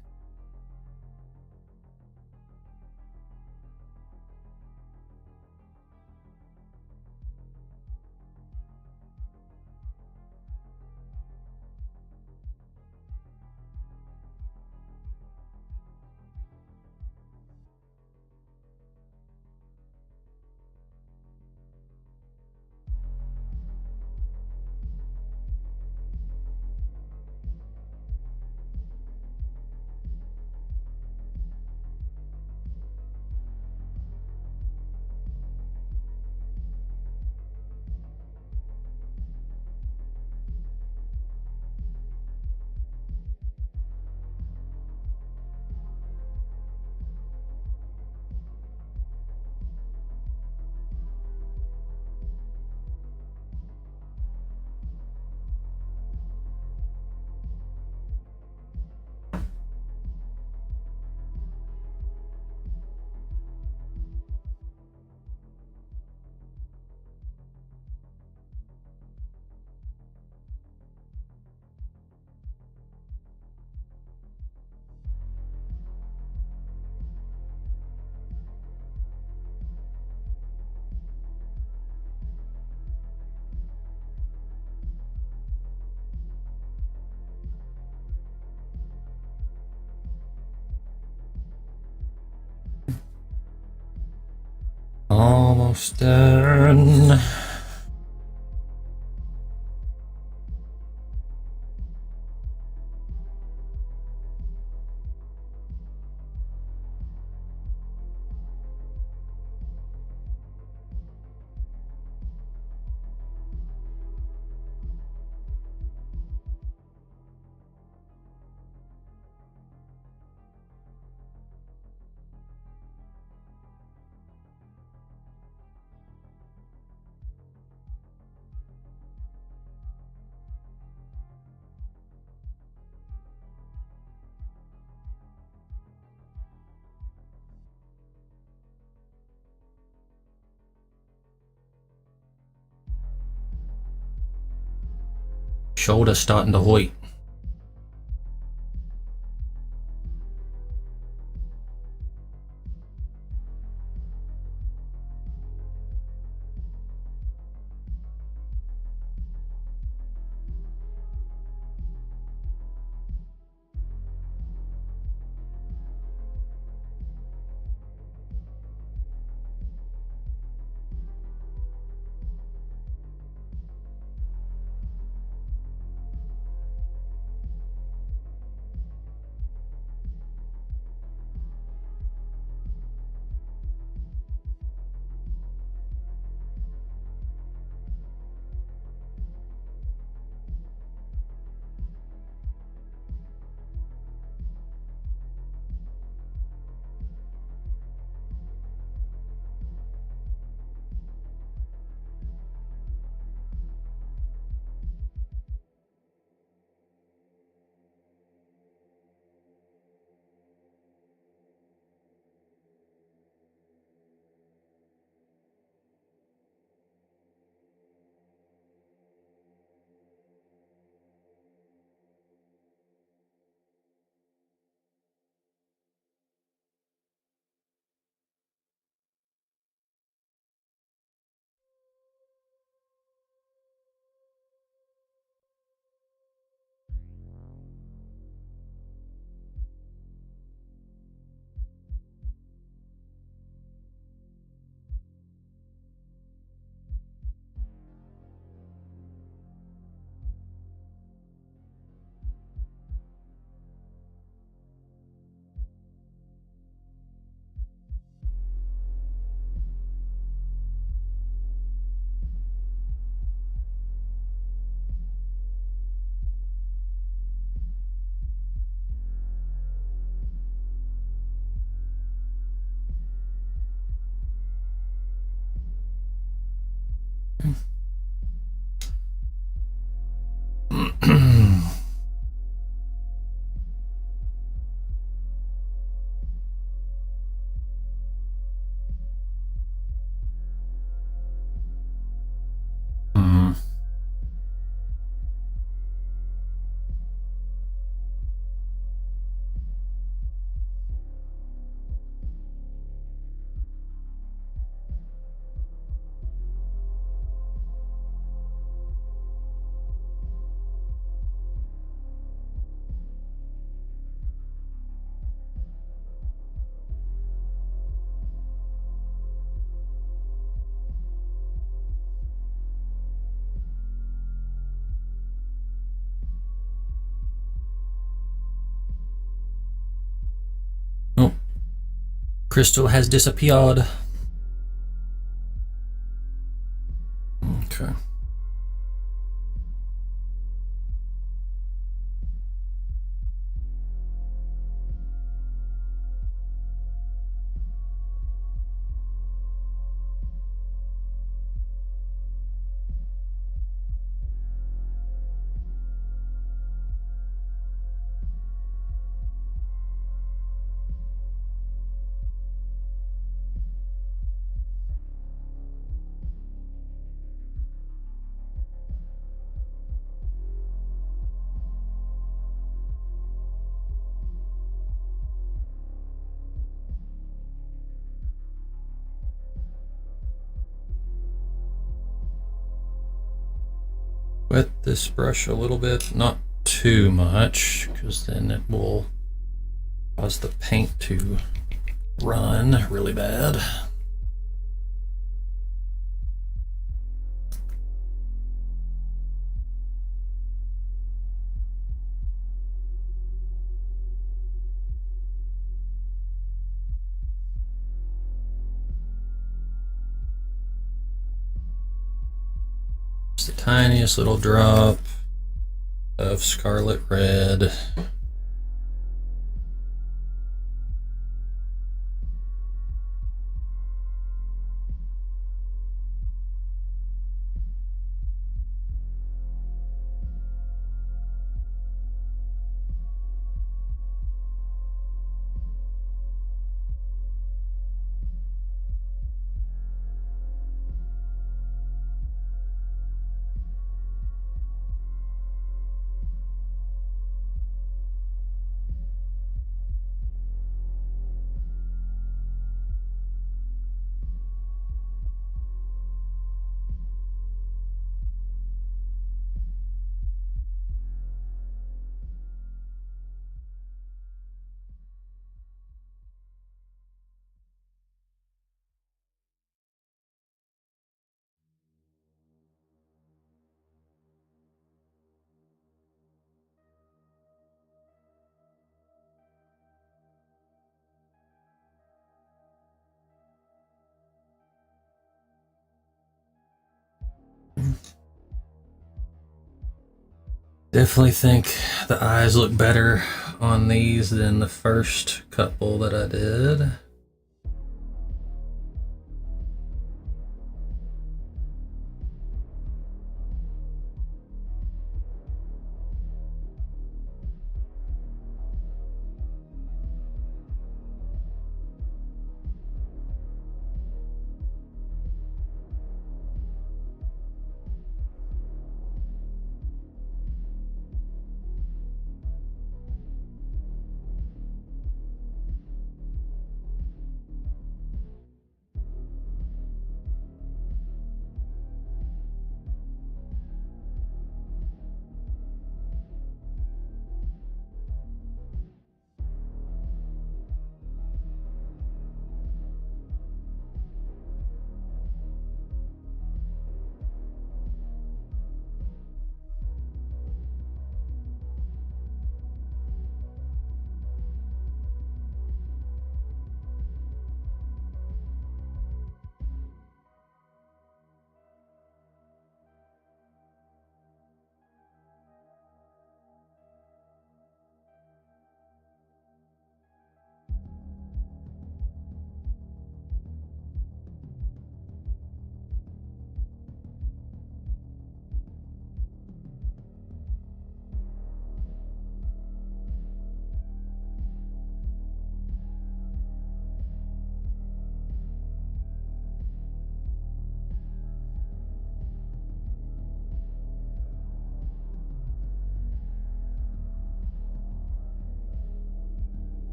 S1: Almost done. Shoulder starting to white. Crystal has disappeared. Okay. Wet this brush a little bit, not too much, because then it will cause the paint to run really bad. Just the tiniest little drop of scarlet red. Definitely think the eyes look better on these than the first couple that I did.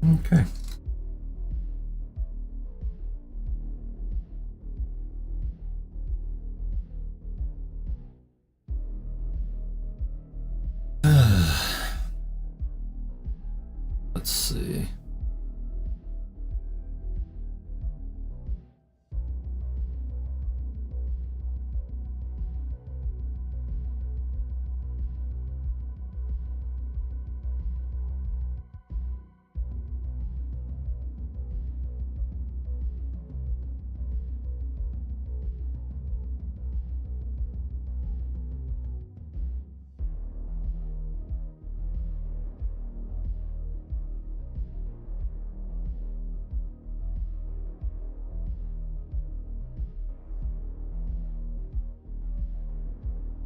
S1: Okay. Let's see.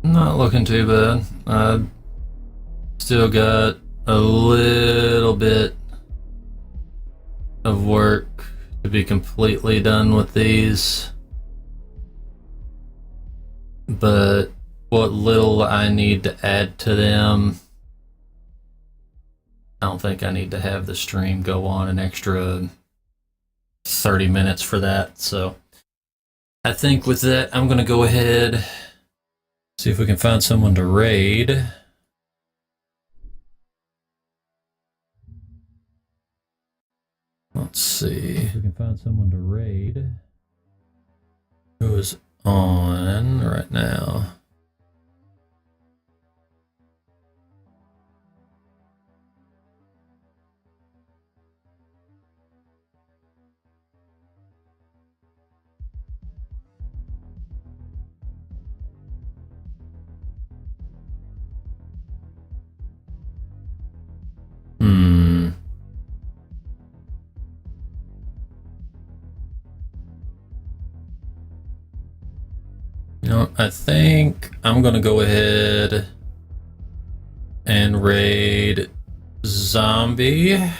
S1: Not looking too bad. I still got a little bit of work to be completely done with these. But what little I need to add to them, I don't think I need to have the stream go on an extra 30 minutes for that. So I think with that, I'm going to go ahead, see if we can find someone to raid. Let's see if we can find someone to raid. Who is on right now? You know, I think I'm gonna go ahead and raid Zombie.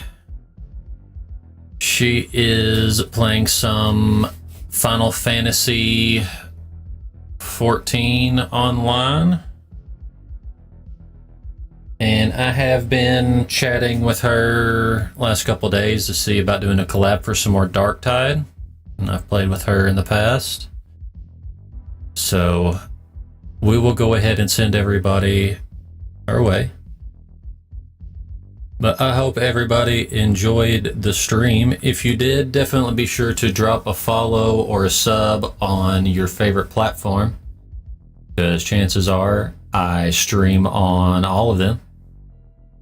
S1: She is playing some Final Fantasy 14 online. And I have been chatting with her last couple days to see about doing a collab for some more Darktide. And I've played with her in the past. So we will go ahead and send everybody our way. But I hope everybody enjoyed the stream. If you did, definitely be sure to drop a follow or a sub on your favorite platform, because chances are I stream on all of them.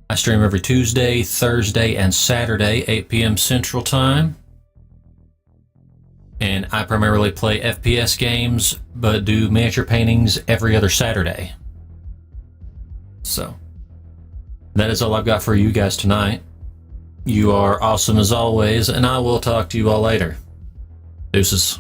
S1: I stream every Tuesday, Thursday, and Saturday, 8 p.m. Central Time. And I primarily play FPS games, but do miniature paintings every other Saturday. So that is all I've got for you guys tonight. You are awesome as always, and I will talk to you all later. Deuces.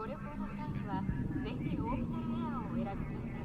S7: ご旅行の際にはぜひオービタルエアをお選びください。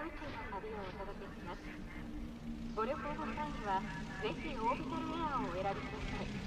S7: 宇宙の旅をお届けします。ご旅行の際にはぜひオービタルエアーをお選びください。